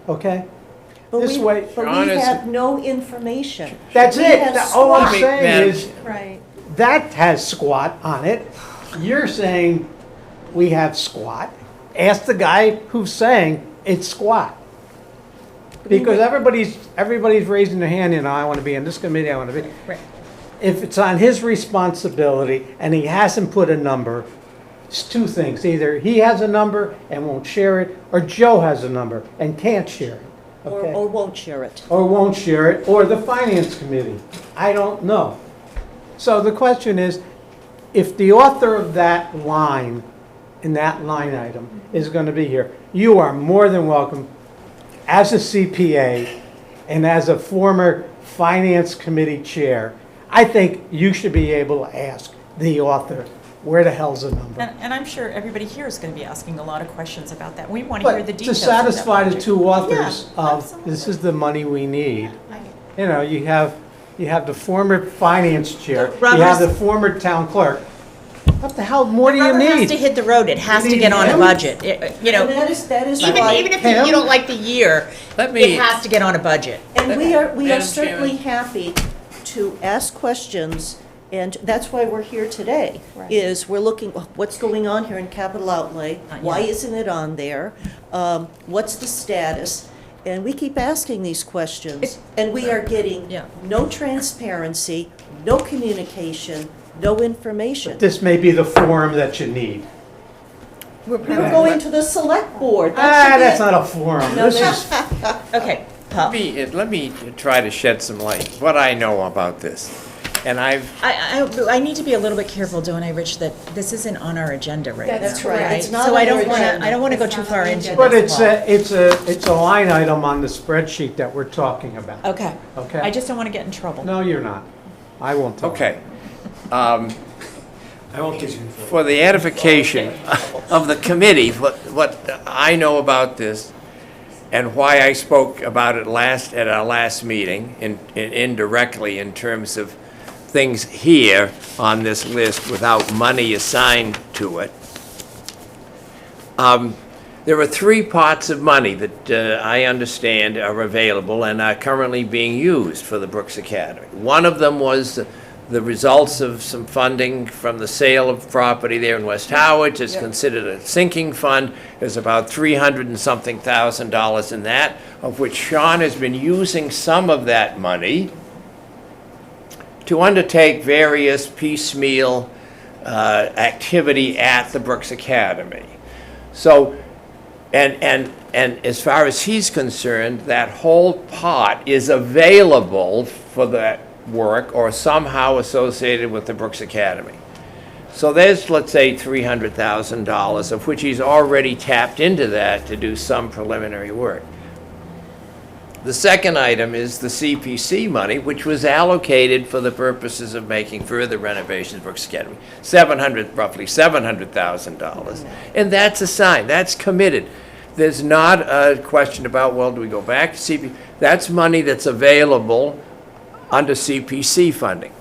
I: Okay?
J: But
I: This
J: we,
I: way-
J: but
E: Sean
J: we
E: is-
J: have no information.
I: That's
J: We
I: it.
J: have
I: All I'm
J: squat.
I: saying
E: Madam
I: is,
M: Right.
I: that has squat on it. You're saying we have squat. Ask the guy who's saying it's squat. Because everybody's raising their hand, I want to be in this committee, I want to be.
B: Right.
I: If it's on his responsibility and he hasn't put a number, it's two things. Either he has a number and won't share it, or Joe has a number and can't share it. Okay?
J: Or won't share it.
I: Or won't share it, or the finance committee. I don't know. So the question is, if the author of that line, in that line item, is going to be here, you are more than welcome, as a CPA and as a former finance committee chair, I think you should be able to ask the author, where the hell's the number?
B: And I'm sure everybody here is going to be asking a lot of questions about that. We want to hear the
I: But to
B: details of that
I: satisfy the
B: project.
I: two authors
B: Yeah,
I: of, this is the money we need,
B: I-
I: you have the former finance chair, you
B: Rubber's-
I: have the former town clerk. What the hell more do you
B: Rubber has to
I: need?
B: hit the road. It has
I: You
B: to
I: need
B: get on a
I: him?
B: budget. You know,
J: And that is
B: even
J: why.
B: if
I: him?
B: you don't like the year,
E: Let me-
B: it has to get on a budget.
J: And we are
E: Madam
J: certainly
E: Chairman.
J: happy to ask questions, and that's why we're here today,
M: Right.
J: is we're looking, what's going on here in capital outlay? Why
B: Yeah.
J: isn't it on there? What's the status? And we keep asking these questions, and we are getting
B: Yeah.
J: no transparency, no communication, no information.
I: This may be the forum that you need.
J: We're going to the select board. That should be
I: That's
J: it.
I: not a forum.
J: No,
I: This is,
B: Okay, Paul.
E: Let me try to shed some light, what I know about this. And
B: I need to be a little bit careful, don't I, Rich, that this isn't on our agenda right now.
M: That's
J: right.
B: right?
J: It's not
B: So
J: on
B: I
J: your
B: don't want to,
J: agenda.
B: I don't want to go
M: It's
B: too
M: not
B: far
M: on the
B: into this.
I: but it's
B: Paul.
I: it's a line item on the spreadsheet that we're talking about.
B: Okay.
I: Okay.
B: I just don't want to get in trouble.
I: No, you're not. I won't tell.
E: okay.
L: I won't get you in trouble.
E: For the edification of the committee, what I know about this and why I spoke about it at our last meeting, indirectly in terms of things here on this list without money assigned to it. There are 3 pots of money that I understand are available and are currently being used for the Brooks Academy. One of them was the results of some funding from the sale of property there in West Harwich. It's considered a sinking fund. There's about $300 and something thousand in that, of which Sean has been using some of that money to undertake various piecemeal activity at the Brooks Academy. So, and as far as he's concerned, that whole pot is available for that work or somehow associated with the Brooks Academy. So there's, let's say, $300,000, of which he's already tapped into that to do some preliminary work. The second item is the CPC money, which was allocated for the purposes of making further renovations for Brooks Academy. Roughly $700,000. And that's a sign, that's committed. There's not a question about, well, do we go back to CPC? That's money that's available under CPC funding.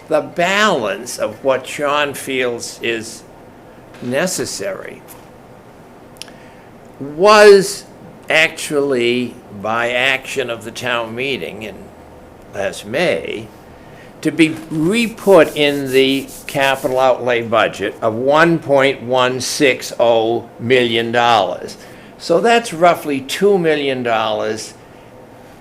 E: The balance of what Sean feels is necessary was actually, by action of the town meeting in last May, to be re-put in the capital outlay budget of $1.160 million. So that's roughly $2 million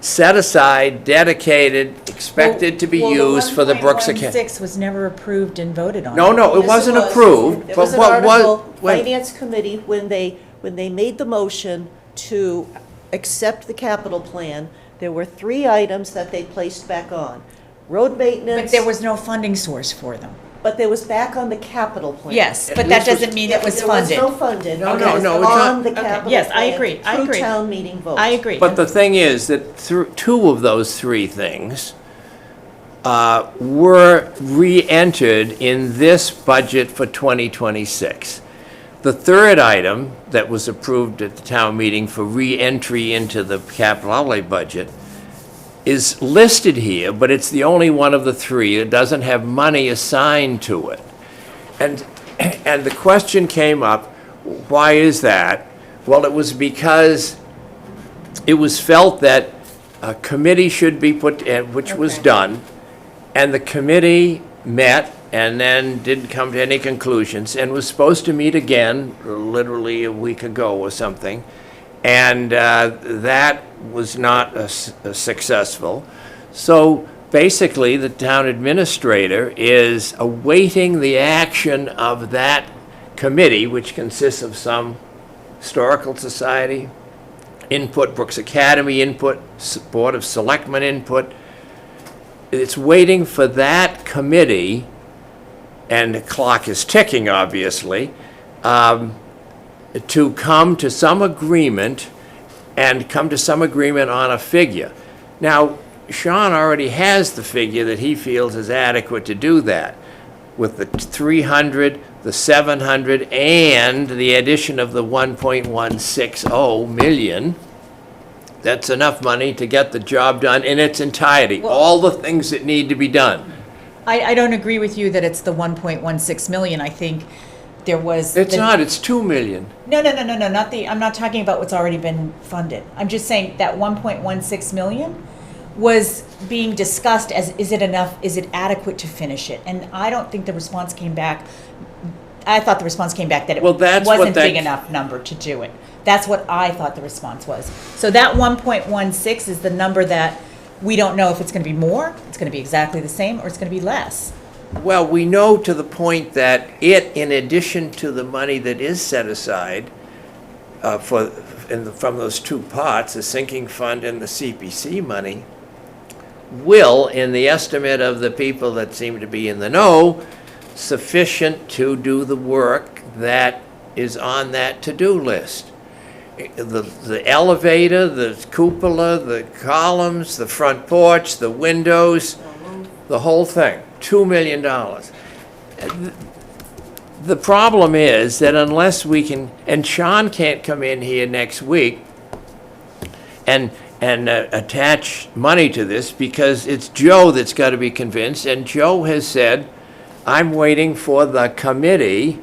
E: set aside, dedicated, expected to be used for the Brooks Academy.
B: 1.16 was never approved and voted on.
E: No, it
J: Yes,
E: wasn't
J: was.
E: approved,
J: There
E: but
J: was an
E: what
J: article,
E: was, wait,
J: Finance Committee, when they made the motion to accept the capital plan, there were 3 items that they placed back on. Road maintenance.
B: But there was no funding source for them.
J: But there was back on the capital plan.
B: Yes, but that doesn't mean it was funded.
J: There was no funded.
E: No,
J: It
E: no,
J: was
E: no, it's not-
J: on the
B: Okay,
J: capital
B: yes, I
J: plan
B: agree, I
J: through
B: agree.
J: town meeting vote.
B: I agree.
E: but the thing is that two of those 3 things were re-entered in this budget for 2026. The third item that was approved at the town meeting for re-entry into the capital outlay budget is listed here, but it's the only one of the 3 that doesn't have money assigned to it. And the question came up, why is that? Well, it was because it was felt that a committee should be put in, which was done, and the committee met and then didn't come to any conclusions and was supposed to meet again literally a week ago or something. And that was not successful. So basically, the town administrator is awaiting the action of that committee, which consists of some historical society input, Brooks Academy input, Board of Selectmen input. It's waiting for that committee, and the clock is ticking, obviously, to come to some agreement and come to some agreement on a figure. Now, Sean already has the figure that he feels is adequate to do that, with the 300, the 700, and the addition of the 1.160 million. That's enough money to get the job done in its entirety, all the things that need to be done.
B: I don't agree with you that it's the 1.16 million. I think there was.
E: It's not, it's 2 million.
B: No, I'm not talking about what's already been funded. I'm just saying that 1.16 million was being discussed as, is it enough, is it adequate to finish it? And I don't think the response came back, I thought the response came back that it
E: Well, that's what
B: wasn't
E: that-
B: big enough number to do it. That's what I thought the response was. So that 1.16 is the number that we don't know if it's gonna be more, it's gonna be exactly the same, or it's gonna be less.
E: Well, we know to the point that it, in addition to the money that is set aside from those 2 pots, the sinking fund and the CPC money, will, in the estimate of the people that seem to be in the know, sufficient to do the work that is on that to-do list. The elevator, the cupola, the columns, the front porch, the windows, the whole thing, $2 million. The problem is that unless we can, and Sean can't come in here next week and attach money to this, because it's Joe that's got to be convinced, and Joe has said, I'm waiting for the committee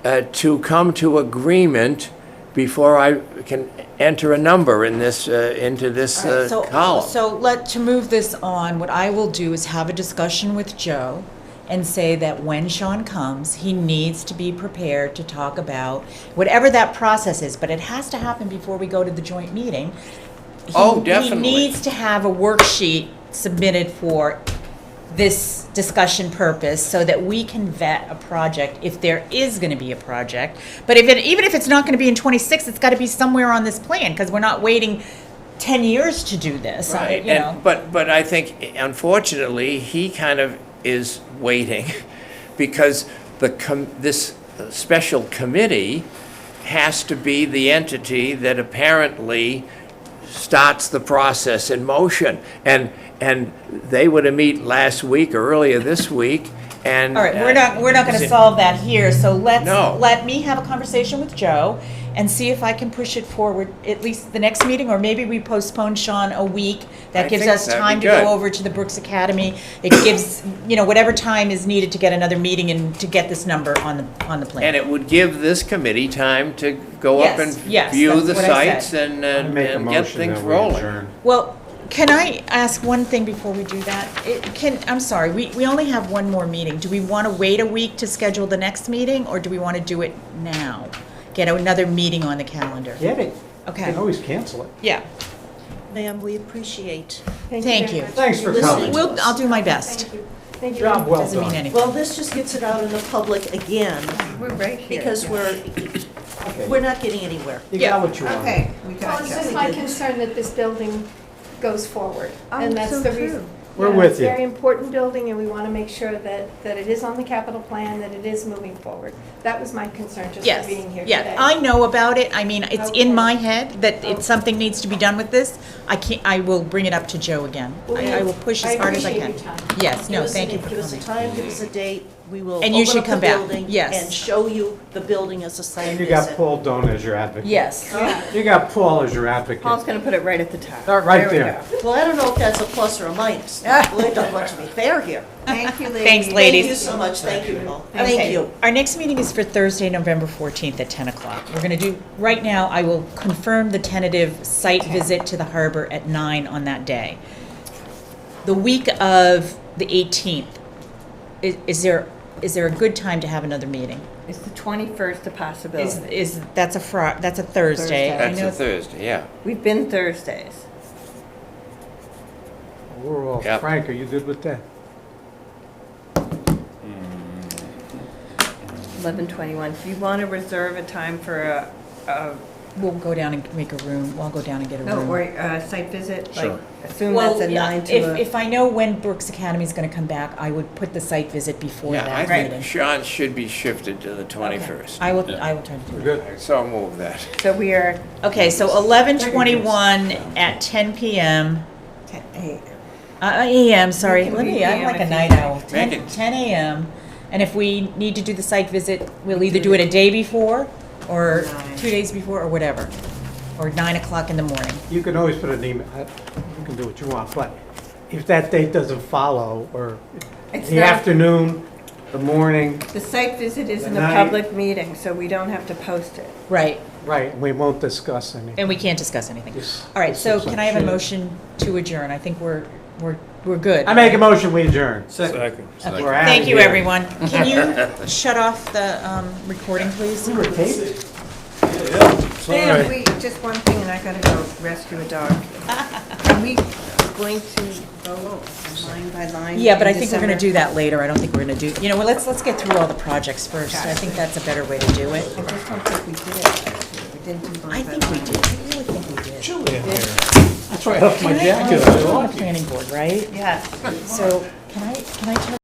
E: to come to agreement before I can enter a number in this, into this column.
B: So to move this on, what I will do is have a discussion with Joe and say that when Sean comes, he needs to be prepared to talk about whatever that process is, but it has to happen before we go to the joint meeting.
E: Definitely.
B: He needs to have a worksheet submitted for this discussion purpose so that we can vet a project if there is going to be a project. But even if it's not going to be in 26, it's got to be somewhere on this plan, because we're not waiting 10 years to do this.
E: Right,
B: You know.
E: but I think, unfortunately, he kind of is waiting because this special committee has to be the entity that apparently starts the process in motion. And they were to meet last week or earlier this week, and.
B: All right, we're not gonna solve that here, so
E: No.
B: let me have a conversation with Joe and see if I can push it forward, at least the next meeting, or maybe we postpone Sean a week. That
E: I
B: gives
E: think
B: us
E: that'd be
B: time to
E: good.
B: go over to the Brooks Academy. It gives, whatever time is needed to get another meeting and to get this number on the plan.
E: And it would give this committee time to go up and
B: Yes,
E: view
B: that's
E: the
B: what I said.
E: sites and
L: Make a
E: and get
L: motion
E: things
L: that we
E: rolling.
L: adjourn.
B: Well, can I ask one thing before we do that? I'm sorry, we only have one more meeting. Do we want to wait a week to schedule the next meeting, or do we want to do it now? Get another meeting on the calendar?
I: Get it. You
B: Okay,
I: can always cancel it.
B: yeah,
J: Ma'am, we appreciate.
B: thank you.
I: Thanks for
J: Listening.
I: coming.
B: I'll do my best.
M: Thank you.
I: Job well
B: Doesn't mean
I: done.
B: anything.
J: Well, this just gets it out in the public again,
F: We're right here.
J: because we're not getting anywhere.
I: You got what you wanted.
F: Okay, we
M: Well,
F: got
M: it's
F: you.
M: just my concern that this building goes forward. And that's
F: so
M: the
F: true.
M: reason.
I: We're
M: know,
I: with
M: It's a
I: you.
M: very important building, and we want to make sure that it is on the capital plan, that it is moving forward. That was my concern, just
B: Yes,
M: for being here today.
B: yeah, I know about it. I mean, it's in
M: Okay.
B: my head that something needs to be done with this. I will bring it up to Joe again.
M: Well,
B: I will push as hard as I can.
M: appreciate your time.
B: Yes, no,
J: Give us
B: thank
J: a-
B: you for
J: Give us a
B: coming.
J: time, give us a date, we will
B: And you
J: open
B: should
J: up the
B: come back.
J: building
B: Yes.
J: and show you the building as a site
I: And
J: visit.
I: you got Paul Doan as your advocate.
B: Yes.
I: You got Paul as your advocate.
F: Paul's gonna put it right at the top.
I: Right
F: we
I: there.
F: go.
J: Well, I don't know if that's a plus or a minus. We don't want to be fair here.
F: Thank you, ladies.
B: Thanks, ladies.
J: Thank you so much, thank you, Paul.
B: Okay.
J: Thank you.
B: Our next meeting is for Thursday, November 14th at 10 o'clock. We're going to do, right now, I will confirm the tentative site visit to the harbor at 9 on that day. The week of the 18th, is there a good time to have another meeting?
F: Is the 21st a possibility?
B: That's a Thursday. I
E: That's
B: know
E: a Thursday, yeah.
F: We've been Thursdays.
I: We're all,
E: Yep.
I: Frank, are you good with that?
F: 11:21. Do you want to reserve a time for a
B: We'll go down and make a room. We'll go down and get a
F: no,
B: room.
F: or a site visit? Like,
C: Sure.
F: assume
B: Well,
F: that's a
B: yeah,
F: 9 to a...
B: if I know when Brooks Academy is going to come back, I would put the site visit before
E: Yeah, I
B: that
E: think
B: meeting.
E: Sean should be shifted to the 21st.
B: I will try to do that.
I: Good.
E: So I'll move that.
F: So we are
B: Okay, so 11:21 at 10 PM.
F: 10, 8.
B: AM, sorry.
F: You can
B: Let
F: be
B: me, I'm
F: AM
B: like a
F: if you
B: night
F: like.
B: owl.
E: Make
B: 10
E: it-
B: 10 AM. And if we need to do the site visit, we'll either do it a day before or 2 days before or whatever. Or 9 o'clock in the morning.
I: You can always put an email, you can do what you want, but if that date doesn't follow, or
F: It's
I: the
F: not-
I: afternoon, the morning,
F: The site visit isn't a
I: Night.
F: public meeting, so we don't have to post it.
B: Right,
I: right, we won't discuss anything.
B: and we can't discuss anything.
I: This-
B: All right,
I: this
B: so
I: looks
B: can
I: like
B: I have a
I: shit.
B: motion to adjourn? I think we're good.
I: I make a motion, we adjourn.
D: Second.
B: Okay.
I: We're outta
B: Thank you,
I: here.
B: everyone. Can you shut off the recording, please?
I: We were taped?
F: Dan, just one thing, and I gotta go rescue a dog. Are we going to go line by line?
B: Yeah, but I
F: in
B: think we're gonna
F: December?
B: do that later. I don't think we're gonna do, let's get through all the projects first. I think that's a better way to do it.
F: I just don't think we did it last year. We didn't do
B: I
F: line by
B: think we
F: line.
B: did. I really think we did.
D: Chilly in here.
I: That's why I left my
B: Can I-
I: jacket
B: I'm on
I: on.
B: the planning board, right?
F: Yes.
B: So can I tell